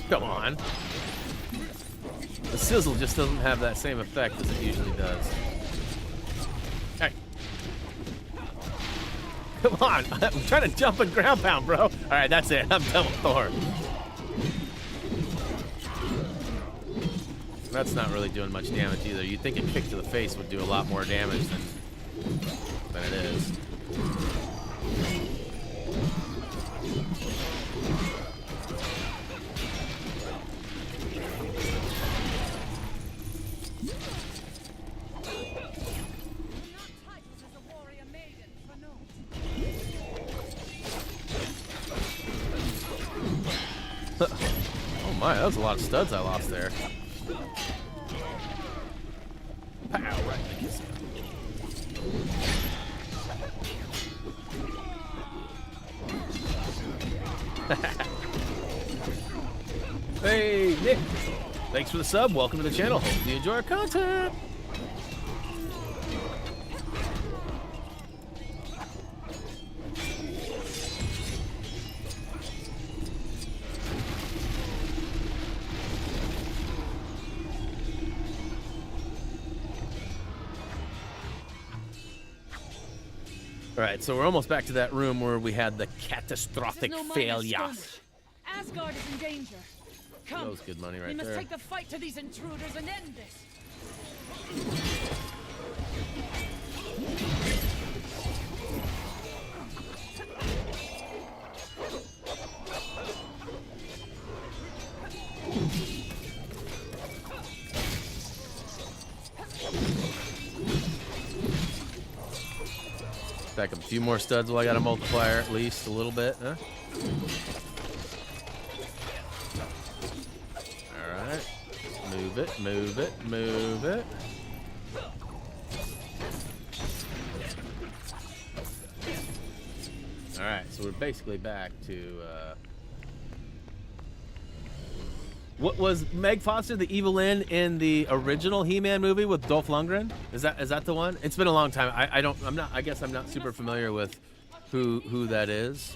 Come on. The sizzle just doesn't have that same effect as it usually does. Hey. Come on. I'm trying to jump and ground pound, bro. All right, that's it. I'm done with Thor. That's not really doing much damage either. You'd think a kick to the face would do a lot more damage than it is. Oh my, that was a lot of studs I lost there. Pow, right in the kiss. Hey, Nick. Thanks for the sub. Welcome to the channel. Hope you enjoy our content. All right, so we're almost back to that room where we had the catastrophic failure. Asgard is in danger. Come. That was good money right we must there. take the fight to these intruders and end this. Stack up a few more studs while I got a multiplier, at least a little bit, huh? Alright. Move it, move it, move it. Alright, so we're basically back to, what was Meg Foster, the Evil Lynn, in the original He-Man movie with Dolph Lundgren? Is that the one? It's been a long time. I guess I'm not super familiar with who that is.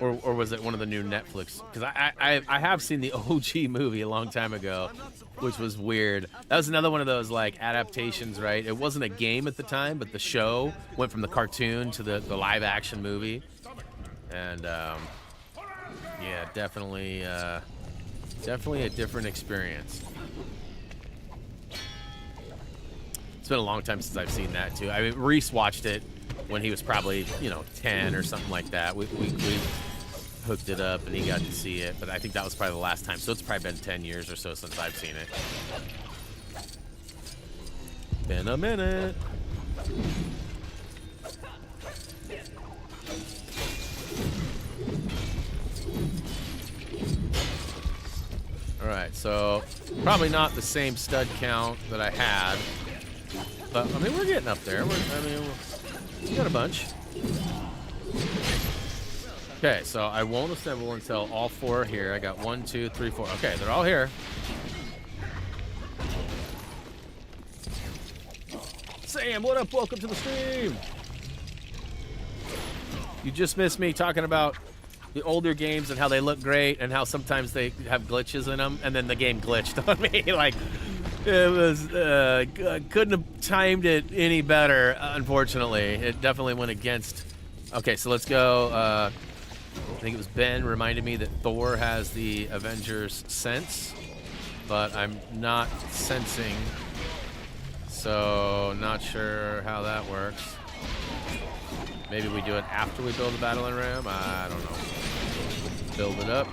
Or was it one of the new Netflix? Because I have seen the OG movie a long time ago, which was weird. That was another one of those like adaptations, right? It wasn't a game at the time, but the show went from the cartoon to the live action movie. And yeah, definitely a different experience. It's been a long time since I've seen that too. I mean, Reese watched it when he was probably 10 or something like that. We hooked it up and he got to see it, but I think that was probably the last time. So it's probably been 10 years or so since I've seen it. Been a minute. All right, so probably not the same stud count that I had, but I mean we're getting up there. We got a bunch. Okay, so I won't assemble until all four are here. I got 1, 2, 3, 4. Okay, they're all here. Sam, what up? Welcome to the stream. You just missed me talking about the older games and how they look great and how sometimes they have glitches in them, and then the game glitched on me. Like, it was, couldn't have timed it any better, unfortunately. It definitely went against. Okay, so let's go. I think it was Ben reminded me that Thor has the Avengers sense, but I'm not sensing, so not sure how that works. Maybe we do it after we build the battling ram? I don't know. Build it up.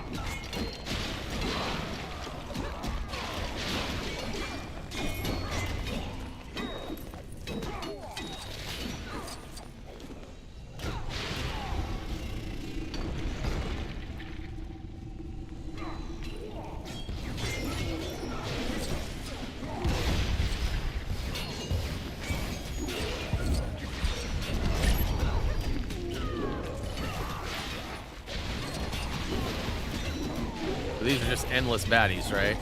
these are just endless baddies, right?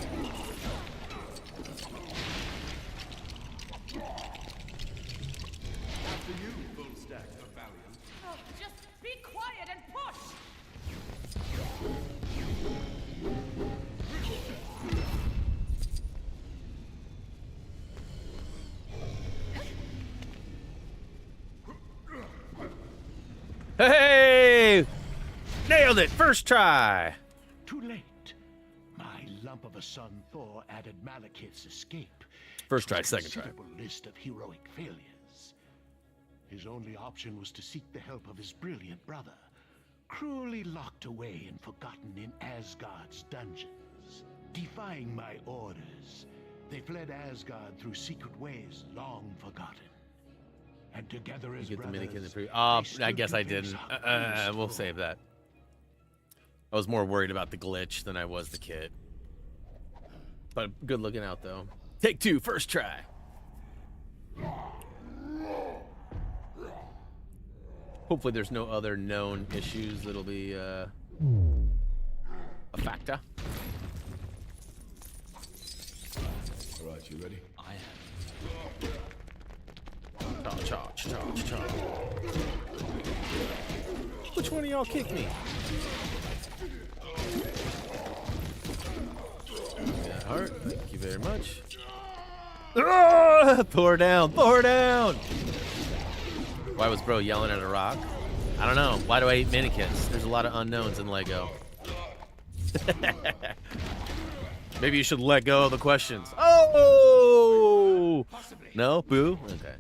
After you, full stack of Valiant. Oh, just be quiet and push! Hey! Nailed it! First try! Too late. My lump of a son Thor added Malekith's escape. First to try, a second try. considerable list of heroic failures. His only option was to seek the help of his brilliant brother, cruelly locked away and forgotten in Asgard's dungeons. Defying my orders, they fled Asgard through secret ways long forgotten. And together as You get the brothers, minikit in the pre. they I stood guess to I face didn't. a cruel We'll foe. save that. I was more worried about the glitch than I was the kit. But good looking out though. Take two, first try. Hopefully there's no other known issues that'll be a factor. All right, you ready? I am. Charge. Which one of y'all kicked me? That heart, thank you very much. Thor down! Why was bro yelling at a rock? I don't know. Why do I eat minikits? There's a lot of unknowns in Lego. Maybe you should let go of the questions. Oh! No? Boo? Okay.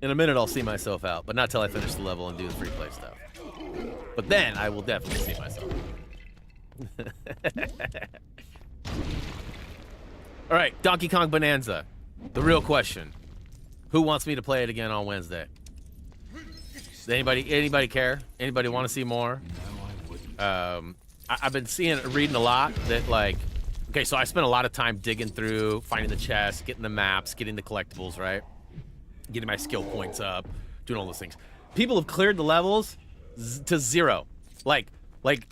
In a minute, I'll see myself out, but not till I finish the level and do the free play stuff. But then I will definitely see myself out. All right, Donkey Kong Bonanza. The real question. Who wants me to play it again on Wednesday? Does anybody care? Anybody want to see more? I've been reading a lot that, like, okay, so I spent a lot of time digging through, finding the chests, getting the maps, getting the collectibles, right? Getting my skill points up, doing all those things. People have cleared the levels to zero. Like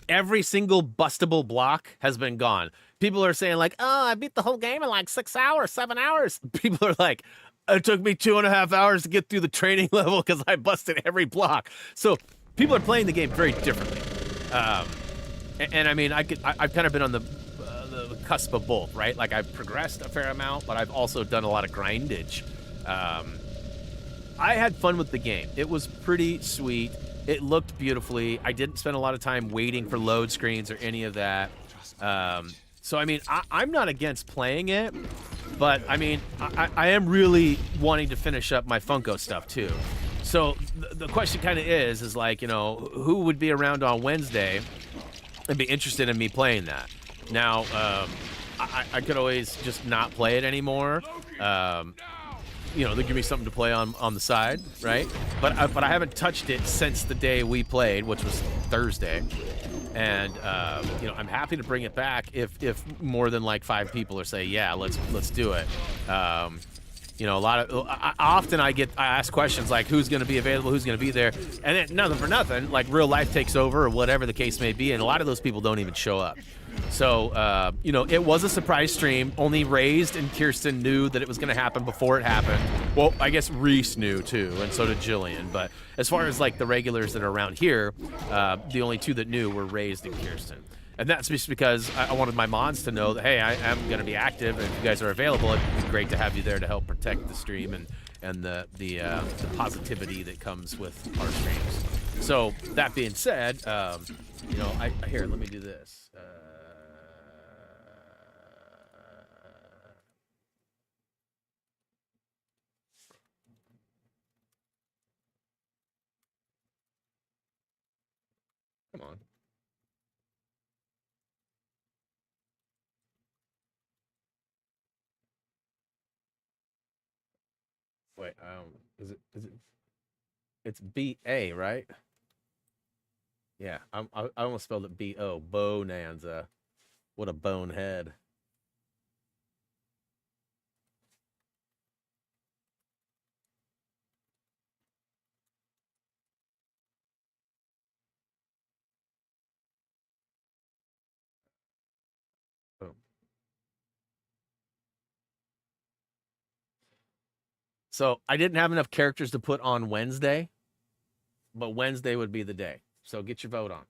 every single bustable block has been gone. People are saying like, oh, I beat the whole game in like 6 hours, 7 hours. People are like, it took me 2.5 hours to get through the training level because I busted every block. So people are playing the game very differently. And I mean, I've kind of been on the cusp of both, right? Like I've progressed a fair amount, but I've also done a lot of grindage. I had fun with the game. It was pretty sweet. It looked beautifully. I didn't spend a lot of time waiting for load screens or any of that. So, I mean, I'm not against playing it, but, I mean, I am really wanting to finish up my Funko stuff, too. So, the question kind of is like, you know, who would be around on Wednesday and be interested in me playing that? Now, I could always just not play it anymore. You know, they give me something to play on the side, right? But I haven't touched it since the day we played, which was Thursday. And you know, I'm happy to bring it back if more than like 5 people are saying, yeah, let's do it. You know, often I ask questions like, who's going to be available, who's going to be there, and then nothing for nothing, like real life takes over or whatever the case may be, and a lot of those people don't even show up. So, you know, it was a surprise stream. Only Raised and Kirsten knew that it was going to happen before it happened. Well, I guess Reese knew too, and so did Jillian. But as far as like the regulars that are around here, the only 2 that knew were Raised and Kirsten. And that's just because I wanted my mods to know that, hey, I am going to be active, and if you guys are available, it'd be great to have you there to help protect the stream and the positivity that comes with our streams. So that being said, you know, here, let me do this. Come on. Wait, is it? It's B-A, right? Yeah, I almost spelled it B-O, Bonanza. What a bonehead. So I didn't have enough characters to put on Wednesday, but Wednesday would be the day. So get your vote on.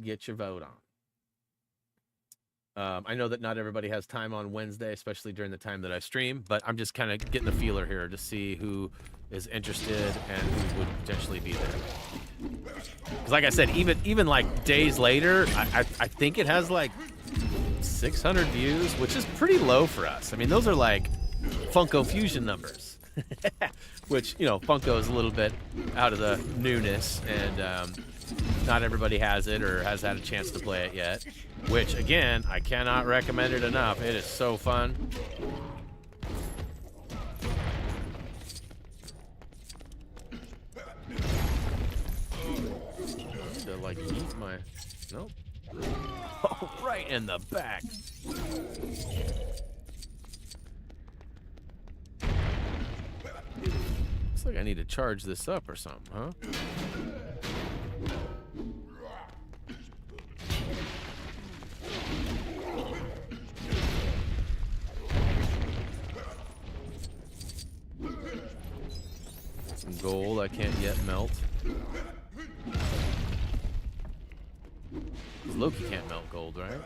Get your vote on. I know that not everybody has time on Wednesday, especially during the time that I stream, but I'm just kind of getting the feeler here to see who is interested and who would potentially be there. Because like I said, even like days later, I think it has like 600 views, which is pretty low for us. I mean, those are like Funko Fusion numbers, which, you know, Funko is a little bit out of the newness, and not everybody has it or has had a chance to play it yet, which, again, I cannot recommend it enough. It is so fun. To, like, eat my... Nope. Oh, right in the back. Looks like I need to charge this up or something, huh? Some gold I can't yet melt. Loki can't melt gold, right?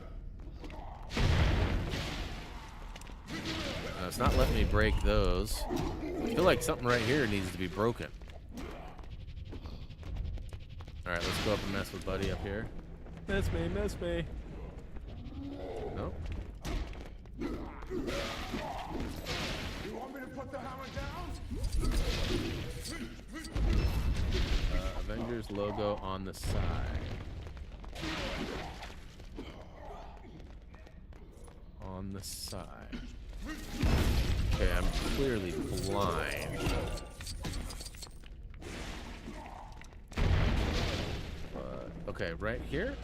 It's not letting me break those. I feel like something right here needs to be broken. Alright, let's go up and mess with Buddy up here. Mess me, mess me. Nope. You want me to put the hammer down? Avengers logo on the side. On the side. Okay, I'm clearly blind. Okay, right here?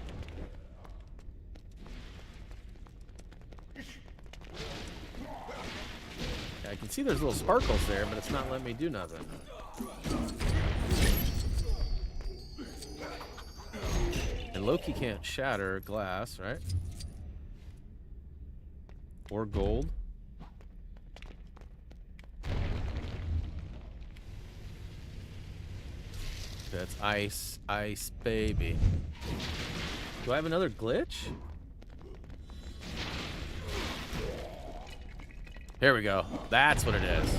Yeah, I can see there's little sparkles there, but it's not letting me do nothing. And Loki can't shatter glass, right? Or gold. That's ice, ice, baby. Do I have another glitch? Here we go. That's what it is.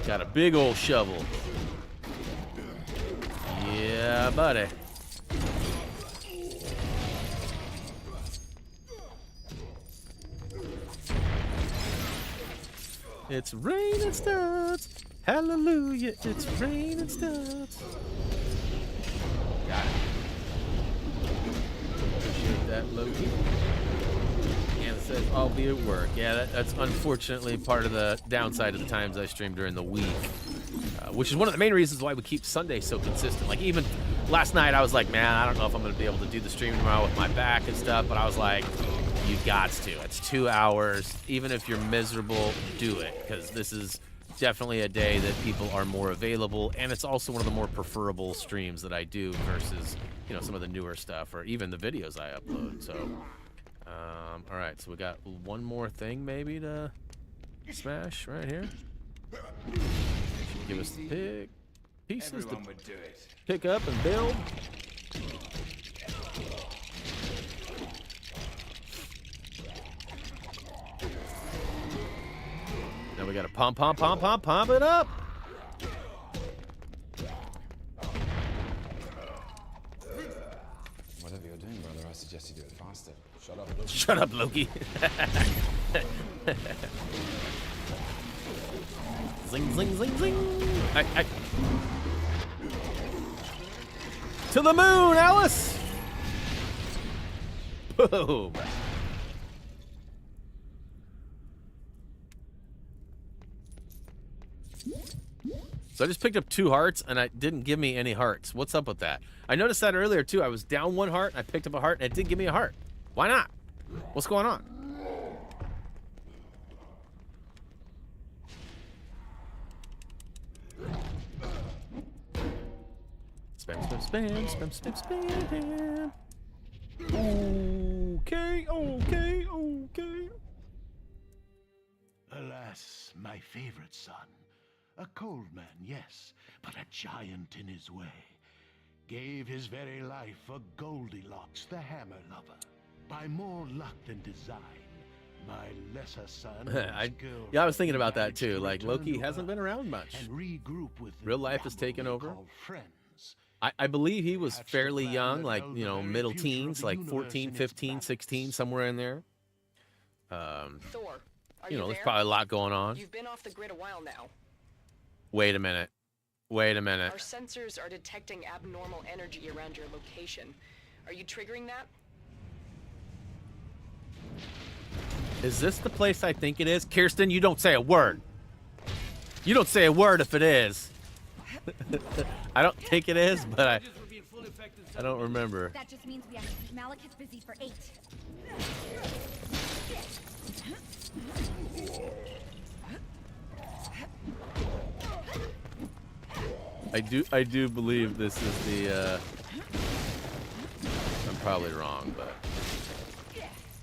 Got a big old shovel. Yeah, buddy. It's raining studs. Hallelujah, it's raining studs. Got it. Appreciate that, Loki. And it says I'll be at work. Yeah, that's unfortunately part of the downside of the times I stream during the week. Which is one of the main reasons why we keep Sunday so consistent. Like, even last night I was like, man, I don't know if I'm going to be able to do the stream tomorrow with my back and stuff, but I was like, you gots to. It's 2 hours. Even if you're miserable, do it, because this is definitely a day that people are more available, and it's also one of the more preferable streams that I do versus, you know, some of the newer stuff or even the videos I upload. So, all right, so we got one more thing maybe to smash right here. Should give us the pieces to pick up and build. Now we gotta pump it up. Whatever you're doing, brother, I suggest you do it faster. Shut up, Loki. Shut up, Loki. Zing, zing, zing, zing. To the moon, Alice. Boom. So I just picked up 2 hearts, and it didn't give me any hearts. What's up with that? I noticed that earlier, too. I was down 1 heart, and I picked up a heart, and it didn't give me a heart. Why not? What's going on? Spam, spam, spam, spam, spam, spam. Okay, okay, okay. Alas, my favorite son. A cold man, yes, but a giant in his way. Gave his very life for Goldilocks, the hammer lover. By more luck than design, my lesser son. Yeah, I was thinking about that too. Like, Loki hasn't been around much. And regroup with Real life has taken over. Friends. I believe he was fairly young, like, you know, middle teens, like 14, 15, 16, somewhere in there. Thor, you know, there's probably a lot going on. You've been off the grid a while now. Wait a minute. Wait a minute. Our sensors are detecting abnormal energy around your location. Are you triggering that? Is this the place I think it is? Kirsten, you don't say a word. You don't say a word if it is. I don't think it is, but I don't remember. That just means we have to keep Malekith's busy for 8. I do believe this is the I'm probably wrong, but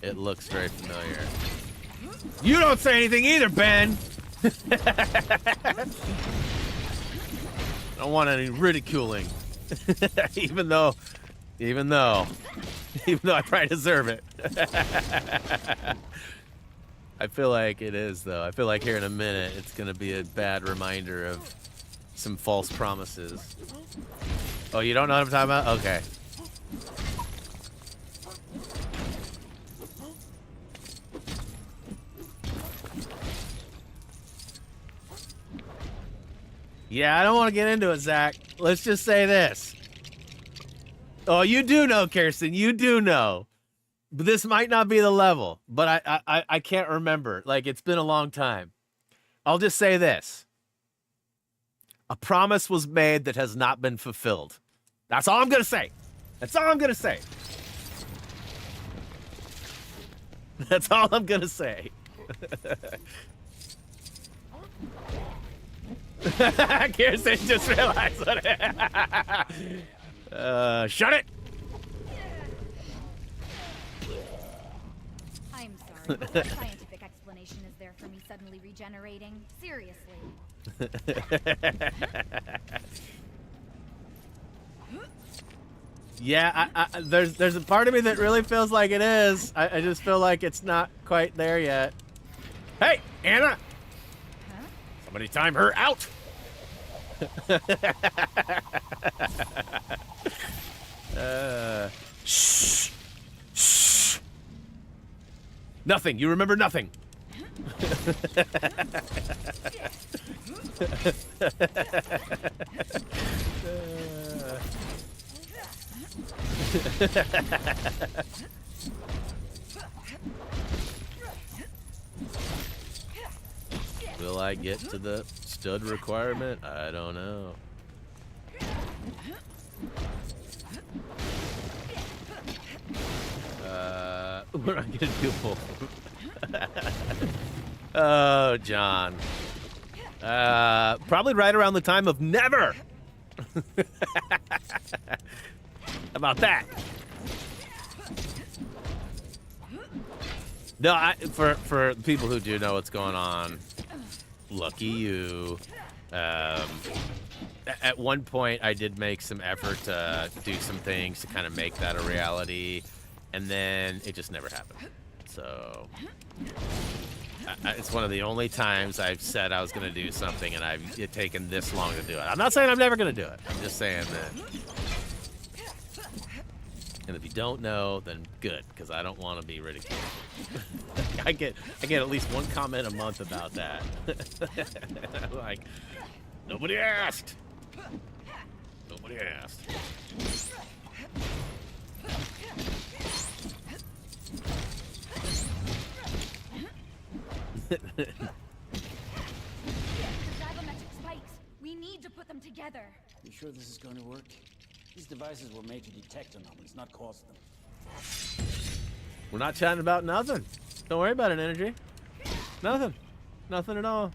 it looks very familiar. You don't say anything either, Ben. Don't want any ridiculing. even though I probably deserve it. I feel like it is, though. I feel like here in a minute it's gonna be a bad reminder of some false promises. Oh, you don't know what I'm talking about? Okay. Yeah, I don't want to get into it, Zach. Let's just say this. Oh, you do know, Kirsten. You do know. But this might not be the level, but I can't remember. Like, it's been a long time. I'll just say this. A promise was made that has not been fulfilled. That's all I'm going to say. That's all I'm going to say. That's all I'm going to say. Kirsten just realized what it shut it! I'm sorry, but what scientific explanation is there for me suddenly regenerating? Seriously. Yeah, there's a part of me that really feels like it is. I just feel like it's not quite there yet. Hey, Anna! Huh? Somebody time her out! Shh! Shh! Nothing. You remember nothing. Will I get to the stud requirement? I don't know. We're not gonna do both. Oh, John. Probably right around the time of never. How about that? No, for people who do know what's going on, lucky you. At one point, I did make some effort to do some things to kind of make that a reality, and then it just never happened. So it's one of the only times I've said I was going to do something, and I've taken this long to do it. I'm not saying I'm never going to do it. I'm just saying that. And if you don't know, then good, because I don't want to be ridiculed. I get at least one comment a month about that. Like, nobody asked. Nobody asked. The diabometric spikes. We need to put them together. You sure this is going to work? These devices were made to detect anomalies, not cause them. We're not chatting about nothing. Don't worry about it, Energy. Nothing. Nothing at all.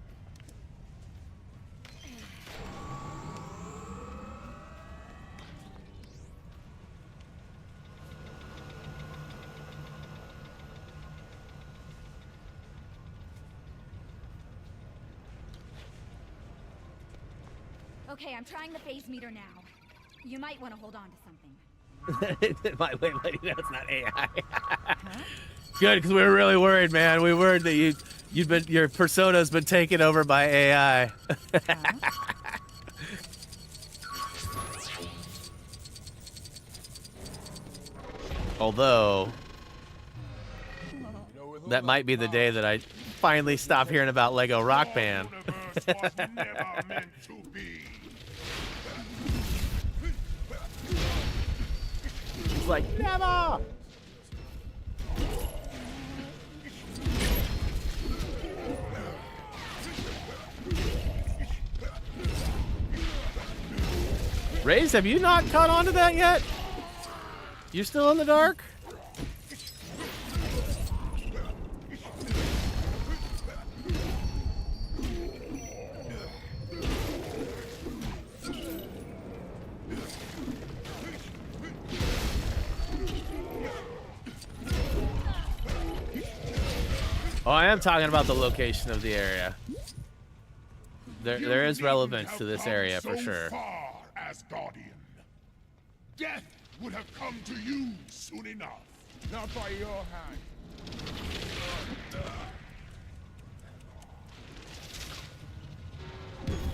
Okay, I'm trying the phase meter now. You might want to hold on to something. wait, that's not AI. Good, because we were really worried, man. We were worried that your persona's been taken over by AI. Although, that might be the day that I finally stop hearing about Lego Rock Band. It's like, never! Raze, have you not caught on to that yet? You still in the dark? Oh, I am talking about the location of the area. There is relevance to this area for sure. As Guardian, death would have come to you soon enough. Not by your hand.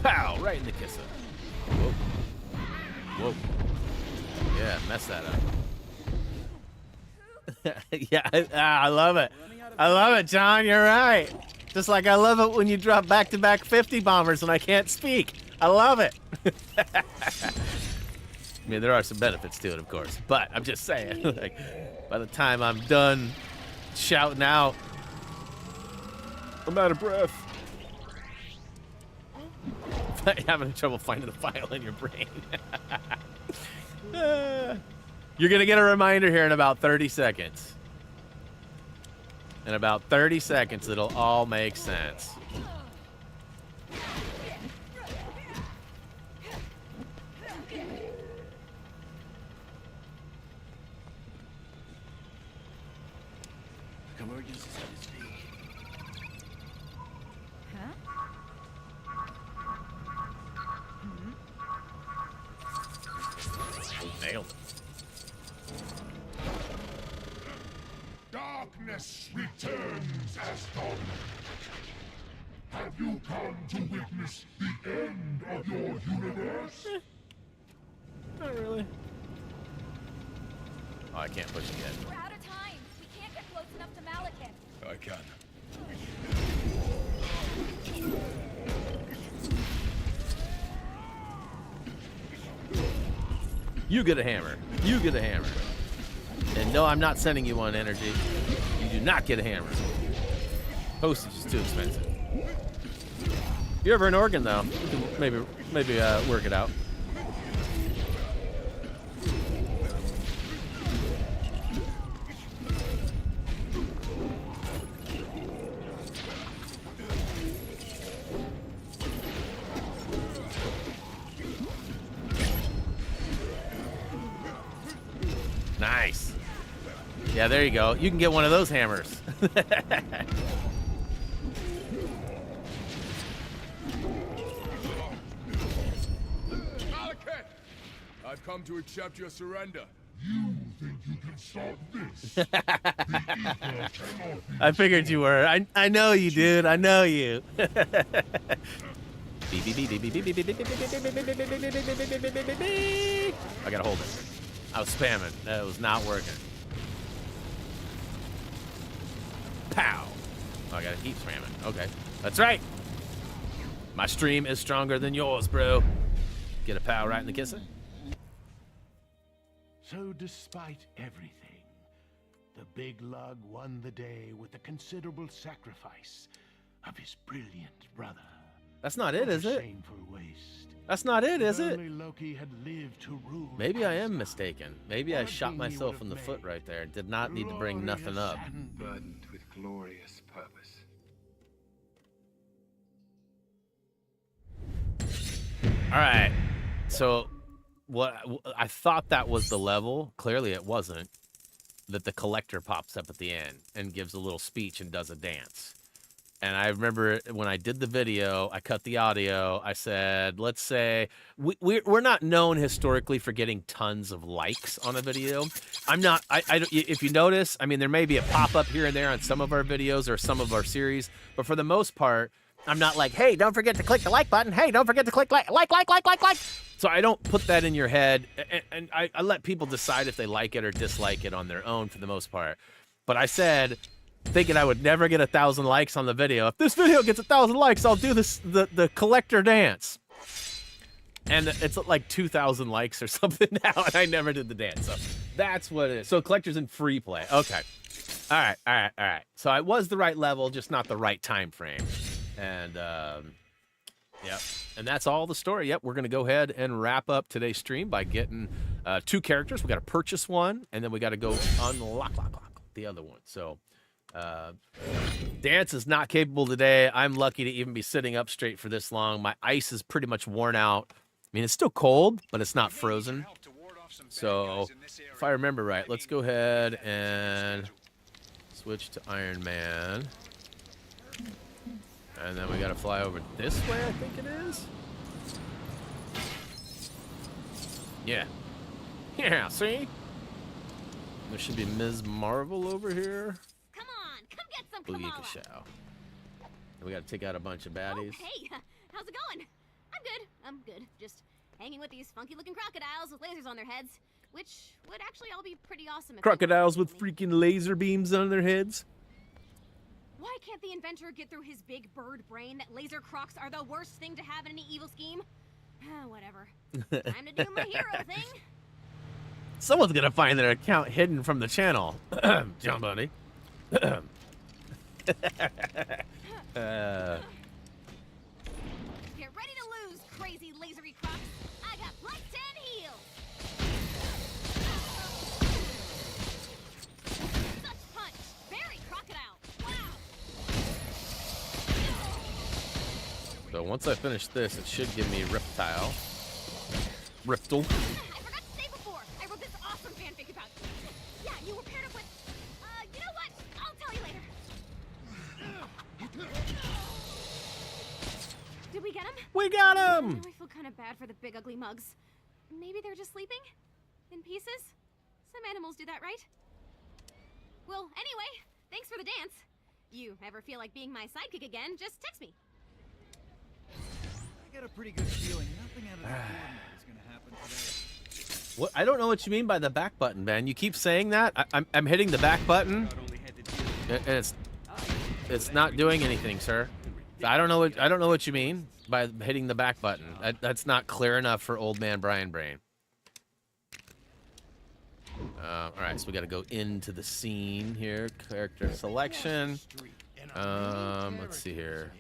Pow! Right in the kisser. Whoa. Whoa. Yeah, mess that up. Yeah, I love it. I love it, John. You're right. Just like I love it when you drop back-to-back 50 bombers when I can't speak. I love it. I mean, there are some benefits to it, of course, but I'm just saying, like, by the time I'm done shouting out, I'm out of breath. Having trouble finding the file in your brain. You're gonna get a reminder here in about 30 seconds. In about 30 seconds, it'll all make sense. Nailed it. Darkness returns as dawn. Have you come to witness the end of your universe? Not really. Oh, I can't push it yet. We're out of time. We can't get close enough to Malekith. I can. You get a hammer. You get a hammer. And no, I'm not sending you one, Energy. You do not get a hammer. Postage is too expensive. You're ever in Oregon, though, you can maybe work it out. Nice. Yeah, there you go. You can get one of those hammers. Malekith! I've come to accept your surrender. You think you can stop this? The ether cannot be I figured you were. I know you, dude. I know you. I gotta hold it. I was spamming. That was not working. Pow! Oh, I gotta keep spamming. Okay. That's right. My stream is stronger than yours, bro. Get a pow right in the kisser. So despite everything, the big lug won the day with the considerable sacrifice of his brilliant brother. That's not it, is it? Shameful waste. That's not it, is it? Only Loki had lived to rule. Maybe I am mistaken. Maybe I shot myself in the foot right there. Did not need to bring nothing up. Burdened with glorious purpose. All right. So what I thought that was the level. Clearly it wasn't. That the collector pops up at the end and gives a little speech and does a dance. And I remember when I did the video, I cut the audio. I said, let's say we're not known historically for getting tons of likes on a video. I'm not. If you notice, I mean, there may be a pop up here and there on some of our videos or some of our series, but for the most part, I'm not like, hey, don't forget to click the like button. Hey, don't forget to click like. So I don't put that in your head, and I let people decide if they like it or dislike it on their own for the most part. But I said, thinking I would never get 1,000 likes on the video. If this video gets 1,000 likes, I'll do the collector dance. And it's like 2,000 likes or something now, and I never did the dance. So that's what it is. So collectors in free play. Okay. All right. So I was the right level, just not the right time frame. And yep. And that's all the story. Yep. We're gonna go ahead and wrap up today's stream by getting 2 characters. We got to purchase one, and then we got to go unlock the other one. So. Dance is not capable today. I'm lucky to even be sitting up straight for this long. My ice is pretty much worn out. I mean, it's still cold, but it's not frozen. So, if I remember right, let's go ahead and switch to Iron Man. And then we got to fly over this way, I think it is. Yeah. Yeah, see? There should be Ms. Marvel over here. Get some Booyah Kamala. Kashow. We got to take out a bunch of baddies. Oh, hey, how's it going? I'm good. Just hanging with these funky-looking crocodiles with lasers on their heads, which would actually all be pretty awesome. If Crocodiles with freaking laser beams on their heads. Why can't the inventor get through his big bird brain that laser crocs are the worst thing to have in any evil scheme? Whatever. Time to do my hero thing. Someone's gonna find their account hidden from the channel. John Bunny. Get ready to lose, crazy lasery crocs. I got plus 10 heals. Such punch. Very crocodile. Wow. So once I finish this, it should give me Reptile. Riptle. I forgot to say before, I wrote this awesome fanfic about you. Yeah, you were paired up with... you know what? I'll tell you later. Did we get him? We got him! I feel kind of bad for the big ugly mugs. Maybe they're just sleeping? In pieces? Some animals do that, right? Well, anyway, thanks for the dance. You ever feel like being my sidekick again, just text me. I got a pretty good feeling nothing out of the ordinary is gonna happen today. What? I don't know what you mean by the back button, man. You keep saying that. I'm hitting the back button, and it's not doing anything, sir. I don't know what you mean by hitting the back button. That's not clear enough for old man Brian Brain. All right, so we got to go into the scene here. Character selection. Let's see here.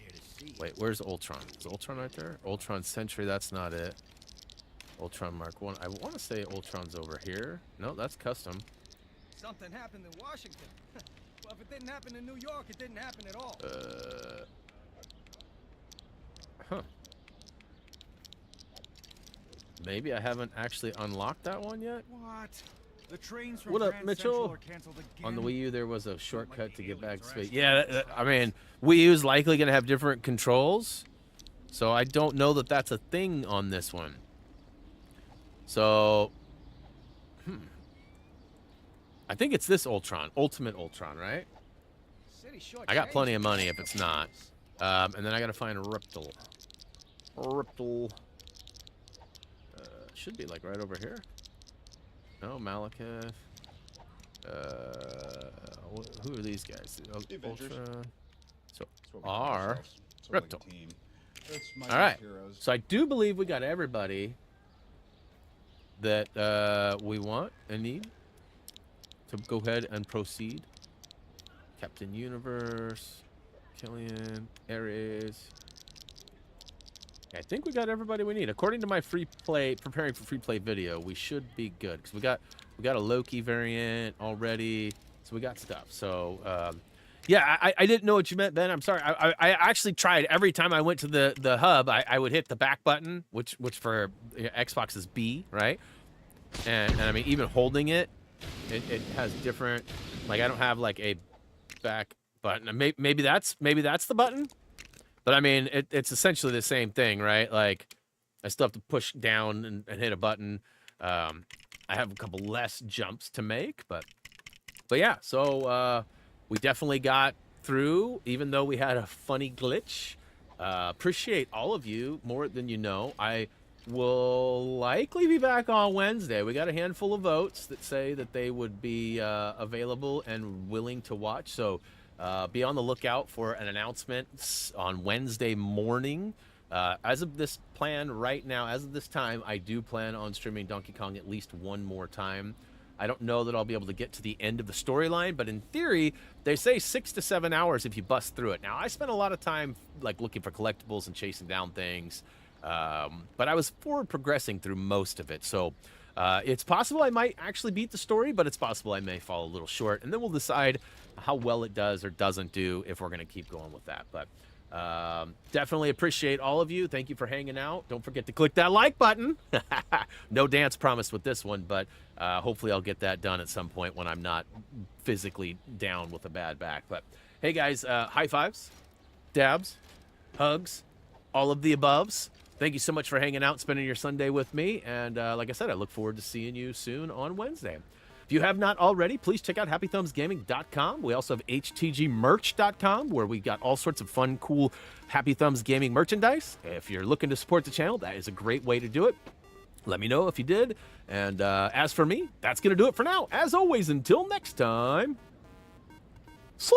Wait, where's Ultron? Is Ultron right there? Ultron Sentry. That's not it. Ultron Mark 1. I want to say Ultron's over here. No, that's custom. Something happened in Washington. Well, if it didn't happen in New York, it didn't happen at all. Huh. Maybe I haven't actually unlocked that one yet. What? The trains from What up, Grand Mitchell? Central are canceled again. On the Wii U, there was a shortcut to get back to space. Yeah, I mean, Wii U's likely going to have different controls, so I don't know that that's a thing on this one. So, I think it's this Ultron, Ultimate Ultron, right? I got plenty of money if it's not. And then I got to find Riptle. Riptle. Should be like right over here. No, Malekith. Who are these guys? Ultra. So R. Riptle. All right. So I do believe we got everybody that we want and need. So go ahead and proceed. Captain Universe, Killian, Ares. I think we got everybody we need. According to my free play, preparing for free play video, we should be good because we got a Loki variant already, so we got stuff. So yeah, I didn't know what you meant, Ben. I'm sorry. I actually tried every time I went to the hub. I would hit the back button, which for Xbox is B, right? And I mean, even holding it, it has different. Like I don't have like a back But maybe that's the button. But I mean, it's essentially the same thing, right? Like, I still have to push down and hit a button. I have a couple less jumps to make, but yeah. So we definitely got through, even though we had a funny glitch. Appreciate all of you more than you know. I will likely be back on Wednesday. We got a handful of votes that say that they would be available and willing to watch. So be on the lookout for an announcement on Wednesday morning. As of this plan right now, as of this time, I do plan on streaming Donkey Kong at least one more time. I don't know that I'll be able to get to the end of the storyline, but in theory, they say 6 to 7 hours if you bust through it. Now, I spent a lot of time like looking for collectibles and chasing down things, but I was forward progressing through most of it. So it's possible I might actually beat the story, but it's possible I may fall a little short, and then we'll decide how well it does or doesn't do if we're going to keep going with that. But definitely appreciate all of you. Thank you for hanging out. Don't forget to click that like button. No dance promised with this one, but hopefully I'll get that done at some point when I'm not physically down with a bad back. But hey guys, high fives, dabs, hugs, all of the aboves. Thank you so much for hanging out, spending your Sunday with me. And like I said, I look forward to seeing you soon on Wednesday. If you have not already, please check out HappyThumbsGaming.com. We also have HTGmerch.com, where we got all sorts of fun, cool Happy Thumbs Gaming merchandise. If you're looking to support the channel, that is a great way to do it. Let me know if you did. And as for me, that's going to do it for now. As always, until next time,